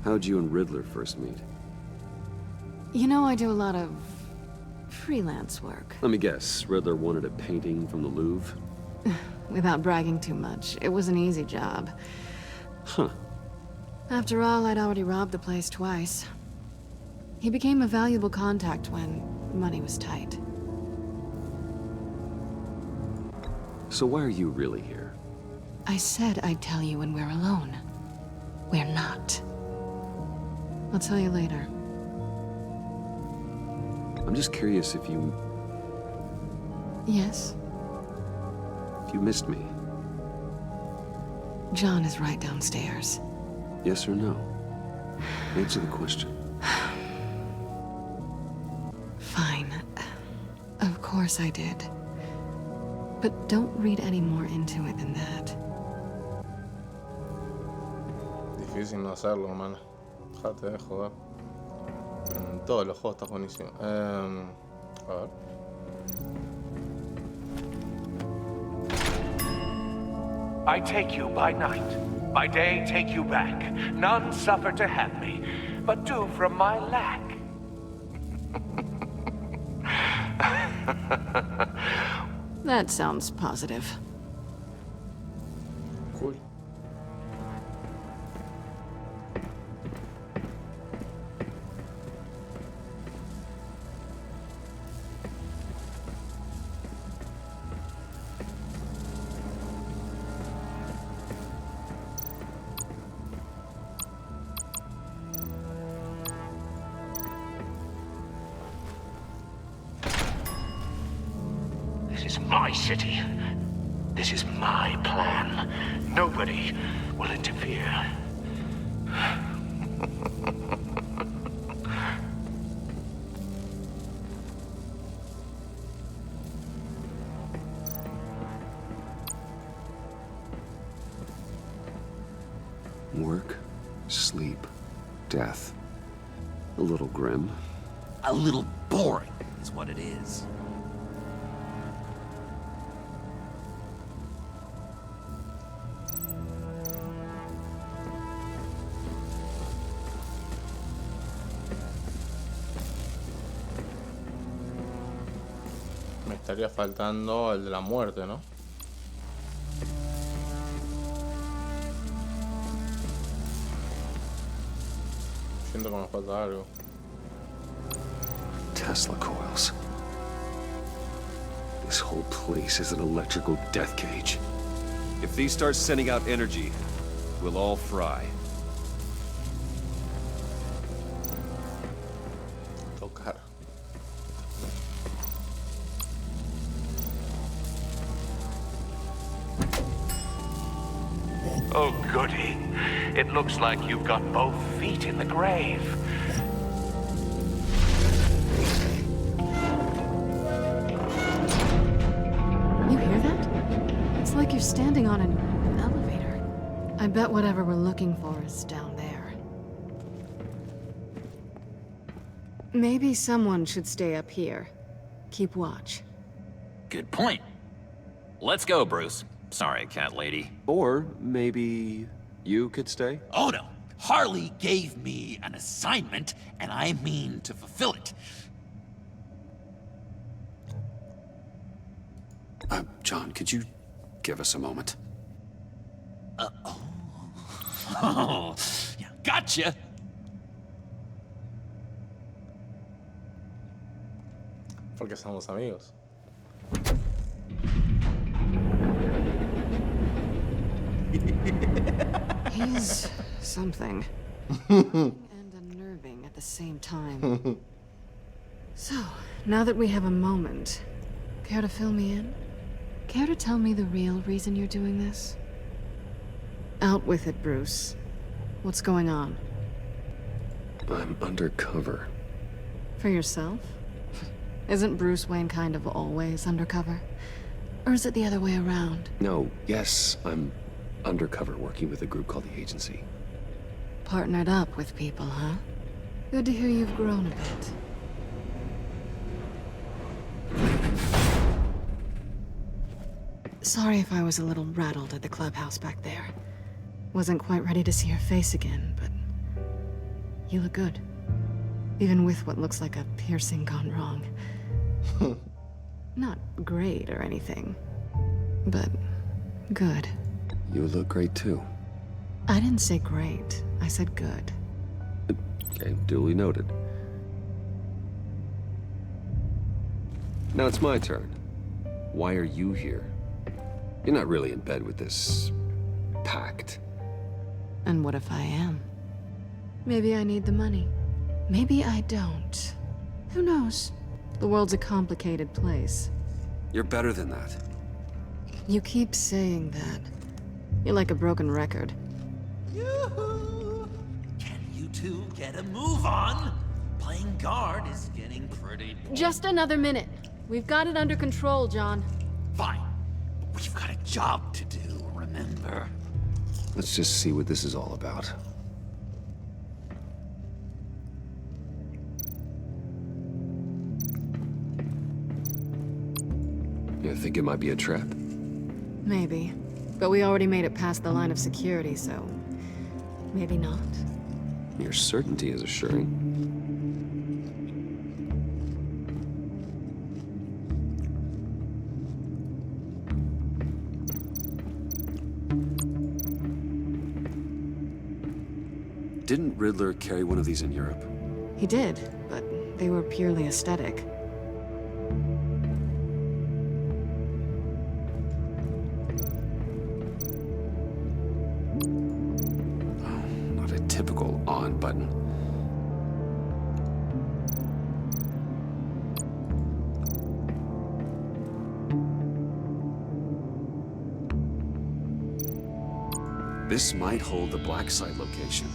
How'd you and Riddler first meet? You know, I do a lot of freelance work. Let me guess, Riddler wanted a painting from the Louvre? Without bragging too much, it was an easy job. Huh. After all, I'd already robbed the place twice. He became a valuable contact when money was tight. So why are you really here? I said I'd tell you when we're alone. We're not. I'll tell you later. I'm just curious if you... Yes? If you missed me. John is right downstairs. Yes or no? Answer the question. Fine. Of course I did. But don't read any more into it than that. Difícil no hacerlo, man. Déjate de joder. En todos los juegos está buenísimo. A ver. I take you by night, by day take you back. None suffer to have me, but do from my lack. That sounds positive. Cool. This is my city. This is my plan. Nobody will interfere. Work, sleep, death. A little grim. A little boring is what it is. Me estaría faltando el de la muerte, ¿no? Siento que me falta algo. Tesla coils. This whole place is an electrical death cage. If these start sending out energy, we'll all fry. Tocar. Oh, goody. It looks like you've got both feet in the grave. You hear that? It's like you're standing on an elevator. I bet whatever we're looking for is down there. Maybe someone should stay up here. Keep watch. Good point. Let's go, Bruce. Sorry, cat lady. Or maybe you could stay? Oh no. Harley gave me an assignment, and I mean to fulfill it. John, could you give us a moment? Oh, yeah, gotcha. Porque somos amigos. He's something. And unnerving at the same time. So, now that we have a moment, care to fill me in? Care to tell me the real reason you're doing this? Out with it, Bruce. What's going on? I'm undercover. For yourself? Isn't Bruce Wayne kind of always undercover? Or is it the other way around? No, yes, I'm undercover working with a group called the Agency. Partnered up with people, huh? Good to hear you've grown a bit. Sorry if I was a little rattled at the clubhouse back there. Wasn't quite ready to see your face again, but you look good. Even with what looks like a piercing gone wrong. Not great or anything, but good. You look great too. I didn't say great. I said good. Okay, duly noted. Now it's my turn. Why are you here? You're not really in bed with this pact. And what if I am? Maybe I need the money. Maybe I don't. Who knows? The world's a complicated place. You're better than that. You keep saying that. You're like a broken record. Yoo-hoo! Can you two get a move on? Playing guard is getting pretty boring. Just another minute. We've got it under control, John. Fine. job to do, remember? Let's just see what this is all about. You think it might be a trap? Maybe. But we already made it past the line of security, so... maybe not. Your certainty is assuring. Didn't Riddler carry one of these in Europe? He did, but they were purely aesthetic. Not a typical on button. This might hold the black site location.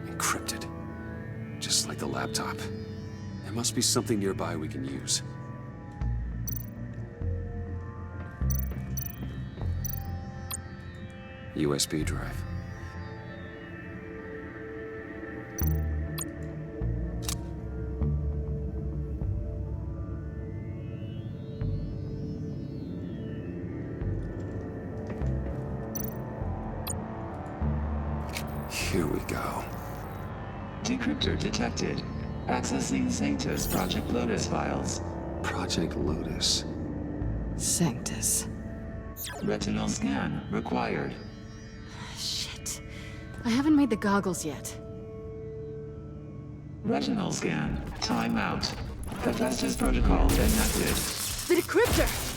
Encrypted. Just like the laptop. There must be something nearby we can use. USB drive. Here we go. Decryptor detected. Accessing Sanctus Project Lotus files. Project Lotus. Sanctus. Retinal scan required. Shit. I haven't made the goggles yet. Retinal scan. Timeout. Hephaestus protocol enacted. The decryptor!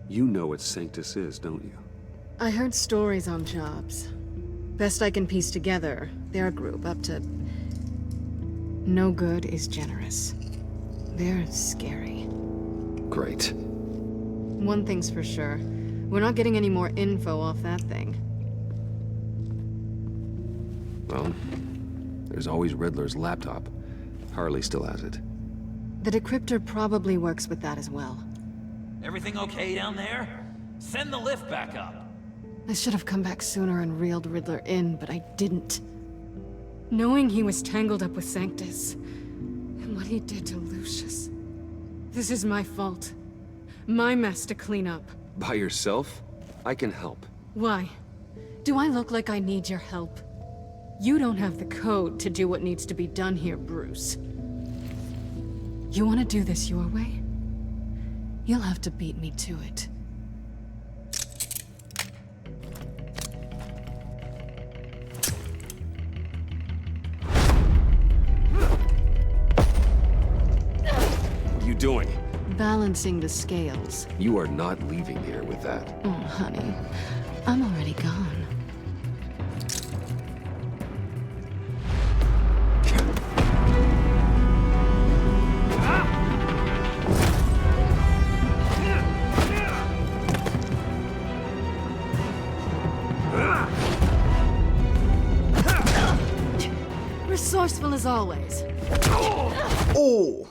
You know what Sanctus is, don't you? I heard stories on jobs. Best I can piece together, they're a group up to... no good is generous. They're scary. Great. One thing's for sure. We're not getting any more info off that thing. Well, there's always Riddler's laptop. Harley still has it. The decryptor probably works with that as well. Everything okay down there? Send the lift back up. I should have come back sooner and reeled Riddler in, but I didn't. Knowing he was tangled up with Sanctus, and what he did to Lucius. This is my fault. My mess to clean up. By yourself? I can help. Why? Do I look like I need your help? You don't have the code to do what needs to be done here, Bruce. You want to do this your way? You'll have to beat me to it. What are you doing? Balancing the scales. You are not leaving here with that. Oh, honey. I'm already gone. Resourceful as always. Oh!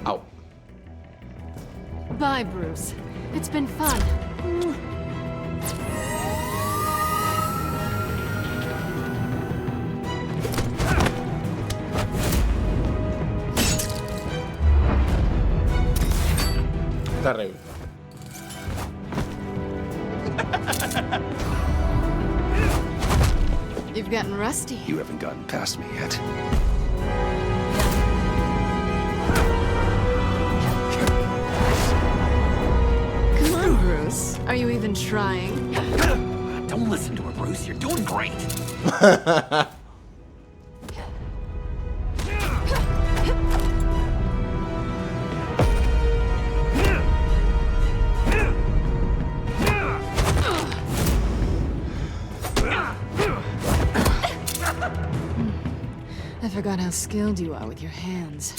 Ow. Bye, Bruce. It's been fun. Terrible. You've gotten rusty. You haven't gotten past me yet. Come on, Bruce. Are you even trying? Don't listen to her, Bruce. You're doing great. forgot how skilled you are with your hands.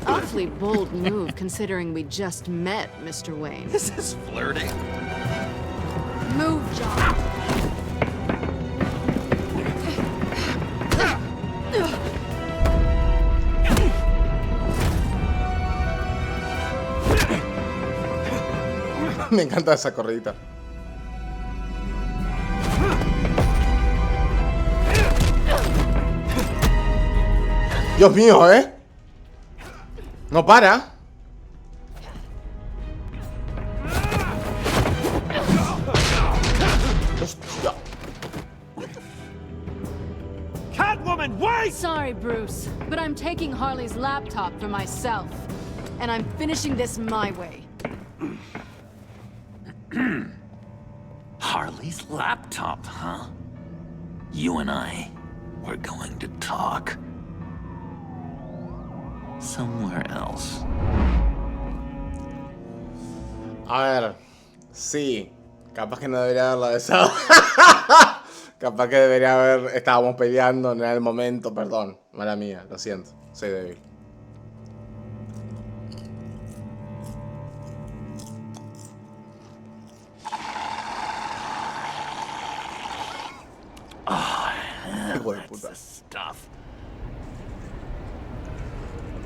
Awfully bold move, considering we just met, Mr. Wayne. This is flirting. Move, John. Me encanta esa corridita. Dios mío, ¿eh? No para. Hostia. Catwoman, wait! Sorry, Bruce, but I'm taking Harley's laptop for myself. And I'm finishing this my way. Harley's laptop, huh? You and I, we're going to talk. Somewhere else. A ver, sí. Capaz que no debería haberla besado. Capaz que debería haber... Estábamos peleando, no era el momento, perdón. Mala mía, lo siento. Soy débil. That's the stuff.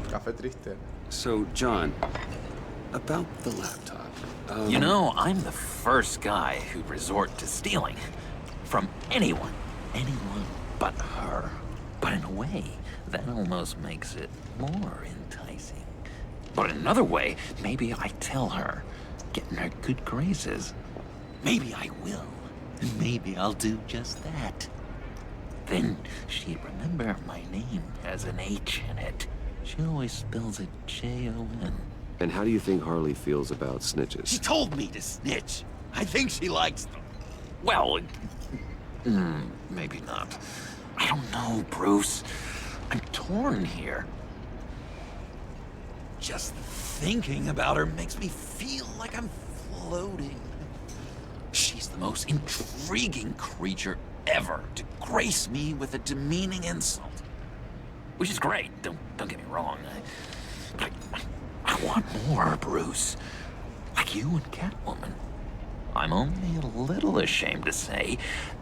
Café triste. So, John, about the laptop. You know, I'm the first guy who'd resort to stealing. From anyone. Anyone but her. But in a way, that almost makes it more enticing. But in another way, maybe I tell her, get in her good graces. Maybe I will. And maybe I'll do just that. Then she'd remember my name has an H in it. She always spells it J-O-N. And how do you think Harley feels about snitches? She told me to snitch. I think she likes them. Well, maybe not. I don't know, Bruce. I'm torn here. Just thinking about her makes me feel like I'm floating. She's the most intriguing creature ever to grace me with a demeaning insult. Which is great, don't get me wrong. I want more, Bruce. Like you and Catwoman. I'm only a little ashamed to say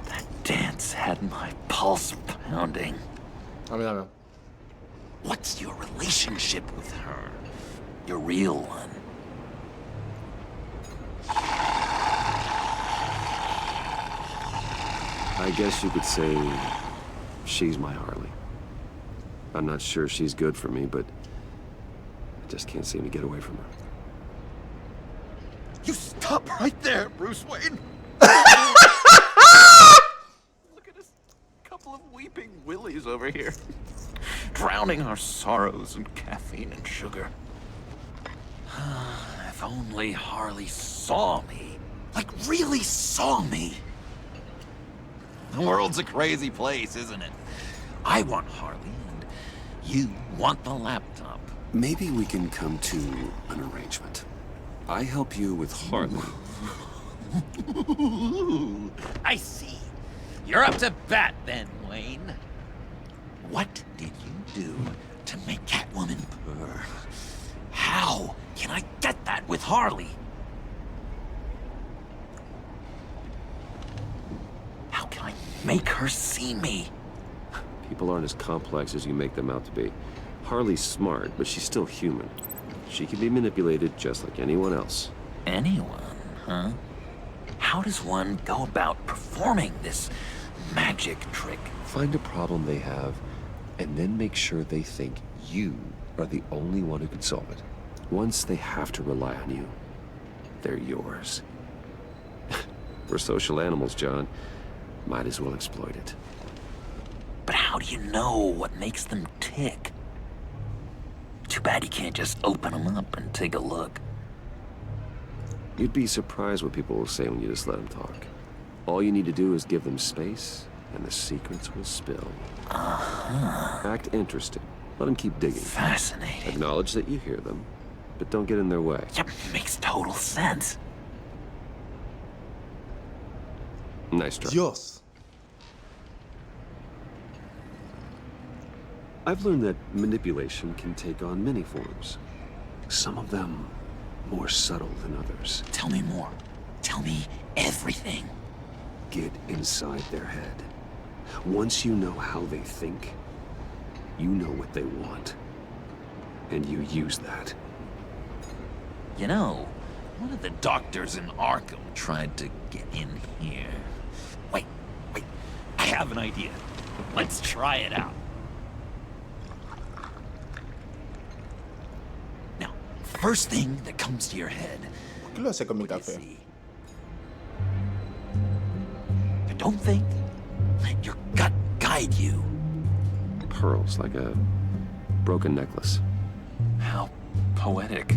that dance had my pulse pounding. What's your relationship with her? Your real one? I guess you could say she's my Harley. I'm not sure she's good for me, but I just can't seem to get away from her. You stop right there, Bruce Wayne! Look at us, couple of weeping willies over here. Drowning our sorrows in caffeine and sugar. If only Harley saw me. Like, really saw me. The world's a crazy place, isn't it? I want Harley, and you want the laptop. Maybe we can come to an arrangement. I help you with Harley. I see. You're up to bat then, Wayne. What did you do to make Catwoman purr? How can I get that with Harley? How can I make her see me? People aren't as complex as you make them out to be. Harley's smart, but she's still human. She can be manipulated just like anyone else. Anyone, huh? How does one go about performing this magic trick? Find a problem they have, and then make sure they think you are the only one who can solve it. Once they have to rely on you, they're yours. We're social animals, John. Might as well exploit it. But how do you know what makes them tick? Too bad you can't just open them up and take a look. You'd be surprised what people will say when you just let them talk. All you need to do is give them space, and the secrets will spill. Uh-huh. Act interested, Let them keep digging. Fascinating. Acknowledge that you hear them, but don't get in their way. Yep, makes total sense. Nice try. Dios. I've learned that manipulation can take on many forms. Some of them more subtle than others. Tell me more. Tell me everything. Get inside their head. Once you know how they think, you know what they want. And you use that. You know, one of the doctors in Arkham tried to get in here. Wait. I have an idea. Let's try it out. Now, first thing that comes to your head. ¿Qué lo hace con mi café? Don't think. Let your gut guide you. Pearls, like a broken necklace. How poetic.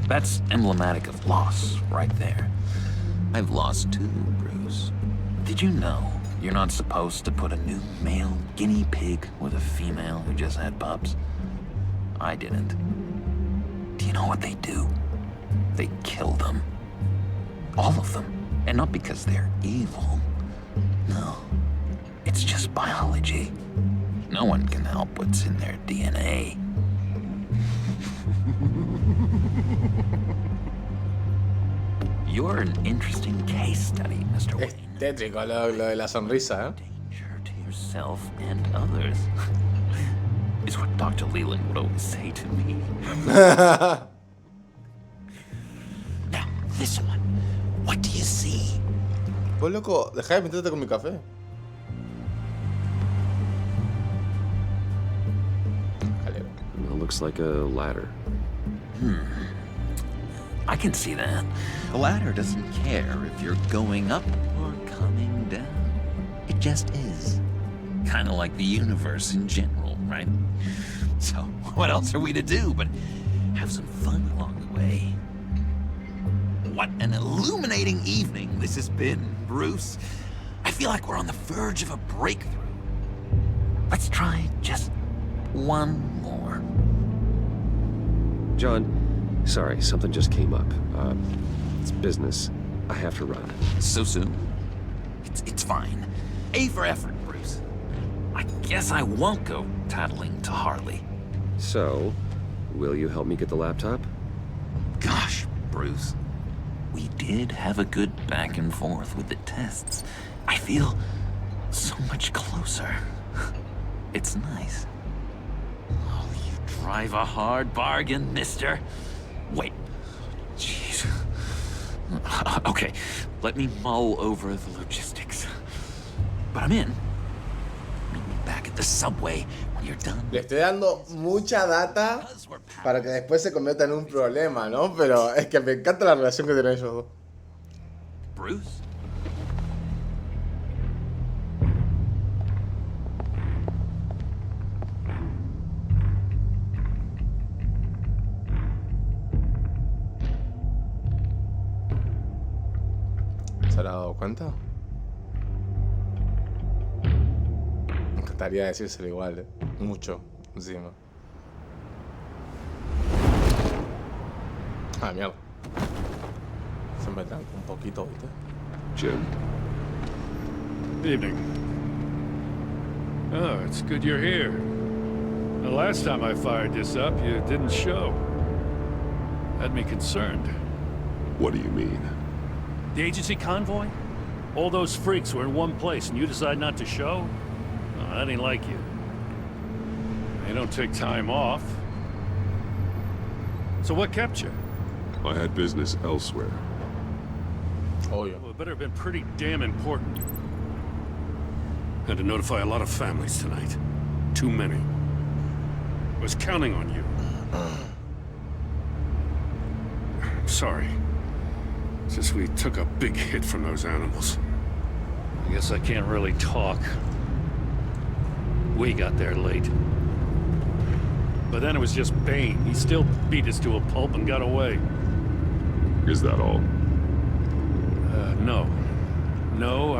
That's emblematic of loss, right there. I've lost too, Bruce. Did you know you're not supposed to put a new male guinea pig with a female who just had pups? I didn't. Do you know what they do? They kill them. All of them. And not because they're evil. No. It's just biology. No one can help what's in their DNA. You're an interesting case study, Mr. Wayne. Tétrico lo de la sonrisa, ¿eh? Danger to yourself and others. Is what Dr. Leland would always say to me. Now, this one. What do you see? Pues loco, deja de meterte con mi café. It looks like a ladder. I can see that. A ladder doesn't care if you're going up or coming down. It just is. Kind of like the universe in general, right? So, what else are we to do but have some fun along the way? What an illuminating evening this has been, Bruce. I feel like we're on the verge of a breakthrough. Let's try just one more. John, sorry, something just came up. It's business. I have to run. So soon? It's fine. A for effort, Bruce. I guess I won't go tattling to Harley. So, will you help me get the laptop? Gosh, Bruce. We did have a good back and forth with the tests. I feel so much closer. It's nice. Oh, you drive a hard bargain, mister. Wait. Jeez. Okay, let me mull over the logistics. But I'm in. Meet me back at the subway when you're done. Le estoy dando mucha data para que después se convierta en un problema, ¿no? Pero es que me encanta la relación que tienen ellos dos. Bruce? ¿Se habrá dado cuenta? Me encantaría decírselo igual, ¿eh? Mucho, encima. Ah, mierda. Se me tranca un poquito, ¿viste? Jim? Evening. Oh, it's good you're here. The last time I fired this up, you didn't show. Had me concerned. What do you mean? The agency convoy? All those freaks were in one place and you decide not to show? Oh, that ain't like you. They don't take time off. So what kept you? I had business elsewhere. Oh, yeah. Well, it better have been pretty damn important. Had to notify a lot of families tonight. Too many. I was counting on you. Sorry. Since we took a big hit from those animals. I guess I can't really talk. We got there late. But then it was just Bane. He still beat us to a pulp and got away. Is that all? No. No,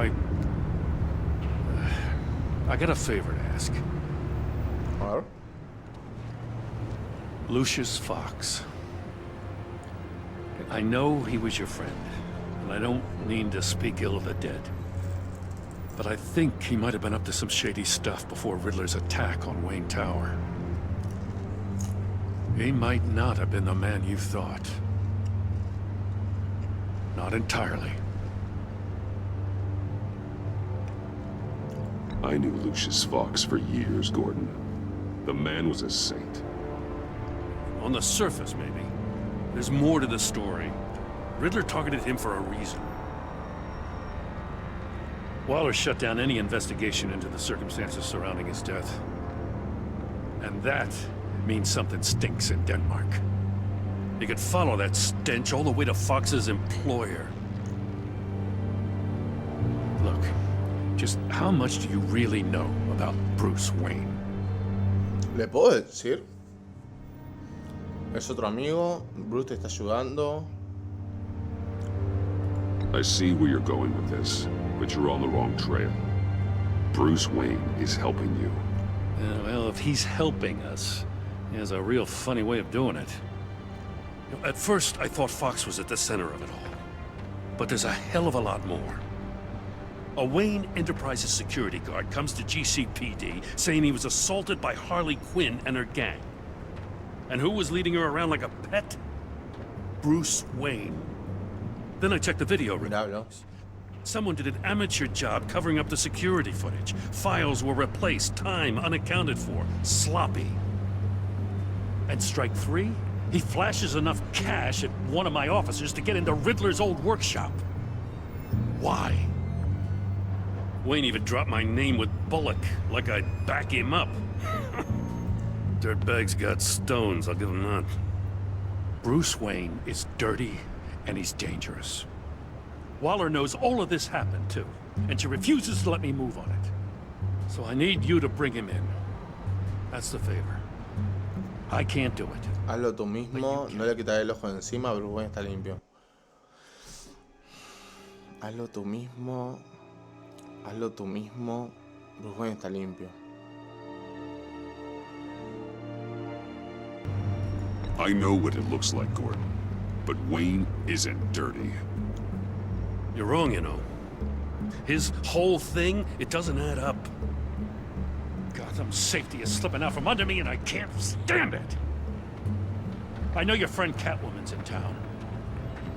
I got a favor to ask. What? Lucius Fox. I know he was your friend, and I don't mean to speak ill of the dead. But I think he might have been up to some shady stuff before Riddler's attack on Wayne Tower. He might not have been the man you thought. Not entirely. I knew Lucius Fox for years, Gordon. The man was a saint. On the surface, maybe. There's more to the story. Riddler targeted him for a reason. Waller shut down any investigation into the circumstances surrounding his death. And that means something stinks in Denmark. You could follow that stench all the way to Fox's employer. Look, just how much do you really know about Bruce Wayne? ¿Le puedo decir? Es otro amigo, Bruce te está ayudando. I see where you're going with this, but you're on the wrong trail. Bruce Wayne is helping you. Well, if he's helping us, he has a real funny way of doing it. You know, at first, I thought Fox was at the center of it all. But there's a hell of a lot more. A Wayne Enterprises security guard comes to GCPD saying he was assaulted by Harley Quinn and her gang. And who was leading her around like a pet? Bruce Wayne. Then I checked the video records. Someone did an amateur job covering up the security footage. Files were replaced, time unaccounted for, sloppy. And strike three? He flashes enough cash at one of my officers to get into Riddler's old workshop. Why? Wayne even dropped my name with Bullock, like I'd back him up. Dirtbag's got stones, I'll give him that. Bruce Wayne is dirty, and he's dangerous. Waller knows all of this happened, too, and she refuses to let me move on it. So I need you to bring him in. That's the favor. I can't do it. Hazlo tú mismo, no le quitaré el ojo de encima, Bruce Wayne está limpio. Hazlo tú mismo, hazlo tú mismo, Bruce Wayne está limpio. I know what it looks like, Gordon, but Wayne isn't dirty. You're wrong, you know. His whole thing, it doesn't add up. Gotham's safety is slipping out from under me and I can't stand it. I know your friend Catwoman's in town.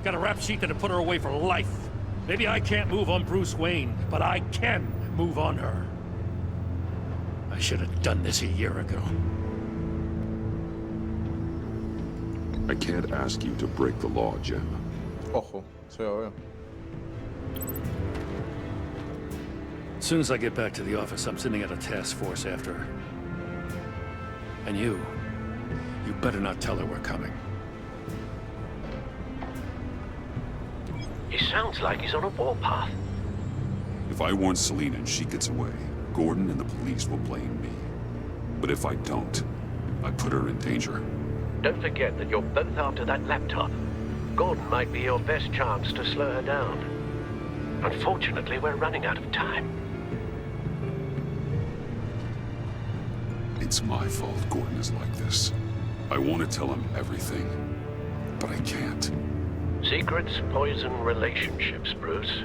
Got a rap sheet that'll put her away for life. Maybe I can't move on Bruce Wayne, but I can move on her. I should have done this a year ago. I can't ask you to break the law, Jim. Ojo, soy obvio. As soon as I get back to the office, I'm sending out a task force after her. And you better not tell her we're coming. He sounds like he's on a warpath. If I warn Selina and she gets away, Gordon and the police will blame me. But if I don't, I put her in danger. Don't forget that you're both after that laptop. Gordon might be your best chance to slow her down. Unfortunately, we're running out of time. It's my fault Gordon is like this. I want to tell him everything, but I can't. Secrets poison relationships, Bruce.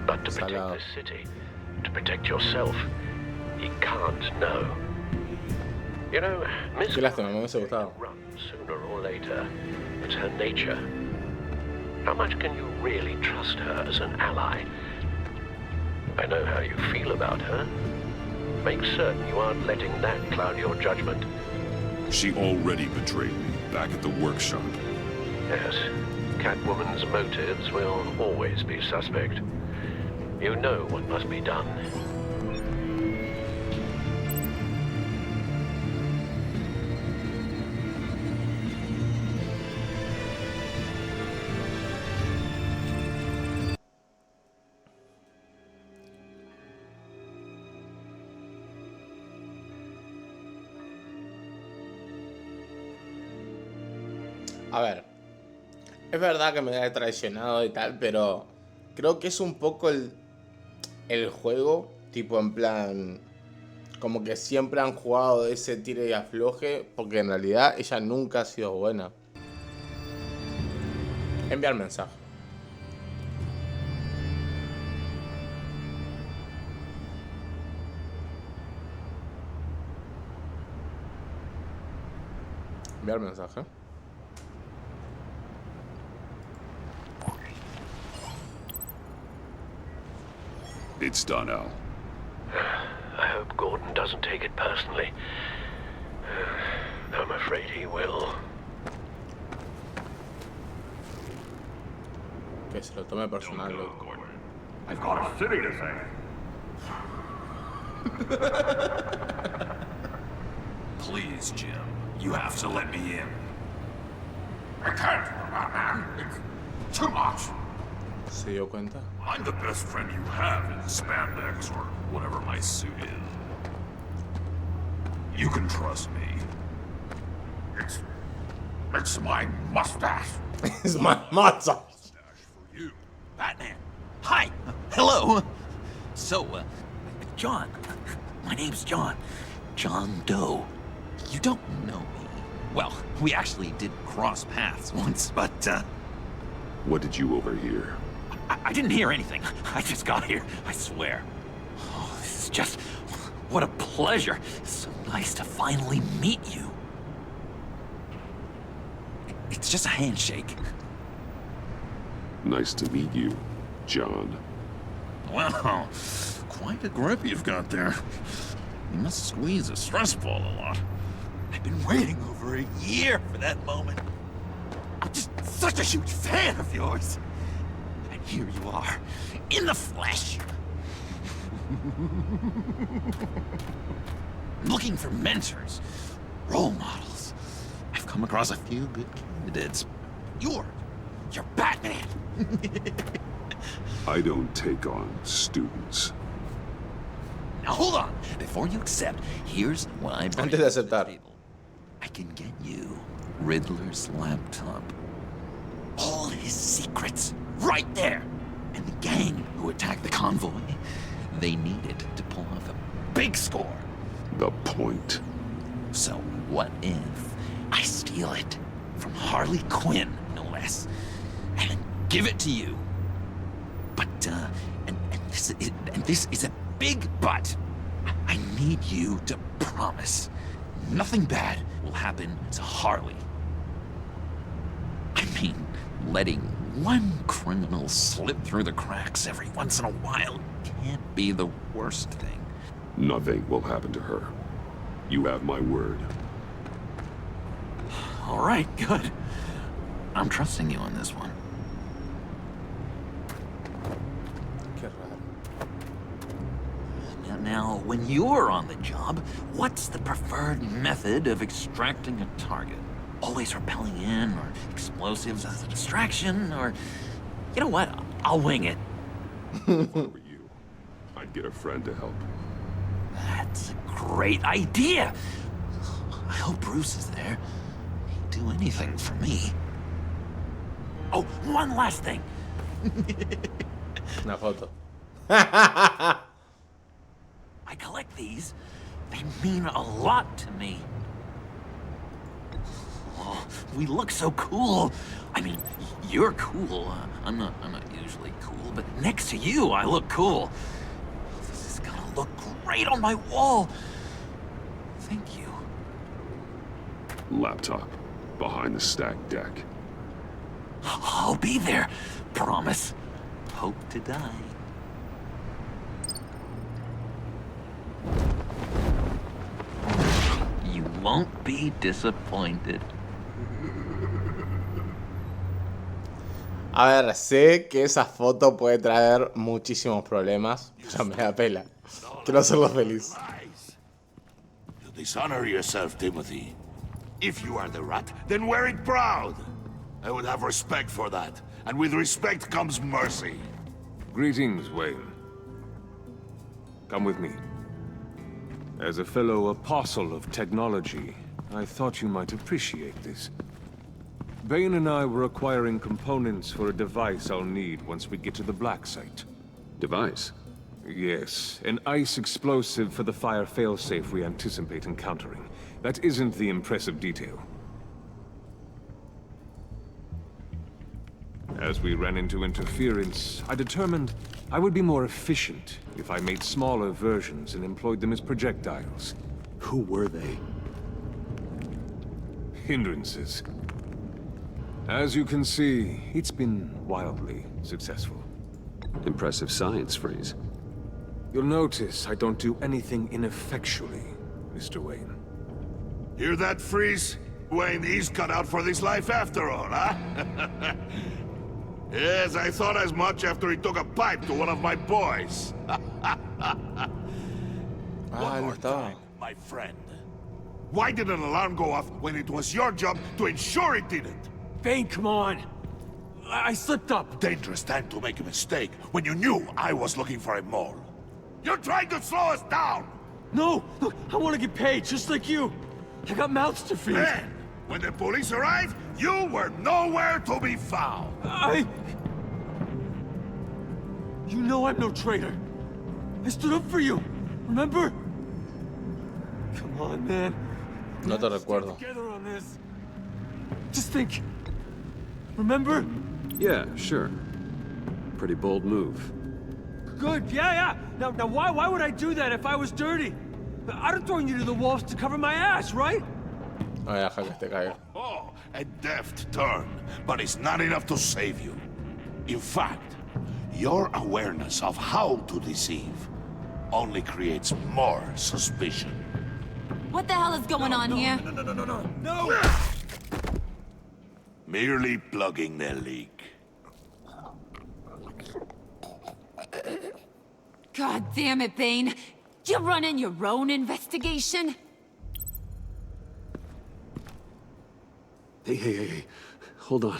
But to protect the city, to protect yourself, he can't know. You know, Miss Qué lástima, me hubiese gustado. run sooner or later. It's her nature. How much can you really trust her as an ally? I know how you feel about her. Make certain you aren't letting that cloud your judgment. She already betrayed me back at the workshop. Yes, Catwoman's motives will always be suspect. You know what must be done. A ver, es verdad que me he traicionado y tal, pero creo que es un poco el juego, tipo en plan, Como que siempre han jugado ese tire y afloje, porque en realidad ella nunca ha sido buena. Enviar mensaje. Enviar mensaje. It's done, Al. I hope Gordon doesn't take it personally. I'm afraid he will. Que se lo tome personal. I've got a city to save. Please, Jim. You have to let me in. I can't, man. It's too much. ¿Se dio cuenta? I'm the best friend you have in spandex or whatever my suit is. You can trust me. It's my mustache. It's my mustache. Batman. Hi. Hello. So, John. My name's John. John Doe. You don't know me. Well, we actually did cross paths once, but, What did you overhear? I didn't hear anything. I just got here, I swear. Oh, this is just... What a pleasure. It's so nice to finally meet you. It's just a handshake. Nice to meet you, John. Wow, quite a grip you've got there. You must squeeze a stress ball a lot. I've been waiting over a year for that moment. I'm just such a huge fan of yours. And here you are, in the flesh. Looking for mentors, role models. I've come across a few good candidates. You're Batman. I don't take on students. Now hold on, before you accept, here's what I bring to the table. I can get you Riddler's laptop. All his secrets, right there. And the gang who attacked the convoy, they needed to pull off a big score. The point. So what if I steal it from Harley Quinn, no less, and then give it to you? But, and this is a big but. I need you to promise nothing bad will happen to Harley. I mean, letting one criminal slip through the cracks every once in a while can't be the worst thing. Nothing will happen to her. You have my word. All right, good. I'm trusting you on this one. Now, when you're on the job, what's the preferred method of extracting a target? Always rappelling in, or explosives as a distraction, or... You know what? I'll wing it. If I were you, I'd get a friend to help. That's a great idea. I hope Bruce is there. He'd do anything for me. Oh, one last thing. Una foto. I collect these. They mean a lot to me. Oh, we look so cool. I mean, you're cool. I'm not usually cool, but next to you, I look cool. This is gonna look great on my wall. Thank you. Laptop. Behind the stacked deck. I'll be there. Promise. Hope to die. You won't be disappointed. A ver, sé que esa foto puede traer muchísimos problemas, pero me da pela. Quiero hacerlo feliz. You dishonor yourself, Timothy. If you are the rat, then wear it proud. I would have respect for that, and with respect comes mercy. Greetings, Wayne. Come with me. As a fellow apostle of technology, I thought you might appreciate this. Bane and I were acquiring components for a device I'll need once we get to the black site. Device? Yes, an ice explosive for the fire failsafe we anticipate encountering. That isn't the impressive detail. As we ran into interference, I determined I would be more efficient if I made smaller versions and employed them as projectiles. Who were they? Hindrances. As you can see, it's been wildly successful. Impressive science, Freeze. You'll notice I don't do anything ineffectually, Mr. Wayne. Hear that, Freeze? Wayne is cut out for this life after all, huh? Yes, I thought as much after he took a pipe to one of my boys. One more time, my friend. Why did an alarm go off when it was your job to ensure it didn't? Bane, come on! I slipped up! Dangerous time to make a mistake when you knew I was looking for a mole. You're trying to slow us down! No! Look, I want to get paid, just like you! I got mouths to feed! Then, when the police arrived, you were nowhere to be found! You know I'm no traitor! I stood up for you, remember? Come on, man. No te recuerdo. Together on this. Just think. Remember? Yeah, sure. Pretty bold move. Good, yeah. Now why would I do that if I was dirty? I'd have thrown you to the wolves to cover my ass, right? Oh, ya, deja que te caiga. Oh, a deft turn, but it's not enough to save you. In fact, your awareness of how to deceive only creates more suspicion. What the hell is going on here? No! Merely plugging the leak. God damn it, Bane. You're running your own investigation? Hey. Hold on.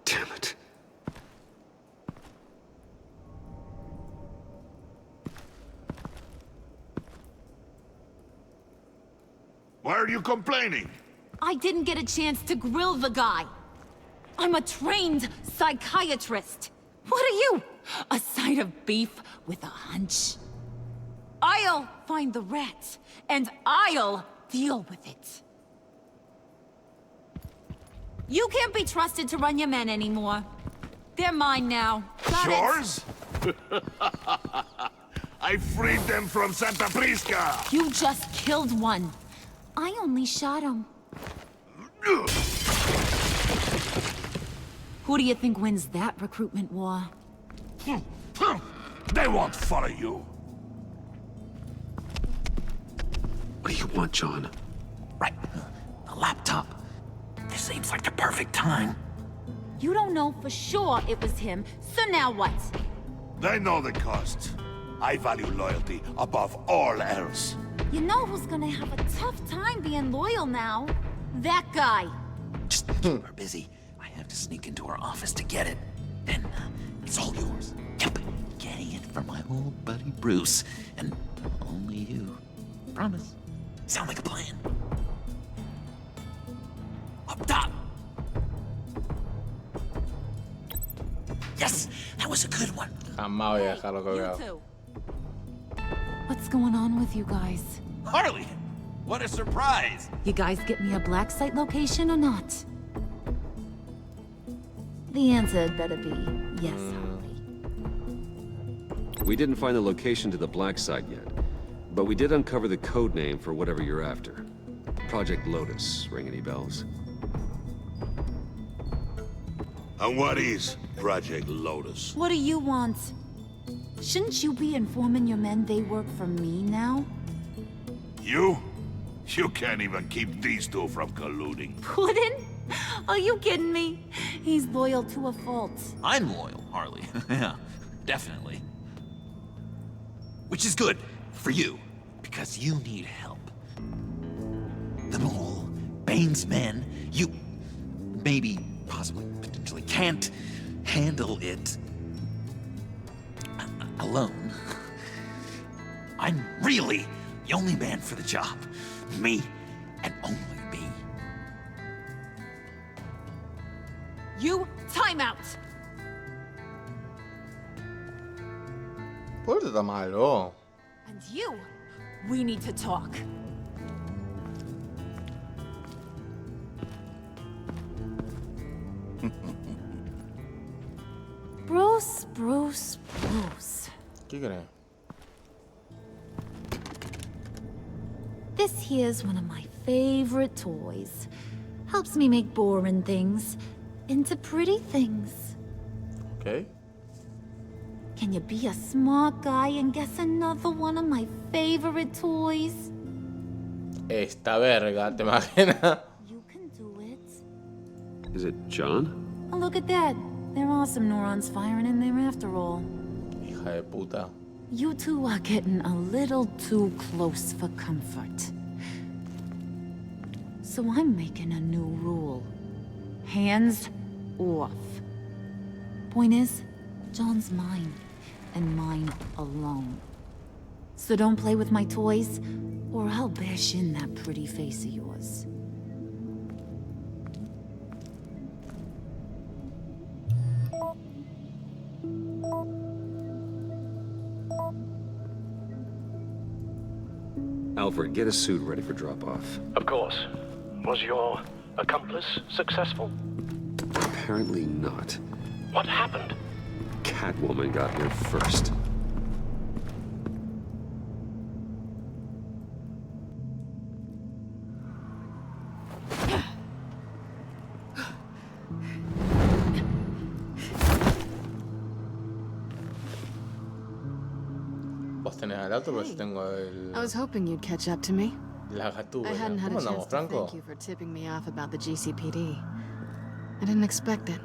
Damn it. Why are you complaining? I didn't get a chance to grill the guy. I'm a trained psychiatrist. What are you? A side of beef with a hunch? I'll find the rat, and I'll deal with it. You can't be trusted to run your men anymore. They're mine now. Got it? Yours? I freed them from Santa Prisca! You just killed one. I only shot him. Who do you think wins that recruitment war? They won't follow you. What do you want, John? Right. A laptop. This seems like the perfect time. You don't know for sure it was him, so now what? They know the cost. I value loyalty above all else. You know who's gonna have a tough time being loyal now? That guy. Just keep her busy. I have to sneak into her office to get it. Then, it's all yours. Yep. Getting it from my old buddy Bruce. And only you. Promise. Sound like a plan. Up top! Yes! That was a good one. Jamás voy a dejarlo colgado. too. What's going on with you guys? Harley! What a surprise! You guys get me a black site location or not? The answer had better be yes, Harley. We didn't find the location to the black site yet, but we did uncover the code name for whatever you're after. Project Lotus. Ring any bells? And what is Project Lotus? What do you want? Shouldn't you be informing your men they work for me now? You? You can't even keep these two from colluding. Puddin'? Are you kidding me? He's loyal to a fault. I'm loyal, Harley. Yeah, definitely. Which is good for you, because you need help. The Mole, Bane's men, you maybe, possibly, potentially can't handle it alone. I'm really the only man for the job. Me and only me. You time out. puerta está malo. And you, we need to talk. Bruce, Bruce, Bruce. ¿Qué crees? This here's one of my favorite toys. Helps me make boring things into pretty things. Okay. Can you be a smart guy and guess another one of my favorite toys? Esta verga, ¿te imaginas? You can do it. Is it John? Oh, look at that. There are some neurons firing in there after all. Hija de puta. You two are getting a little too close for comfort. So I'm making a new rule. Hands off. Point is, John's mine, and mine alone. So don't play with my toys, or I'll bash in that pretty face of yours. Alfred, get a suit ready for drop-off. Of course. Was your accomplice successful? Apparently not. What happened? Catwoman got here first. Vos tenés al auto, pero yo tengo el... I was hoping you'd catch up to me. La gatúbela. I hadn't had a ¿Cómo chance andamos, to Franco? thank you for tipping me off about the GCPD. I didn't expect it.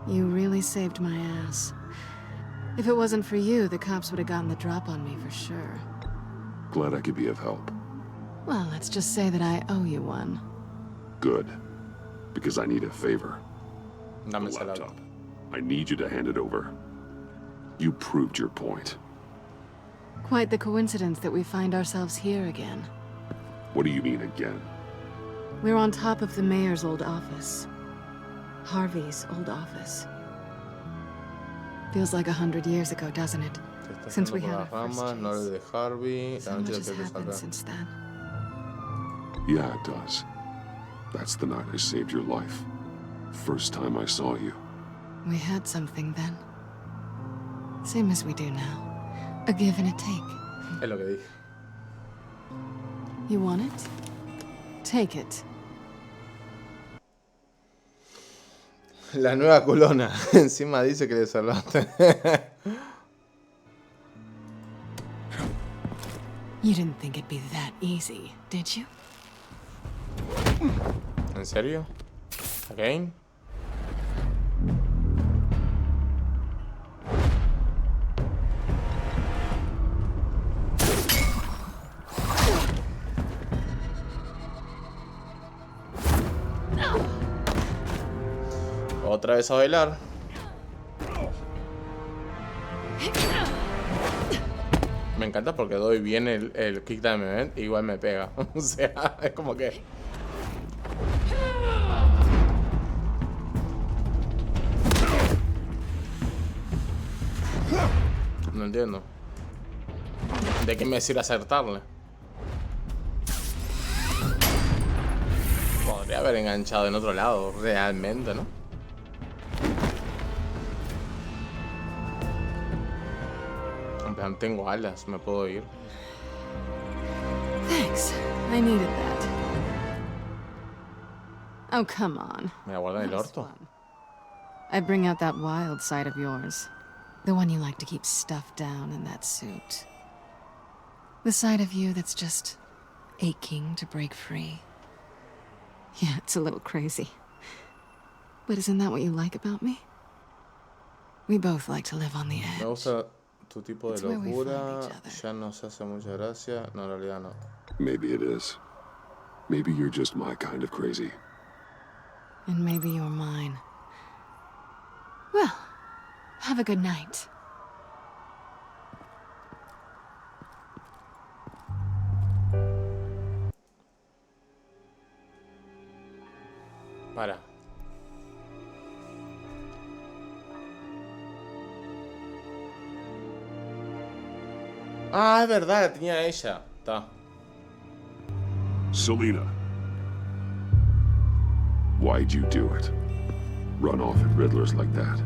You really saved my ass. If it wasn't for you, the cops would have gotten the drop on me for sure. Glad I could be of help. Well, let's just say that I owe you one. Good. Because I need a favor. Dame The ese laptop. laptop. I need you to hand it over. You proved your point. Quite the coincidence that we find ourselves here again. What do you mean again? We're on top of the mayor's old office. Harvey's old office. Feels like 100 years ago, doesn't it? Since we had our first ramas, no chase. de Harvey. So La much noche has del que happened salga. since then. Yeah, it does. That's the night I saved your life. First time I saw you. We had something then. Same as we do now. A give and a take. Es lo que dije. You want it? Take it. La nueva culona. Encima dice que le salvaste. You didn't think it'd be that easy, did you? ¿En serio? ¿Again? Otra vez a bailar. Me encanta porque doy bien el kick time event y igual me pega. O sea, es como que... No entiendo. ¿De qué me sirve acertarle? Podría haber enganchado en otro lado, realmente, ¿no? En plan, tengo alas, me puedo ir. Thanks. I needed that. Oh, come on. Me la guardo en el orto. I bring out that wild side of yours. The one you like to keep stuffed down in that suit. The side of you that's just aching to break free. Yeah, it's a little crazy. But isn't that what you like about me? We both like to live on the edge. Me gusta tu tipo de It's where we locura. find each Ya nos hace mucha gracia. No, en realidad no. Maybe it is. Maybe you're just my kind of crazy. And maybe you're mine. Well, have a good night. Para. Ah, es verdad, la tenía ella. Está. Selena. Why'd you do it? Run off at Riddler's like that?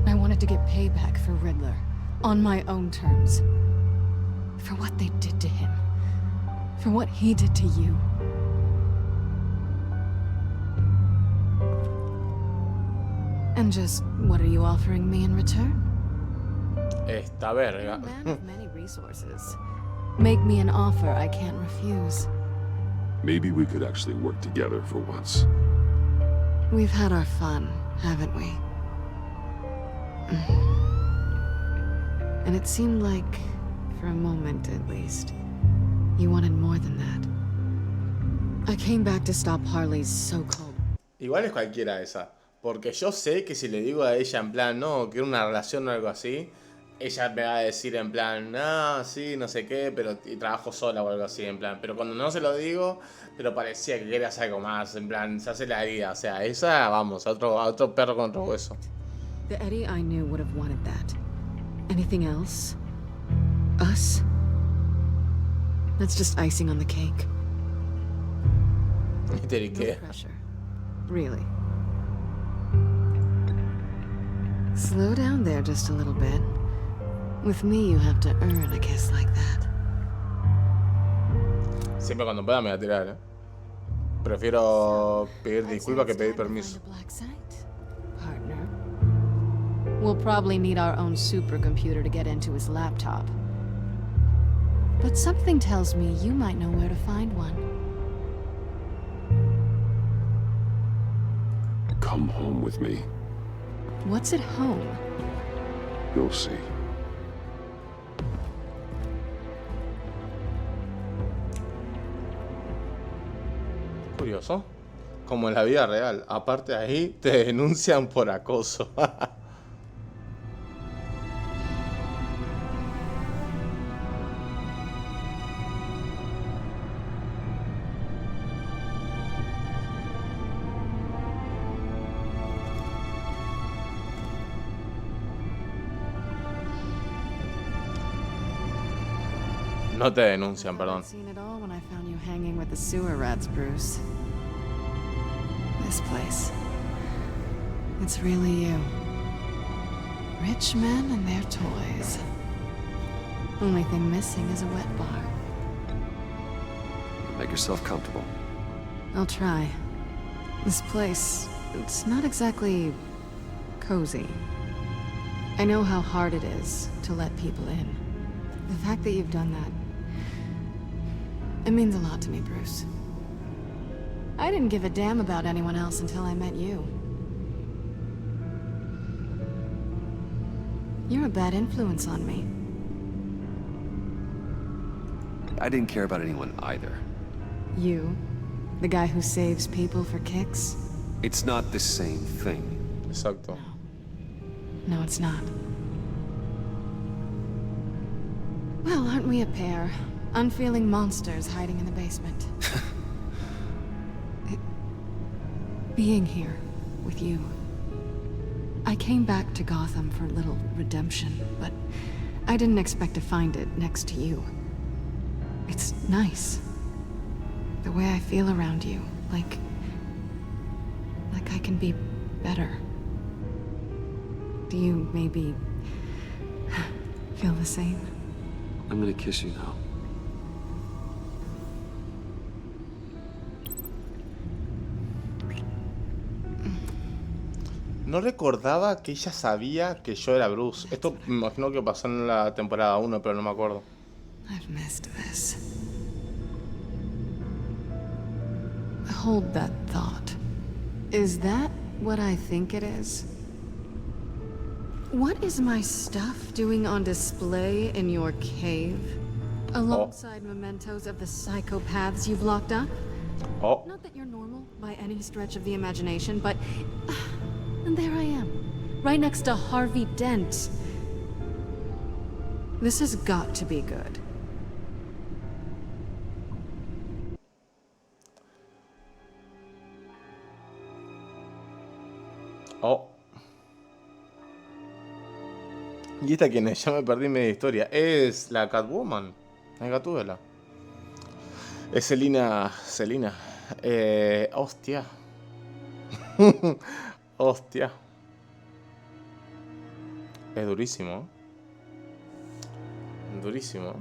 I wanted to get payback for Riddler. On my own terms. For what they did to him. For what he did to you. And just what are you offering me in return? Esta verga. A man of many resources. Make me an offer I can't refuse. Maybe we could actually work together for once. We've had our fun, haven't we? And it seemed like, for a moment at least, you wanted more than that. I came back to stop Harley's so-called... Igual es cualquiera esa. Porque yo sé que si le digo a ella en plan, no, quiero una relación o algo así, ella me va a decir en plan, ah, sí, no sé qué, pero y trabajo sola o algo así, en plan. Pero cuando no se lo digo, pero parecía que querías algo más, en plan, se hace la herida. O sea, esa, vamos, a otro perro con otro hueso. The Eddie I knew would have wanted that. Anything else? Us? That's just icing on the cake. Y te No pressure. Really. Slow down there just a little bit. With me, you have to earn a kiss like that. Siempre cuando pueda me voy a tirar, ¿eh? Prefiero pedir disculpas que pedir permiso. Partner. We'll probably need our own supercomputer to get into his laptop. But something tells me you might know where to find one. Come home with me. What's at home? You'll see. Curioso. Como en la vida real. Aparte ahí te denuncian por acoso. No te denuncian, perdón. Seen it all when I found you hanging with the sewer rats, Bruce. This place. It's really you. Rich men and their toys. Only thing missing is a wet bar. Make yourself comfortable. I'll try. This place, it's not exactly cozy. I know how hard it is to let people in. The fact that you've done that, it means a lot to me, Bruce. I didn't give a damn about anyone else until I met you. You're a bad influence on me. I didn't care about anyone either. You? The guy who saves people for kicks? It's not the same thing. Exacto. No, it's not. Well, aren't we a pair? Unfeeling monsters hiding in the basement. Being here with you. I came back to Gotham for a little redemption, but I didn't expect to find it next to you. It's nice. The way I feel around you, like I can be better. Do you maybe feel the same? I'm gonna kiss you now. No recordaba que ella sabía que yo era Bruce. Esto me imagino que pasó en la temporada 1, pero no me acuerdo. I've missed this. Hold that thought. Is that what I think it is? What is my stuff doing on display in your cave? Alongside mementos of the psychopaths you've locked up? Oh. Not that you're normal by any stretch of the imagination, but... and there I am, right next to Harvey Dent. This has got to be good. Oh. ¿Y esta quién es? Ya me perdí media historia. Es la Catwoman. Es Gatúbela. Es Selina. Hostia. Hostia. Es durísimo. Durísimo.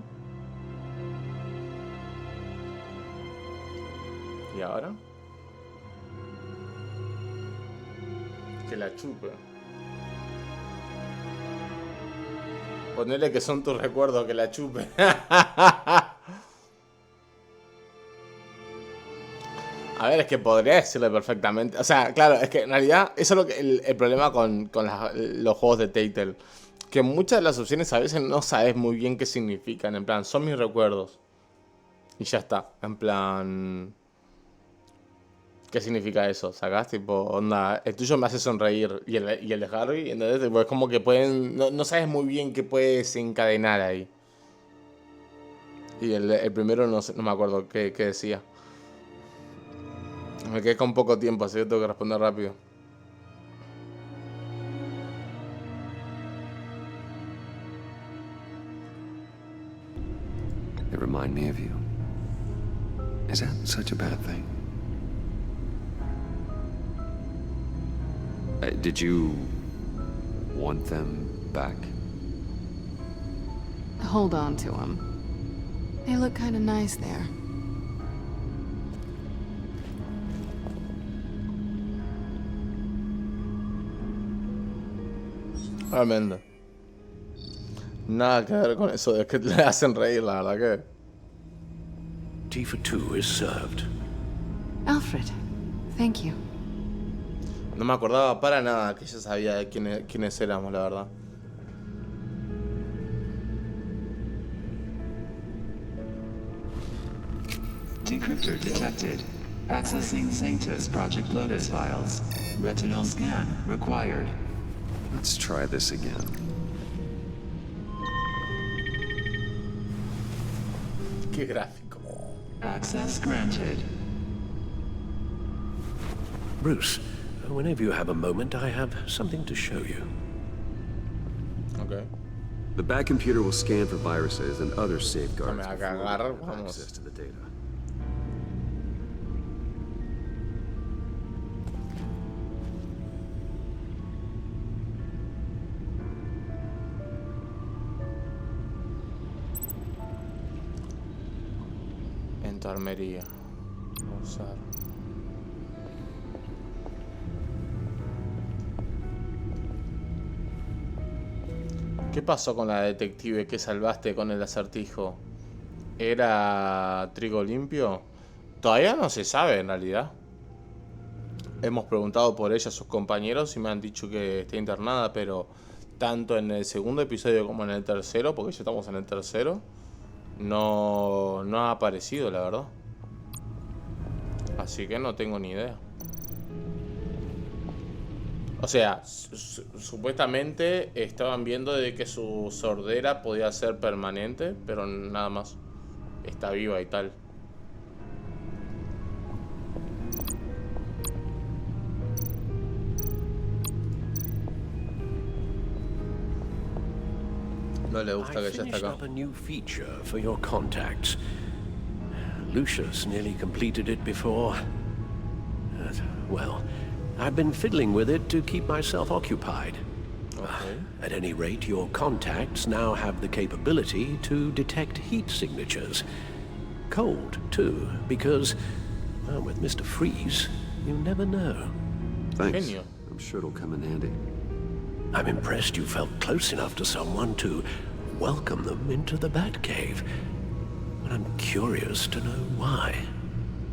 ¿Y ahora? Que la chupe. Ponele que son tus recuerdos, que la chupe. A ver, es que podría decirle perfectamente. O sea, claro, es que en realidad eso es lo que el problema con los juegos de Telltale. Que muchas de las opciones a veces no sabes muy bien qué significan. En plan, son mis recuerdos. Y ya está. En plan... ¿Qué significa eso? ¿Sacás? Tipo, onda, el tuyo me hace sonreír. Y el de Harvey, ¿entendés? Tipo, es como que pueden... No sabes muy bien qué puedes encadenar ahí. Y el primero no me acuerdo qué decía. Me quedé con poco tiempo, así que tengo que responder rápido. They remind me of you. Is that such a bad thing? Did you want them back? Hold on to them. They look kind of nice there. Realmente. Nada que ver con eso de que le hacen reír, la verdad que... Tea for two is served. Alfred, thank you. No me acordaba para nada que ella sabía de quiénes éramos, la verdad. Decryptor detected. Accessing Sanctus Project Lotus files. Retinal scan required. Let's try this again. Qué gráfico. Access granted. Bruce, whenever you have a moment, I have something to show you. Okay. The back computer will scan for viruses and other safeguards Me before we cagar, have vamos. access to the data. Enfermería. Usar. ¿Qué pasó con la detective que salvaste con el acertijo? ¿Era trigo limpio? Todavía no se sabe en realidad. Hemos preguntado por ella a sus compañeros y me han dicho que está internada, pero tanto en el segundo episodio como en el tercero, porque ya estamos en el tercero, no ha aparecido, la verdad. Así que no tengo ni idea. O sea, supuestamente estaban viendo de que su sordera podía ser permanente, pero nada más. Está viva y tal. No le gusta que ya está acá. Up a new feature for your contacts. Lucius nearly completed it before. Well, I've been fiddling with it to keep myself occupied. Okay. At any rate, your contacts now have the capability to detect heat signatures. Cold, too, because, well, with Mr. Freeze, you never know. Thanks. I'm sure it'll come in handy. I'm impressed you felt close enough to someone to welcome them into the Batcave. But I'm curious to know why.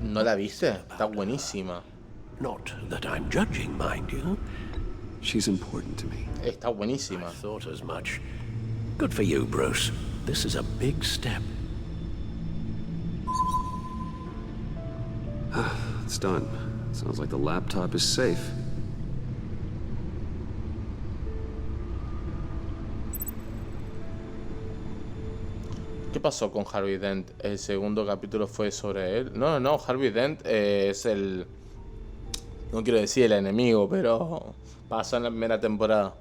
¿No la viste? Está buenísima. Not that I'm judging, mind you. She's important to me. Está buenísima. I thought as much. Good for you, Bruce. This is a big step. It's done. Sounds like the laptop is safe. ¿Qué pasó con Harvey Dent? El segundo capítulo fue sobre él. No, Harvey Dent es el... No quiero decir el enemigo, pero pasó en la primera temporada.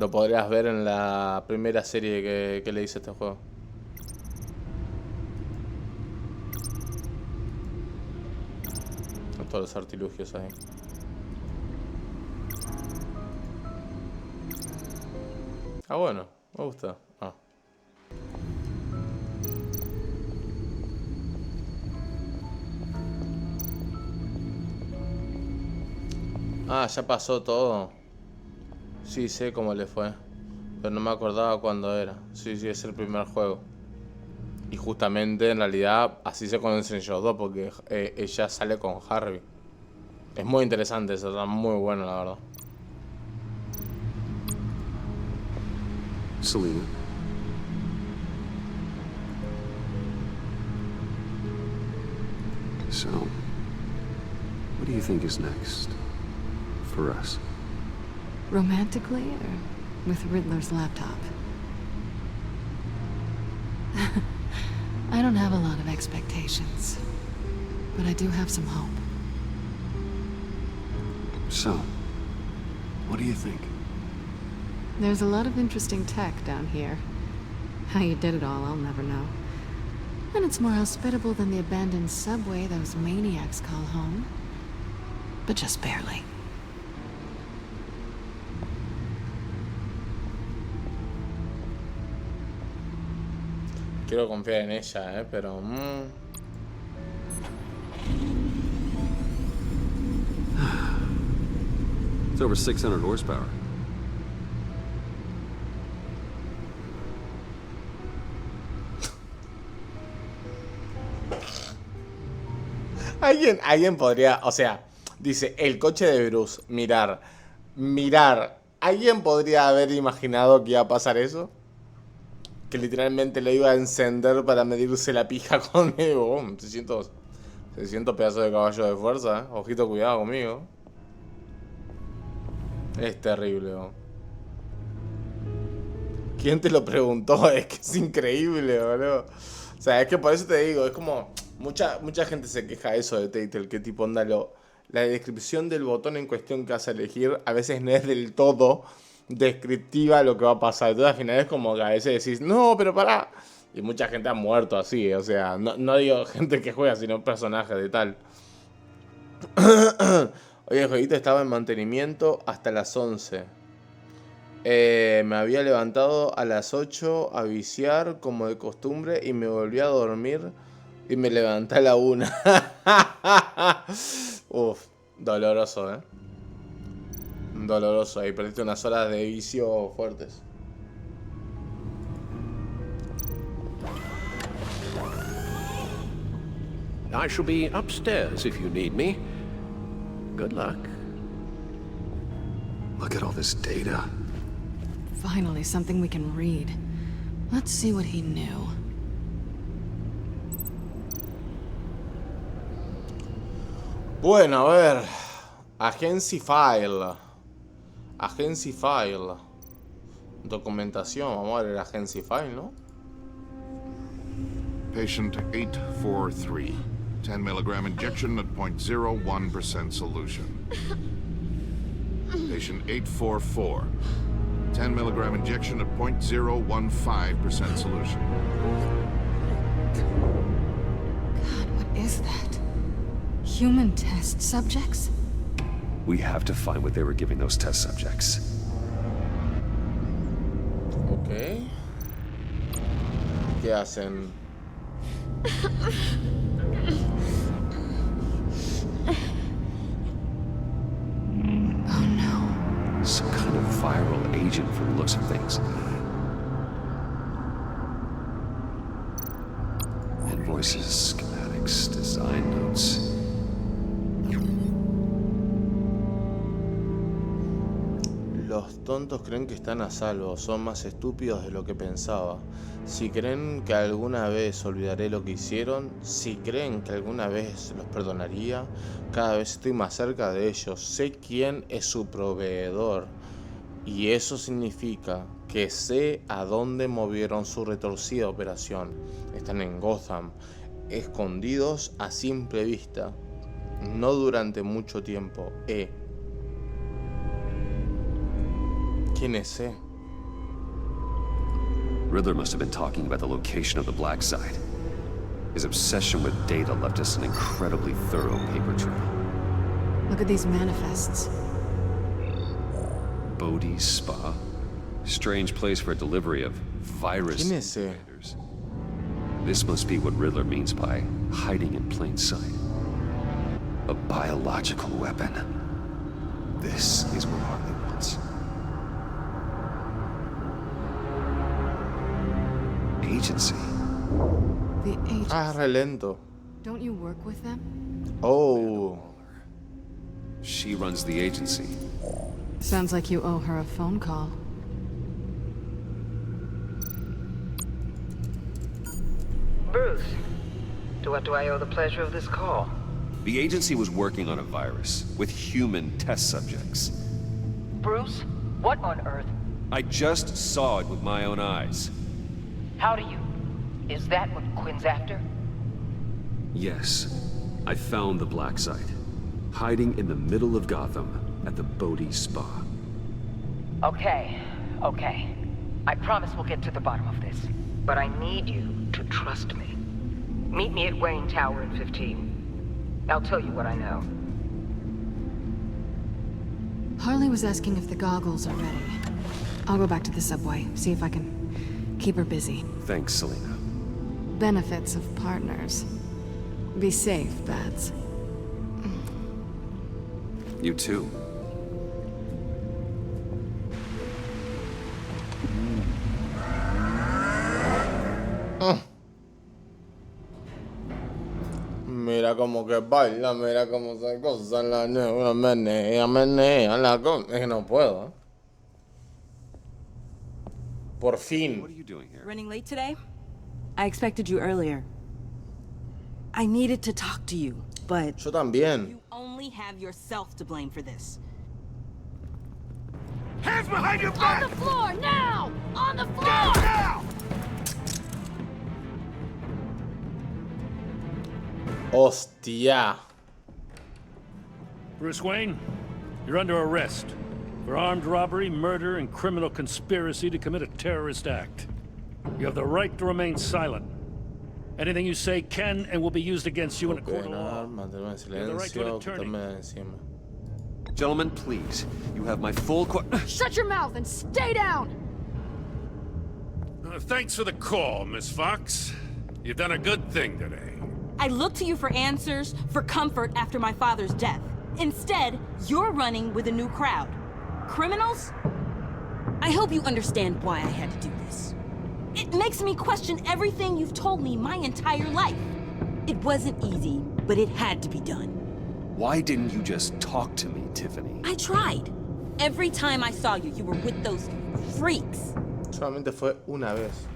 Lo podrías ver en la primera serie que le hice a este juego. Con todos los artilugios ahí. Ah, bueno, me gusta. Ah. Ah, ya pasó todo. Sí, sé cómo le fue. Pero no me acordaba cuándo era. Sí, sí, es el primer juego. Y justamente, en realidad, así se conocen ellos dos, porque ella sale con Harvey. Es muy interesante, eso está muy bueno, la verdad. Selena. So, what do you think is next for us? Romantically, or with Riddler's laptop? I don't have a lot of expectations, but I do have some hope. So, what do you think? There's a lot of interesting tech down here. How you did it all, I'll never know. And it's more hospitable than the abandoned subway those maniacs call home. But just barely. Quiero confiar en ella, pero... It's over 600 horsepower. Alguien podría, o sea, dice, el coche de Bruce, mirar. ¿Alguien podría haber imaginado que iba a pasar eso? Que literalmente lo iba a encender para medirse la pija conmigo. 600 pedazos de caballo de fuerza, ¿eh? Ojito, cuidado conmigo. Es terrible, ¿no? ¿Quién te lo preguntó? Es que es increíble, boludo. O sea, es que por eso te digo, es como... Mucha gente se queja de eso de Telltale, que tipo onda la descripción del botón en cuestión que vas a elegir a veces no es del todo descriptiva lo que va a pasar. Entonces al final es como que a veces decís, no, pero pará. Y mucha gente ha muerto así, o sea, no digo gente que juega, sino personajes de tal. Hoy el jueguito estaba en mantenimiento hasta las 11. Me había levantado a las 8 a viciar como de costumbre y me volví a dormir y me levanté a la 1. Uf, doloroso, doloroso. Ahí perdiste unas horas de vicio fuertes. I shall be upstairs if you need me. Good luck. Look at all this data. Finally, something we can read. Let's see what he knew. Bueno, a ver. Agency File. Agency File. Documentación. Vamos a ver el Agency File, ¿no? Patient 843. 10 milligram injection at 0.01% solution. Patient 844. 10 milligram injection at 0.015% solution. God, what is that? Human test subjects? We have to find what they were giving those test subjects. Ok. ¿Qué hacen? Oh no. Some kind of viral agent from the looks of things. Invoices, schematics, design notes. Los tontos creen que están a salvo, son más estúpidos de lo que pensaba. Si creen que alguna vez olvidaré lo que hicieron, si creen que alguna vez los perdonaría, cada vez estoy más cerca de ellos. Sé quién es su proveedor. Y eso significa que sé a dónde movieron su retorcida operación. Están en Gotham, escondidos a simple vista, no durante mucho tiempo. ¿Quién es Riddler must have been talking about the location of the black site. His obsession with data left us an incredibly thorough paper trail. Look at these manifests. Bodhi's Spa? Strange place for a delivery of virus invaders. This must be what Riddler means by hiding in plain sight. A biological weapon. This is what Harley wants. Agency. The agency. Ah, re lento. Don't you work with them? Oh. She runs the agency. Sounds like you owe her a phone call. Bruce, to what do I owe the pleasure of this call? The agency was working on a virus with human test subjects. Bruce, what on earth? I just saw it with my own eyes. How do you? Is that what Quinn's after? Yes, I found the black site, hiding in the middle of Gotham at the Bodhi Spa. Okay. I promise we'll get to the bottom of this. But I need you to trust me. Meet me at Wayne Tower in 15. I'll tell you what I know. Harley was asking if the goggles are ready. I'll go back to the subway, see if I can keep her busy. Thanks, Selena. Benefits of partners. Be safe, Bats. You too. Mira como que baila, mira como se goza la negra, menea la cosa. Es que no puedo, ¿eh? Por fin. Running late today? I expected you earlier. I needed to talk to you, but... Yo también. You only have yourself to blame for this. Hands behind your back! On the floor, now! On the floor! Now! Hostia. Bruce Wayne, you're under arrest for armed robbery, murder, and criminal conspiracy to commit a terrorist act. You have the right to remain silent. Anything you say can and will be used against you in a court of law. You have the right to an attorney. Gentlemen, please. You have my full Shut your mouth and stay down! Thanks for the call, Miss Fox. You've done a good thing today. I look to you for answers, for comfort after my father's death. Instead, you're running with a new crowd. Criminals? I hope you understand why I had to do this. It makes me question everything you've told me my entire life. It wasn't easy, but it had to be done. Why didn't you just talk to me, Tiffany? I tried. Every time I saw you, you were with those freaks. Solamente fue una vez.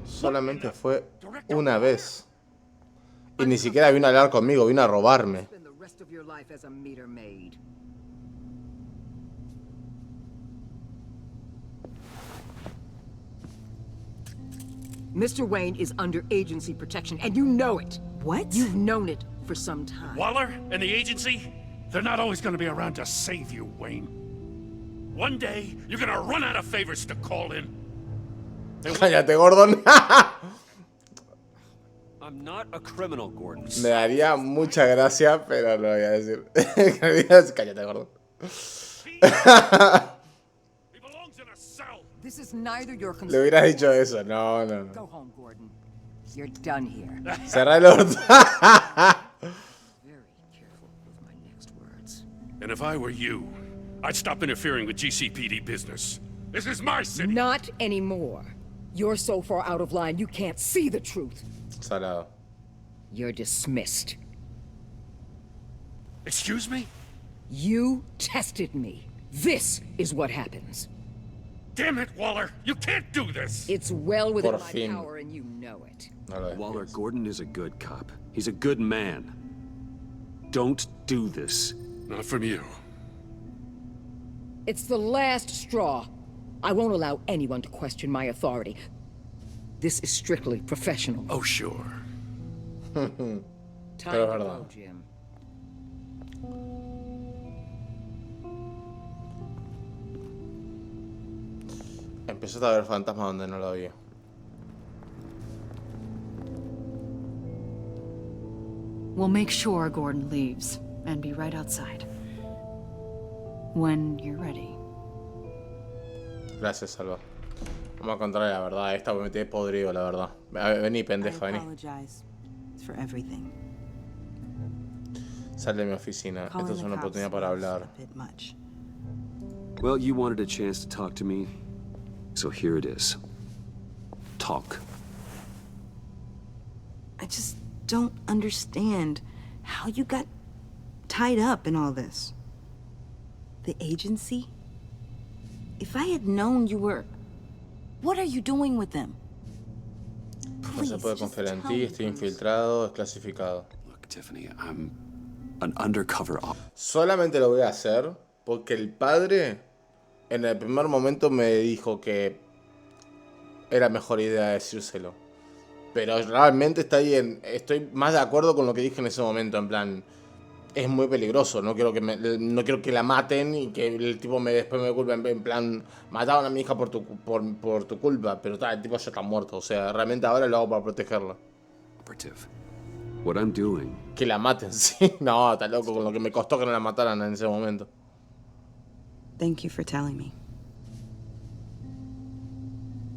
Solamente fue una vez. Y ni siquiera vino a hablar conmigo, vino a robarme. Spend the rest of your life as a meter maid. Mr. Wayne is under agency protection, and you know it. What? You've known it for some time. Waller and the agency? They're not always going to be around to save you, Wayne. One day, you're going to run out of favors to call in. Cállate, Gordon. I'm not a criminal, Gordon. Me daría mucha gracia, pero no lo voy a decir. Cállate, Gordon. This is neither your concern. Le hubieras dicho eso. No. Go home, Gordon. You're done here. Cerrá el orto. Very careful with my next words. And if I were you, I'd stop interfering with GCPD business. This is my city. Not anymore. You're so far out of line, you can't see the truth. Salado. You're dismissed. Excuse me? You tested me. This is what happens. Damn it, Waller! You can't do this! It's well within Por my fin. power and you know it. Waller, Gordon is a good cop. He's a good man. Don't do this. Not from you. It's the last straw. I won't allow anyone to question my authority. This is strictly professional. Oh, sure. Time Pero to es go, verdad. Jim. empezaste a ver fantasmas donde no lo había. We'll make sure Gordon leaves, and be right outside. When you're ready. Gracias, Salva. Vamos a contarle la verdad. Esta me metí podrido, la verdad. Vení, pendeja, vení. For everything. Sal de mi oficina. Esta es una oportunidad para hablar. Well, you wanted a chance to talk to me, so here it is. Talk. I just don't understand how you got tied up in all this. The agency? If I had known you were... What are you doing with them? No se puede confiar en ti, estoy infiltrado, desclasificado. Look, Tiffany, I'm an undercover op. Solamente lo voy a hacer porque el padre en el primer momento me dijo que era mejor idea decírselo. Pero realmente estoy más de acuerdo con lo que dije en ese momento, en plan, es muy peligroso, no quiero que la maten y que el tipo después me culpe, en plan, mataron a mi hija por tu culpa, pero el tipo ya está muerto, o sea, realmente ahora lo hago para protegerla. What I'm doing. Que la maten, sí, no, está loco, con lo que me costó que no la mataran en ese momento. Thank you for telling me.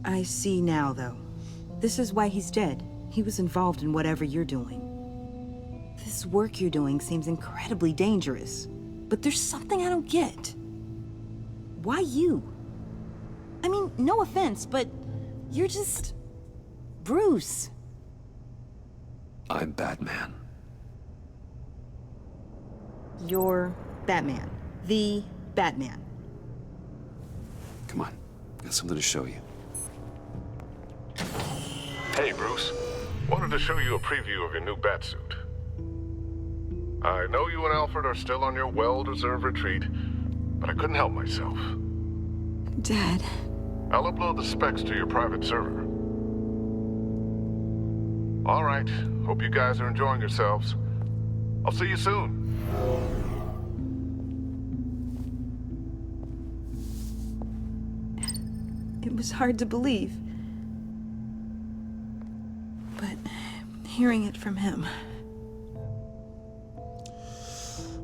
I see now, though. This is why he's dead. He was involved in whatever you're doing. This work you're doing seems incredibly dangerous. But there's something I don't get. Why you? I mean, no offense, but you're just... Bruce. I'm Batman. You're Batman. The Batman. Come on, got something to show you. Hey, Bruce. Wanted to show you a preview of your new batsuit. I know you and Alfred are still on your well-deserved retreat, but I couldn't help myself. Dad. I'll upload the specs to your private server. All right. Hope you guys are enjoying yourselves. I'll see you soon. It was hard to believe. But hearing it from him...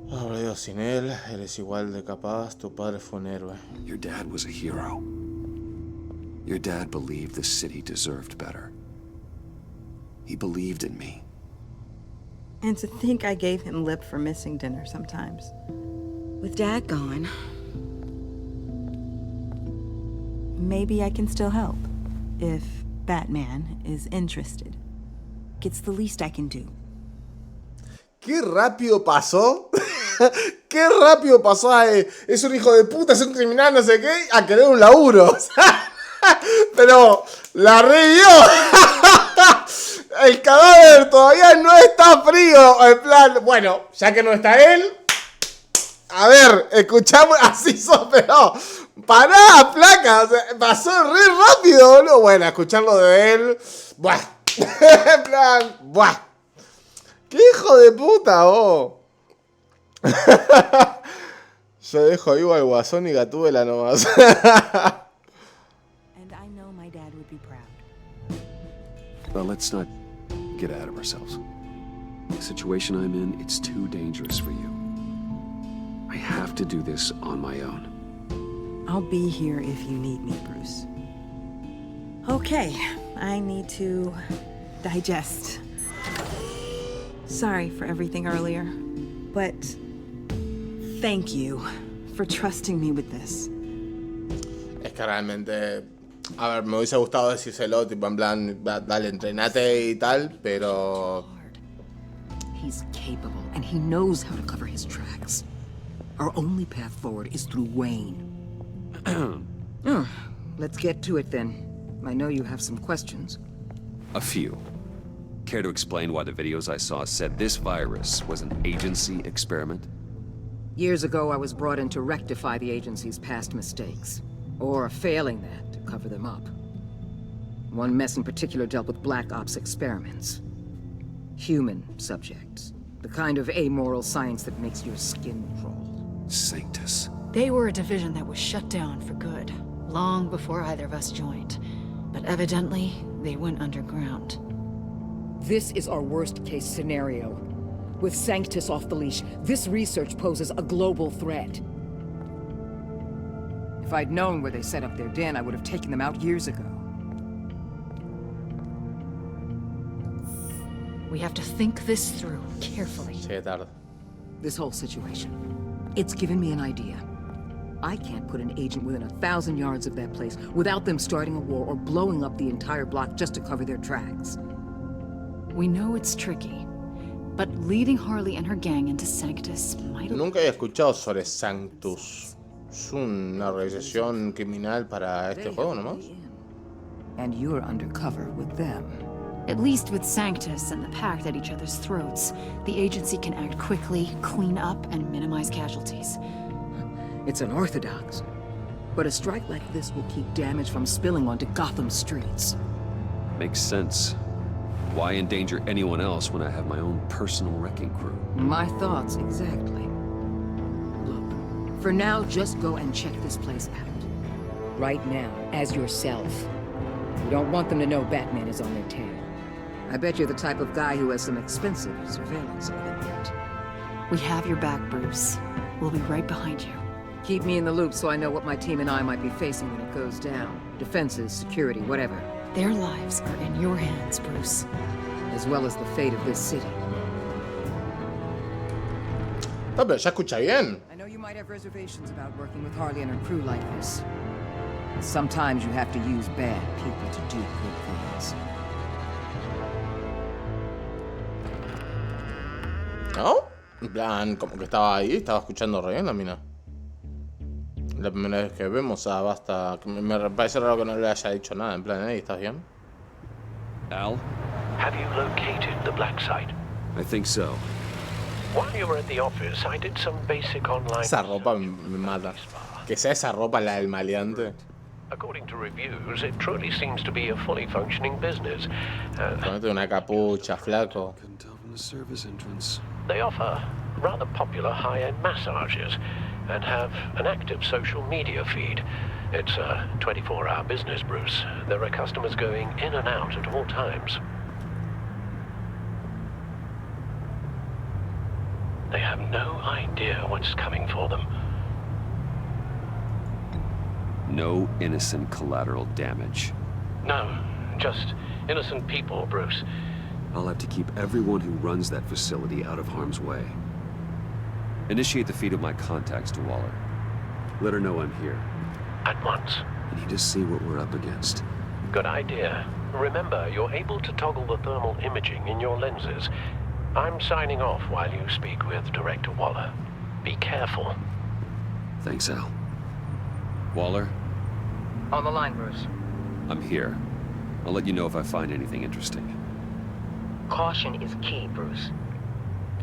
Ahora Dios, sin él, eres igual de capaz, tu padre fue un héroe. Your dad was a hero. Your dad believed the city deserved better. He believed in me. And to think I gave him lip for missing dinner sometimes. With Dad gone... Maybe I can still help. If Batman is interested. It's the least I can do. ¡Qué rápido pasó! ¡Qué rápido pasó! Es un hijo de puta, es un criminal, no sé qué, a querer un laburo. Pero la revió. El cadáver todavía no está frío. En plan, bueno, ya que no está él. A ver, escuchamos, así pero pará, placa. O sea, pasó re rápido, boludo. Bueno, escucharlo de él. Buah. En plan, buah. ¡Qué hijo de puta, vos! Yo dejo vivo al Guasón y Gatúbela nomás. And I know my dad would be proud. Well, let's not get ahead of ourselves. The situation I'm in, it's too dangerous for you. I have to do this on my own. I'll be here if you need me, Bruce. Okay, I need to digest. Sorry for everything earlier, but thank you for trusting me with this. Es que realmente, a ver, me hubiese gustado decírselo, tipo en plan, dale, entrenate y tal, pero... He's capable, and he knows how to cover his tracks. Our only path forward is through Wayne. Let's get to it then. I know you have some questions. A few. Care to explain why the videos I saw said this virus was an agency experiment? Years ago, I was brought in to rectify the agency's past mistakes. Or, failing that, to cover them up. One mess in particular dealt with Black Ops experiments. Human subjects. The kind of amoral science that makes your skin crawl. Sanctus. They were a division that was shut down for good. long before either of us joined. But evidently, they went underground. This is our worst-case scenario. With Sanctus off the leash, this research poses a global threat. If I'd known where they set up their den, I would have taken them out years ago. We have to think this through carefully. This whole situation, it's given me an idea. I can't put an agent within 1,000 yards of that place without them starting a war or blowing up the entire block just to cover their tracks. We know it's tricky, but leading Harley and her gang into Sanctus might... Nunca había escuchado sobre Sanctus. ¿Es una organización criminal para este juego nomás? And you're undercover with them. At least with Sanctus and the Pact at each other's throats, the agency can act quickly, clean up, and minimize casualties. It's unorthodox, but a strike like this will keep damage from spilling onto Gotham streets. Makes sense. Why endanger anyone else when I have my own personal wrecking crew? My thoughts, exactly. Look, for now, just go and check this place out. Right now, as yourself. You don't want them to know Batman is on their tail. I bet you're the type of guy who has some expensive surveillance equipment. We have your back, Bruce. We'll be right behind you. Keep me in the loop so I know what my team and I might be facing when it goes down. Defenses, security, whatever. Their lives are in your hands, Bruce. As well as the fate of this city. No, pero ya escucha bien. I know you might have reservations about working with Harley and her crew like this. Sometimes you have to use bad people to do good things. ¿No? En plan, como que estaba ahí, estaba escuchando re bien la mina. La primera vez que vemos a Basta, que me parece raro que no le haya dicho nada, en plan, hey, ¿estás bien? Al? Have you located the black site? I think so. While you were at the office, I did some basic online... Esa ropa me mata. Que sea esa ropa la del maleante. According to reviews, it truly seems to be a fully functioning business. Ponete una capucha, flaco. Service entrance. They offer rather popular high-end massages and have an active social media feed. It's a 24-hour business, Bruce. There are customers going in and out at all times. They have no idea what's coming for them. No innocent collateral damage. No, just innocent people, Bruce. I'll have to keep everyone who runs that facility out of harm's way. Initiate the feed of my contacts to Waller. Let her know I'm here. At once. I need to see what we're up against. Good idea. Remember, you're able to toggle the thermal imaging in your lenses. I'm signing off while you speak with Director Waller. Be careful. Thanks, Al. Waller? On the line, Bruce. I'm here. I'll let you know if I find anything interesting. Caution is key, Bruce.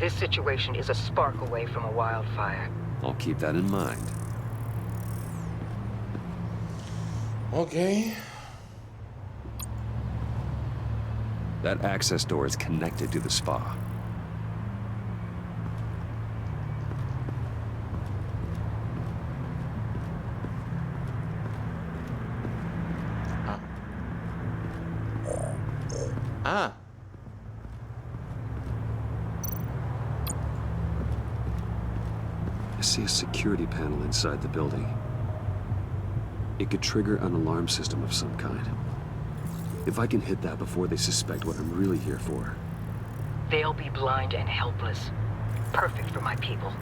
This situation is a spark away from a wildfire. I'll keep that in mind. Okay. That access door is connected to the spa. Ah. I see a security panel inside the building. It could trigger an alarm system of some kind. If I can hit that before they suspect what I'm really here for. They'll be blind and helpless. Perfect for my people.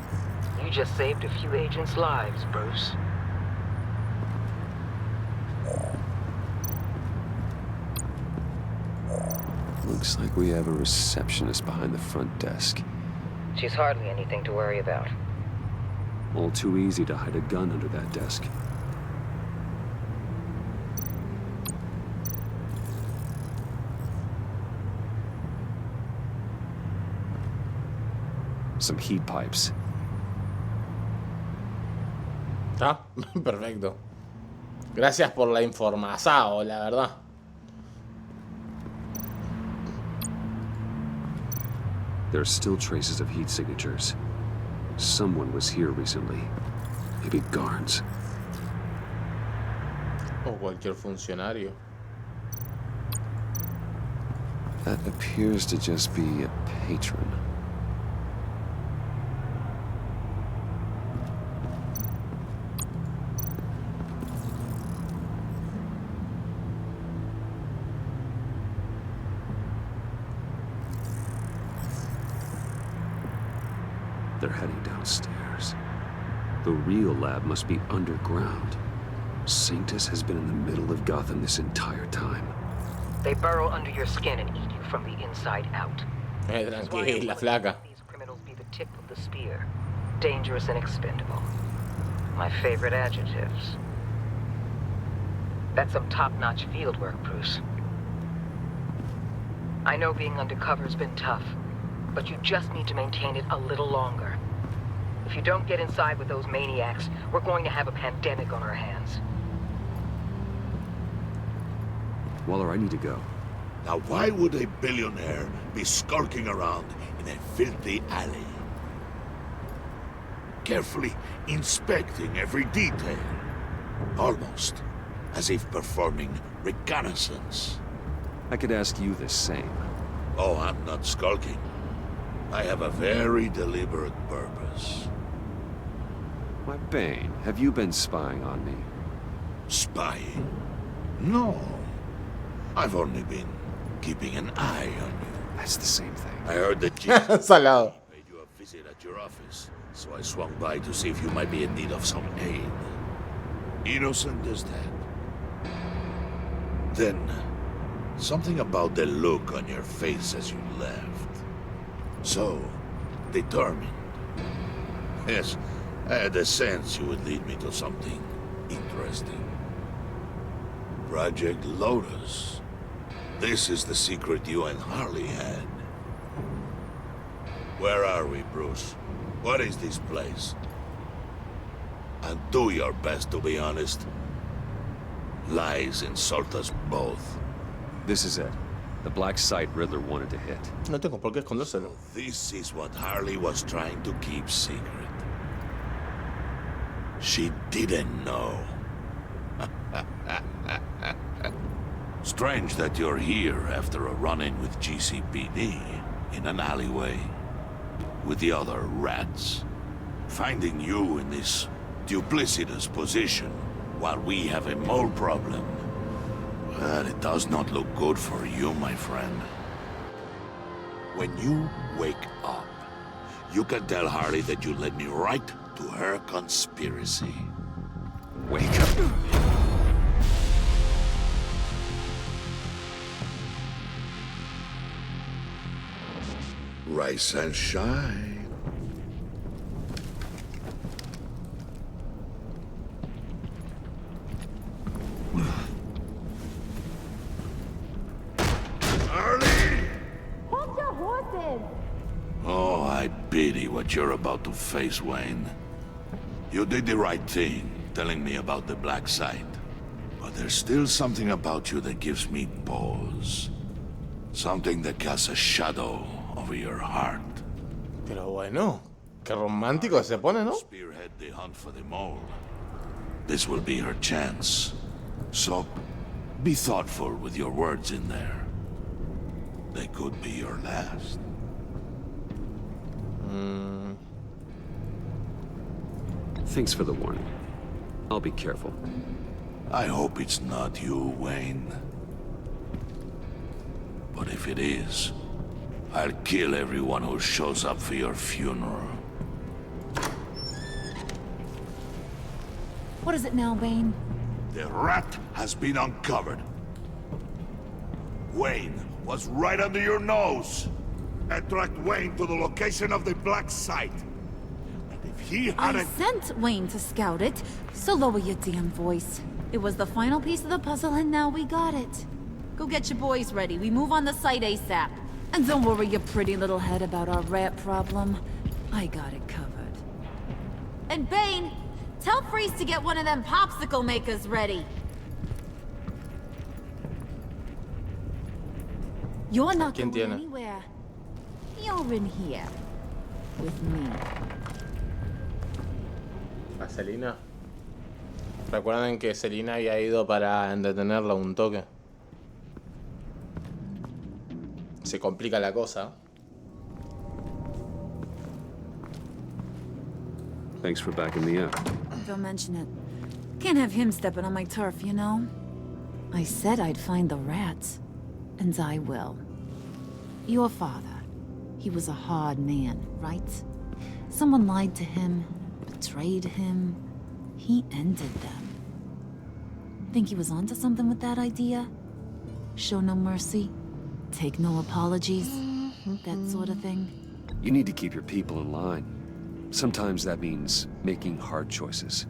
You just saved a few agents' lives, Bruce. Looks like we have a receptionist behind the front desk. She's hardly anything to worry about. All too easy to hide a gun under that desk. Some heat pipes. Ah, perfecto. Gracias por la información, la verdad. There are still traces of heat signatures. Someone was here recently. Maybe guards. O cualquier funcionario. That appears to just be a patron. They're heading downstairs. The real lab must be underground. Sanctus has been in the middle of Gotham this entire time. They burrow under your skin and eat you from the inside out. Tranquila, flaca. These criminals be the tip of the spear. Dangerous and expendable. My favorite adjectives. That's some top-notch field work, Bruce. I know being undercover's been tough, but you just need to maintain it a little longer. If you don't get inside with those maniacs, we're going to have a pandemic on our hands. Waller, I need to go. Now why would a billionaire be skulking around in a filthy alley? Carefully inspecting every detail. Almost as if performing reconnaissance. I could ask you the same. Oh, I'm not skulking. I have a very deliberate purpose. Why, Bane, have you been spying on me? Spying? No. I've only been keeping an eye on you. That's the same thing. I heard that Salado. paid you a visit at your office, so I swung by to see if you might be in need of some aid. Innocent as that. Then, something about the look on your face as you left. So, determined. Yes, I had a sense you would lead me to something interesting. Project Lotus. This is the secret you and Harley had. Where are we, Bruce? What is this place? And do your best to be honest. Lies insult us both. This is it. The black site Riddler wanted to hit. No tengo por qué escondérselo. This is what Harley was trying to keep secret. She didn't know. Strange that you're here after a run-in with GCPD in an alleyway with the other rats. Finding you in this duplicitous position while we have a mole problem. But it does not look good for you, my friend. When you wake up, you can tell Harley that you led me right to her conspiracy. Wake up. Rise and shine. Oh, I pity what you're about to face, Wayne. You did the right thing, telling me about the black site. But there's still something about you that gives me pause. Something that casts a shadow over your heart. Pero bueno, qué romántico se pone, ¿no? Spearhead the hunt for the mole. This will be her chance. So, be thoughtful with your words in there. They could be your last. Thanks for the warning. I'll be careful. I hope it's not you, Wayne. But if it is, I'll kill everyone who shows up for your funeral. What is it now, Wayne? The rat has been uncovered. Wayne was right under your nose. I tracked Wayne to the location of the black site. And if he I hadn't... sent Wayne to scout it, so lower your damn voice. It was the final piece of the puzzle, and now we got it. Go get your boys ready. We move on the site ASAP. And don't worry your pretty little head about our rat problem. I got it covered. And Bane, tell Freeze to get one of them popsicle makers ready. You're not going anywhere. You're in here. With me. Vaselina. Recuerden que Selina había ido para entretenerla un toque. Se complica la cosa. Thanks for backing me up. Don't mention it. Can't have him stepping on my turf, you know? I said I'd find the rats. And I will. Your father. He was a hard man, right? Someone lied to him, betrayed him. He ended them. Think he was onto something with that idea? Show no mercy? Take no apologies? That sort of thing? You need to keep your people in line. Sometimes that means making hard choices.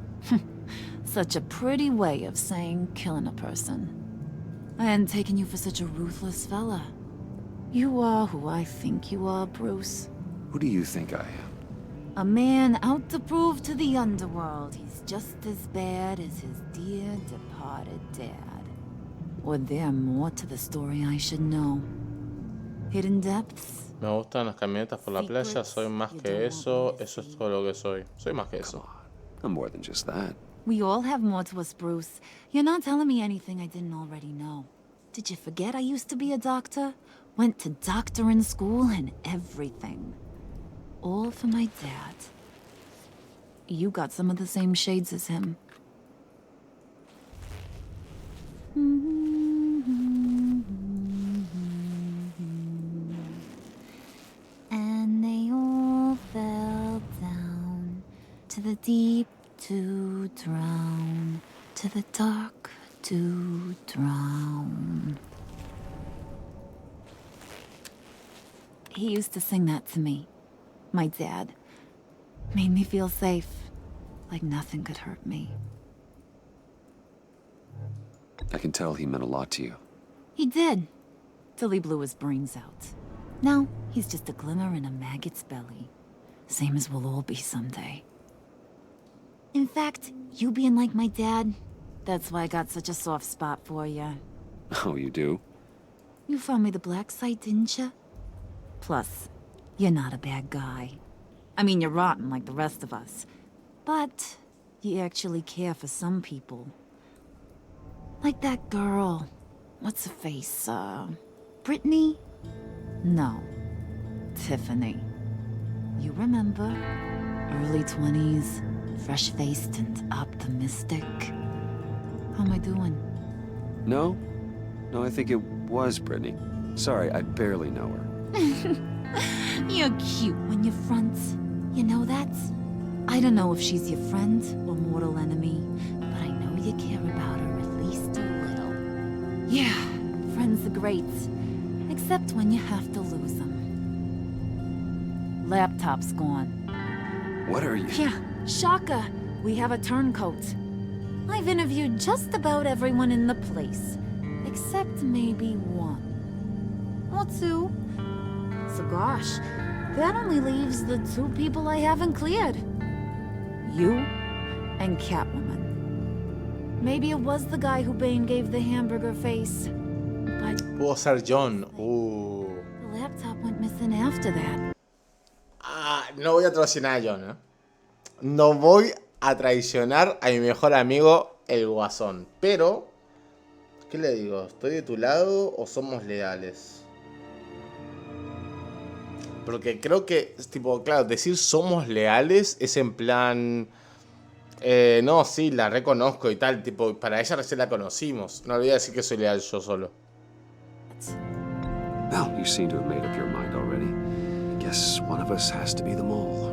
Such a pretty way of saying killing a person. I hadn't taken you for such a ruthless fella. You are who I think you are, Bruce. Who do you think I am? A man out to prove to the underworld he's just as bad as his dear departed dad. Or there more to the story I should know. Hidden depths. Me gustan las camionetas por la playa, soy más que eso, eso es todo lo que soy. Soy más que eso. I'm more than just that. We all have more to us, Bruce. You're not telling me anything I didn't already know. Did you forget I used to be a doctor? Went to doctoring school and everything. All for my dad. You got some of the same shades as him. And they all fell down to the deep to drown, to the dark to drown. He used to sing that to me. My dad. Made me feel safe. Like nothing could hurt me. I can tell he meant a lot to you. He did. Till he blew his brains out. Now, he's just a glimmer in a maggot's belly. Same as we'll all be someday. In fact, you being like my dad, that's why I got such a soft spot for you. Oh, you do? You found me the black site, didn't you? Plus, you're not a bad guy. I mean, you're rotten like the rest of us. But you actually care for some people. Like that girl. What's her face? Brittany? No. Tiffany. You remember? Early 20s, fresh-faced and optimistic. How am I doing? No? No, I think it was Brittany. Sorry, I barely know her. You're cute when you front. You know that? I don't know if she's your friend or mortal enemy, but I know you care about her at least a little. Yeah, friends are great. Except when you have to lose them. Laptop's gone. What are you? Yeah, shocker. We have a turncoat. I've interviewed just about everyone in the place. Except maybe one. Or two. So gosh, that only leaves the two people I haven't cleared. You and Catwoman. Maybe it was the guy who Bane gave the hamburger face. But Pudo ser John. the laptop went missing after that. Ah, no voy a traicionar a John, ¿eh? No voy a traicionar a mi mejor amigo, el Guasón. Pero, ¿qué le digo? ¿Estoy de tu lado o somos leales? Porque creo que, tipo, claro, decir somos leales es en plan... no, sí, la reconozco y tal, tipo, para ella recién la conocimos. No le voy a decir que soy leal yo solo. Well, you seem to have made up your mind already. I guess one of us has to be the mole.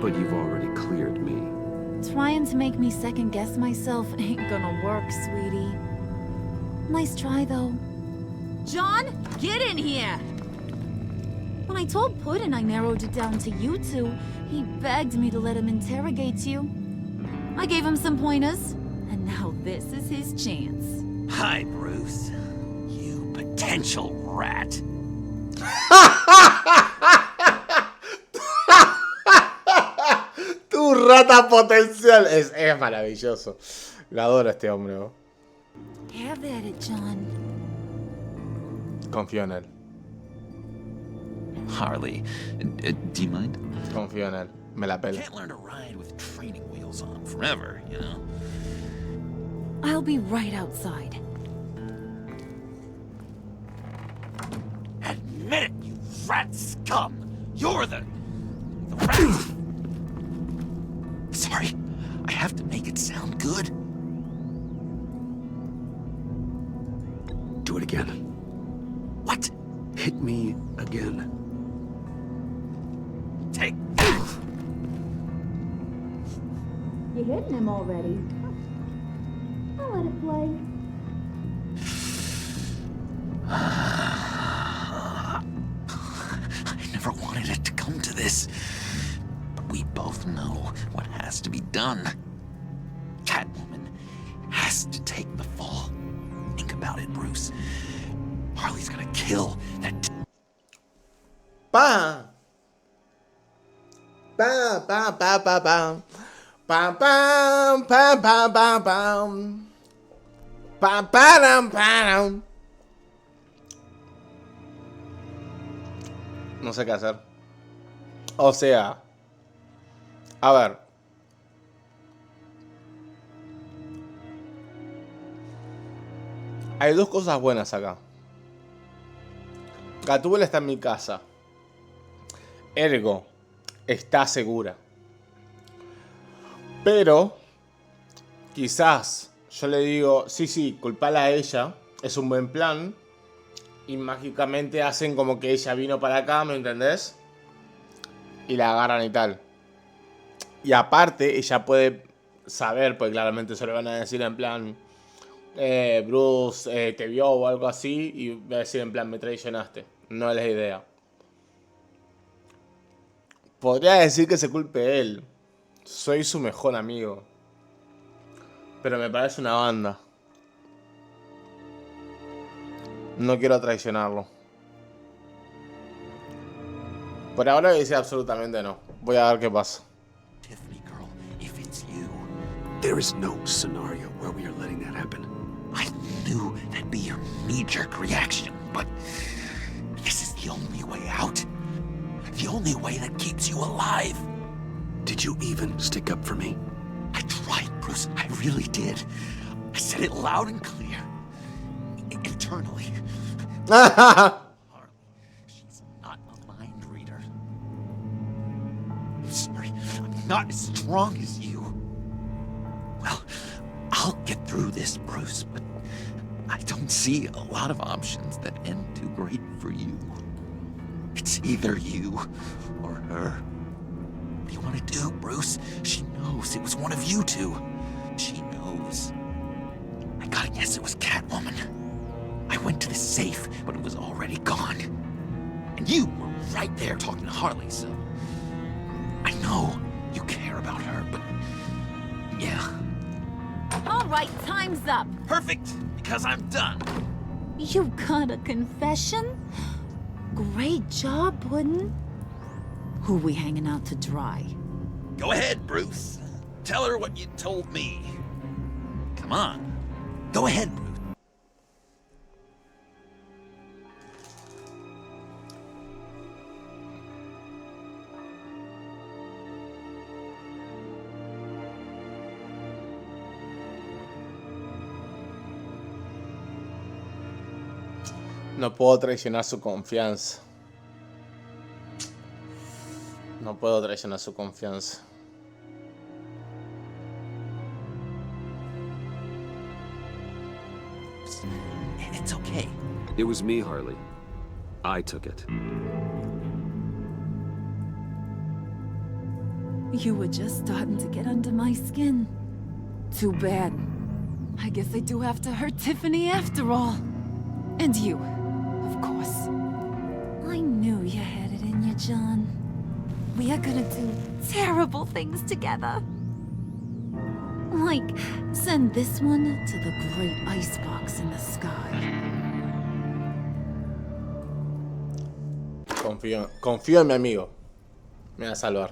But you've already cleared me. Trying to make me second-guess myself ain't gonna work, sweetie. Nice try, though. John, get in here! When I told Puddin' I narrowed it down to you two, he begged me to let him interrogate you. I gave him some pointers, and now this is his chance. Hi, Bruce. You potential rat. Tu rata potencial. Es maravilloso. Lo adoro a este hombre, ¿no? Have at it, John. Confío en él. Harley, do you mind? Confío en él. Me la pela. Can't learn to ride with training wheels on forever, you know? I'll be right outside. Admit it, you rat scum! You're the rat! Sorry, I have to make it sound good. Do it again. What? Hit me again. Take that! You hitting him already? I'll let it play. I never wanted it to come to this. But we both know what has to be done. Catwoman has to take the fall. Think about it, Bruce. Harley's gonna kill that... Pa! Pa, pa, pa, pa, pa. Pam, pam, pam, pam, pam, pam. Pam, pam, pam. No sé qué hacer. O sea, a ver. Hay dos cosas buenas acá. Gatúbela está en mi casa. Ergo, está segura. Pero, quizás yo le digo, sí, culpala a ella. Es un buen plan. Y mágicamente hacen como que ella vino para acá, ¿me entendés? Y la agarran y tal. Y aparte, ella puede saber, pues claramente se lo van a decir en plan... Bruce te vio o algo así. Y va a decir en plan, me traicionaste. No es la idea. Podría decir que se culpe él. Soy su mejor amigo. Pero me parece una banda. No quiero traicionarlo. Por ahora voy a decir absolutamente no. Voy a ver qué pasa. Tiffany girl, if it's you. There is no scenario where we are letting that happen. I knew that'd be your knee-jerk reaction, but this is the only way out. The only way that keeps you alive. Did you even stick up for me? I tried, Bruce. I really did. I said it loud and clear. Internally. Harley, she's not a mind reader. I'm sorry. I'm not as strong as you. Well, I'll get through this, Bruce, but I don't see a lot of options that end too great for you. It's either you or her. What do you want to do, Bruce? She knows it was one of you two. She knows. I gotta guess it was Catwoman. I went to the safe, but it was already gone. And you were right there talking to Harley, so... I know you care about her, but... yeah. All right, time's up. Perfect, because I'm done. You got a confession? Great job, Puddin'. Who we hanging out to dry? Go ahead, Bruce. Tell her what you told me. Come on. Go ahead, Bruce. No puedo traicionar su confianza. No puedo traicionar su confianza. It's okay. It was me, Harley. I took it. You were just starting to get under my skin. Too bad. I guess I do have to hurt Tiffany after all. And you, of course. I knew you had it in you, John. We are gonna do terrible things together. Like, send this one to the great icebox in the sky. Confío en mi amigo. Me va a salvar.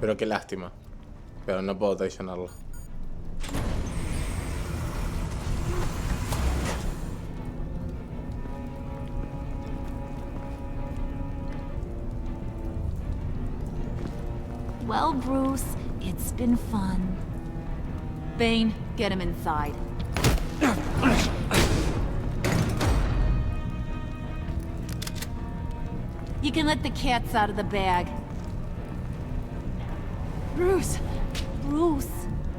Pero qué lástima. Pero no puedo traicionarlo. Well, Bruce, it's been fun. Bane, Get him inside. You can let the cats out of the bag. Bruce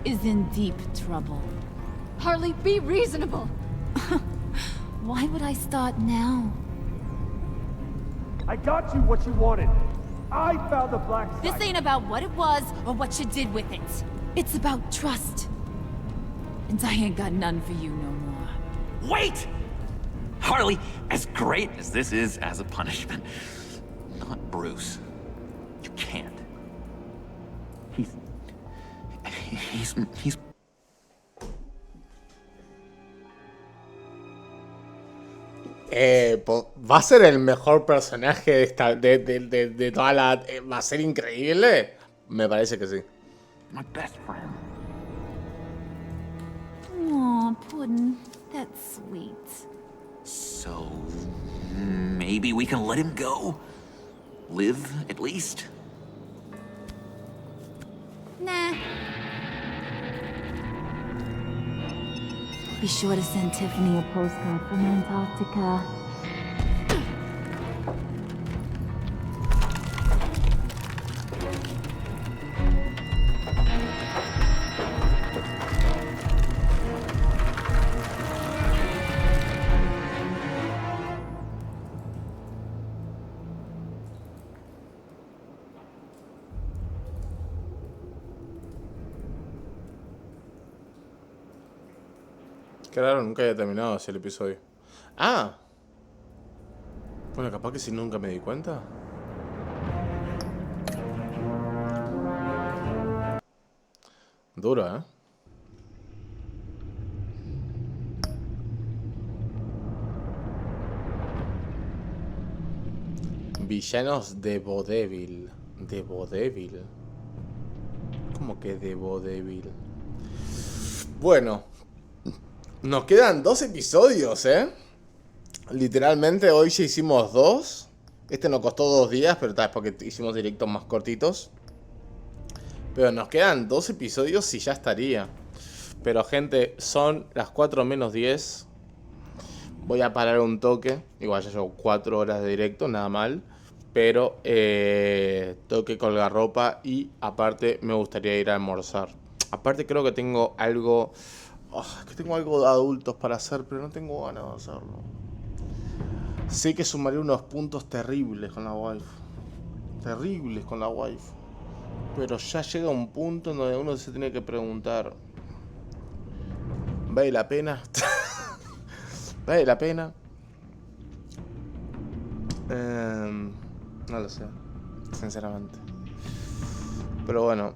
is in deep trouble. Harley, be reasonable. Why would I start now? I got you what you wanted. I found the black site. This ain't about what it was or what you did with it. It's about trust. And I ain't got none for you no more. Wait! Harley, as great as this is as a punishment, not Bruce. You can't. He's... Va a ser el mejor personaje de esta de toda la... ¿Va a ser increíble? Me parece que sí. My best friend. Aw, Puddin'. That's sweet. So... maybe we can let him go? Live, at least? Nah. Be sure to send Tiffany a postcard from Antarctica. Claro, nunca había terminado así el episodio. ¡Ah! Bueno, capaz que si nunca me di cuenta. Duro, ¿eh? Villanos de Vodevil. ¿De Vodevil? ¿Cómo que de Vodevil? Bueno, nos quedan 2 episodios, ¿eh? Literalmente hoy ya hicimos 2. Este nos costó 2 días, pero tal vez porque hicimos directos más cortitos. Pero nos quedan 2 episodios y ya estaría. Pero gente, son las 4 menos 10. Voy a parar un toque. Igual ya llevo 4 horas de directo, nada mal. Pero tengo que colgar ropa y aparte me gustaría ir a almorzar. Aparte creo que tengo algo... es que tengo algo de adultos para hacer, pero no tengo ganas de hacerlo. Sé que sumaré unos puntos terribles con la wife. Terribles con la wife. Pero ya llega un punto en donde uno se tiene que preguntar: ¿vale la pena? ¿Vale la pena? No lo sé, sinceramente. Pero bueno,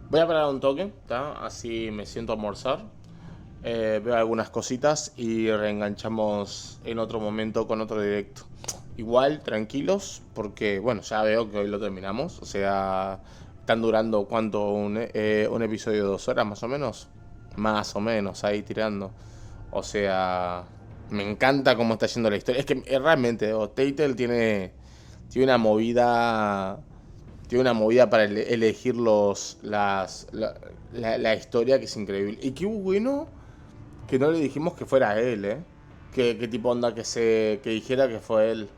voy a parar un toque, ¿tá? Así me siento a almorzar. Veo algunas cositas y reenganchamos en otro momento con otro directo. Igual, tranquilos, porque bueno, ya veo que hoy lo terminamos. O sea, están durando, ¿cuánto? Un episodio de 2 horas más o menos. Más o menos, ahí tirando. O sea, me encanta cómo está yendo la historia. Es que realmente, Telltale tiene una movida... Tiene una movida para elegir la historia que es increíble. Y qué bueno que no le dijimos que fuera él, ¿eh? Qué tipo onda que dijera que fue él.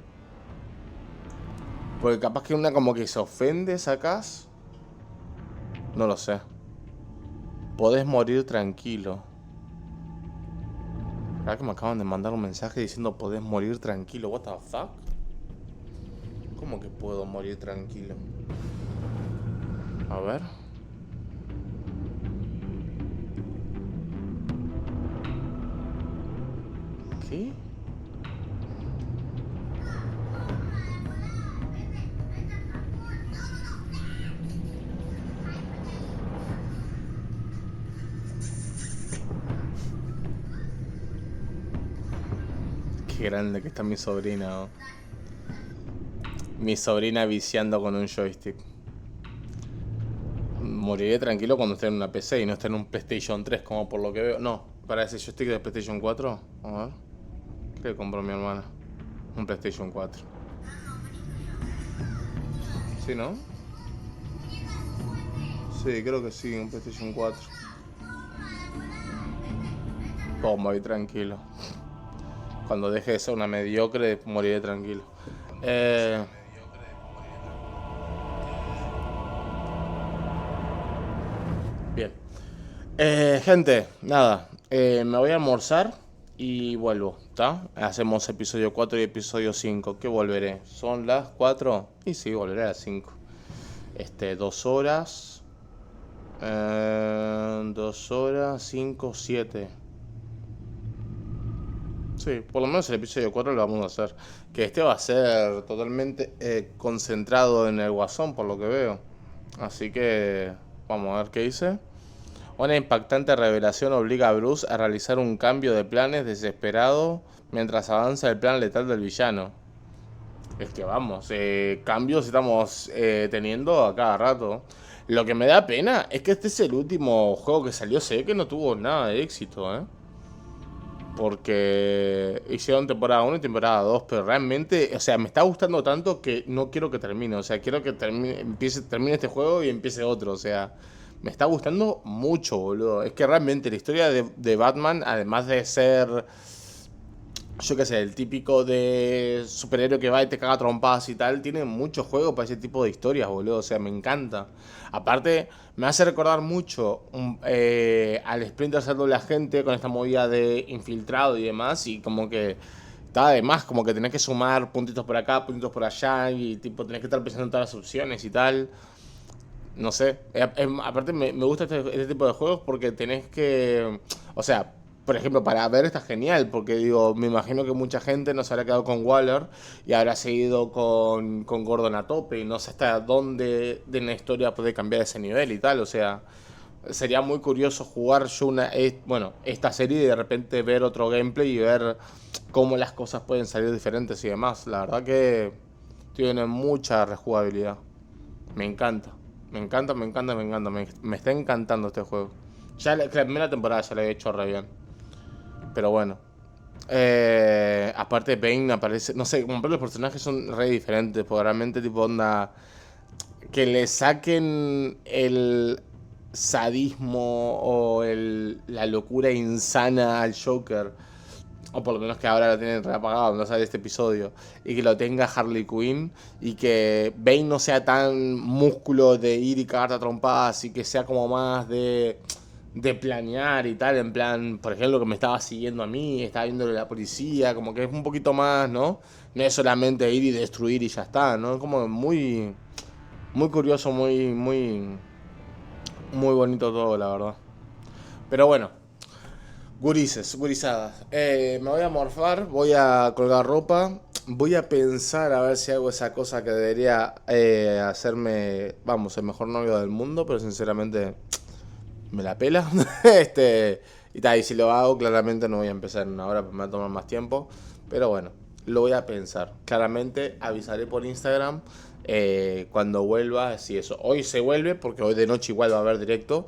Porque capaz que una como que se ofende, sacás. No lo sé. Podés morir tranquilo. ¿Verdad que me acaban de mandar un mensaje diciendo podés morir tranquilo? What the fuck? ¿Cómo que puedo morir tranquilo? A ver. ¿Qué? Qué grande que está mi sobrina, ¿no? Mi sobrina viciando con un joystick. Moriré tranquilo cuando esté en una PC y no esté en un PlayStation 3, como por lo que veo. No, para ese joystick de PlayStation 4. A ver. ¿Qué le compró mi hermana? Un PlayStation 4. ¿Sí, no? Sí, creo que sí, en PlayStation 4. Como ahí tranquilo. Cuando deje de ser una mediocre, moriré tranquilo. Bien. Gente, nada. Me voy a almorzar y vuelvo, ¿está? Hacemos episodio 4 y episodio 5. ¿Qué volveré? ¿Son las 4? Y sí, volveré a las 5. 2 horas. 2 horas, 5, 7. Sí, por lo menos el episodio 4 lo vamos a hacer. Que va a ser totalmente concentrado en el Guasón, por lo que veo. Así que vamos a ver qué dice. Una impactante revelación obliga a Bruce a realizar un cambio de planes desesperado mientras avanza el plan letal del villano. Es que vamos, cambios estamos teniendo a cada rato. Lo que me da pena es que este es el último juego que salió. Se ve que no tuvo nada de éxito, porque hicieron temporada 1 y temporada 2, pero realmente, o sea, me está gustando tanto que no quiero que termine. O sea, quiero que termine este juego y empiece otro. O sea, me está gustando mucho, boludo. Es que realmente la historia de Batman, además de ser, yo qué sé, el típico de superhéroe que va y te caga trompadas y tal, tiene mucho juego para ese tipo de historias, boludo. O sea, me encanta. Aparte, me hace recordar mucho al Splinter Cell doble agente con esta movida de infiltrado y demás. Y como que está además, como que tenés que sumar puntitos por acá, puntitos por allá. Y tipo, tenés que estar pensando en todas las opciones y tal. No sé. Aparte, me gusta este tipo de juegos porque tenés que. O sea, por ejemplo, para ver está genial, porque digo, me imagino que mucha gente no se habrá quedado con Waller y habrá seguido con Gordon a tope y no sé hasta dónde de la historia puede cambiar ese nivel y tal. O sea, sería muy curioso jugar yo esta serie y de repente ver otro gameplay y ver cómo las cosas pueden salir diferentes y demás. La verdad que tiene mucha rejugabilidad. Me encanta. Me encanta. Me está encantando este juego. Ya la primera temporada ya la he hecho re bien. Pero bueno. Aparte Bane aparece. No sé, como los personajes son re diferentes. Porque realmente tipo onda. Que le saquen el sadismo o la locura insana al Joker. O por lo menos que ahora lo tienen reapagado, no sale este episodio. Y que lo tenga Harley Quinn. Y que Bane no sea tan músculo de ir y cagarte a trompadas. Y que sea como más de planear y tal. En plan, por ejemplo, que me estaba siguiendo a mí. Estaba viéndole a la policía. Como que es un poquito más, ¿no? No es solamente ir y destruir y ya está, ¿no? Es como muy curioso, muy bonito todo, la verdad. Pero bueno. Gurizadas. Me voy a morfar, voy a colgar ropa, voy a pensar a ver si hago esa cosa que debería hacerme, vamos, el mejor novio del mundo, pero sinceramente me la pela. Y tal, y si lo hago, claramente no voy a empezar en una hora, me va a tomar más tiempo. Pero bueno, lo voy a pensar. Claramente avisaré por Instagram cuando vuelva, si eso. Hoy se vuelve, porque hoy de noche igual va a haber directo.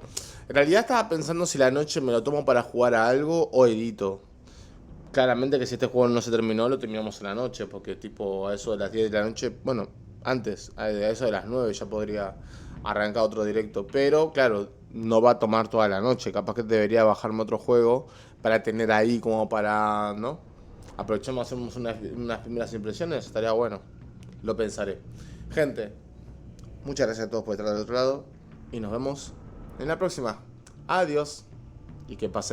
En realidad estaba pensando si la noche me lo tomo para jugar a algo o edito. Claramente que si este juego no se terminó, lo terminamos en la noche, porque tipo a eso de las 10 de la noche, bueno, antes, a eso de las 9 ya podría arrancar otro directo. Pero claro, no va a tomar toda la noche, capaz que debería bajarme otro juego para tener ahí como para, ¿no? Aprovechemos, hacemos unas primeras impresiones, estaría bueno. Lo pensaré. Gente, muchas gracias a todos por estar del otro lado y nos vemos en la próxima. Adiós y que pasen.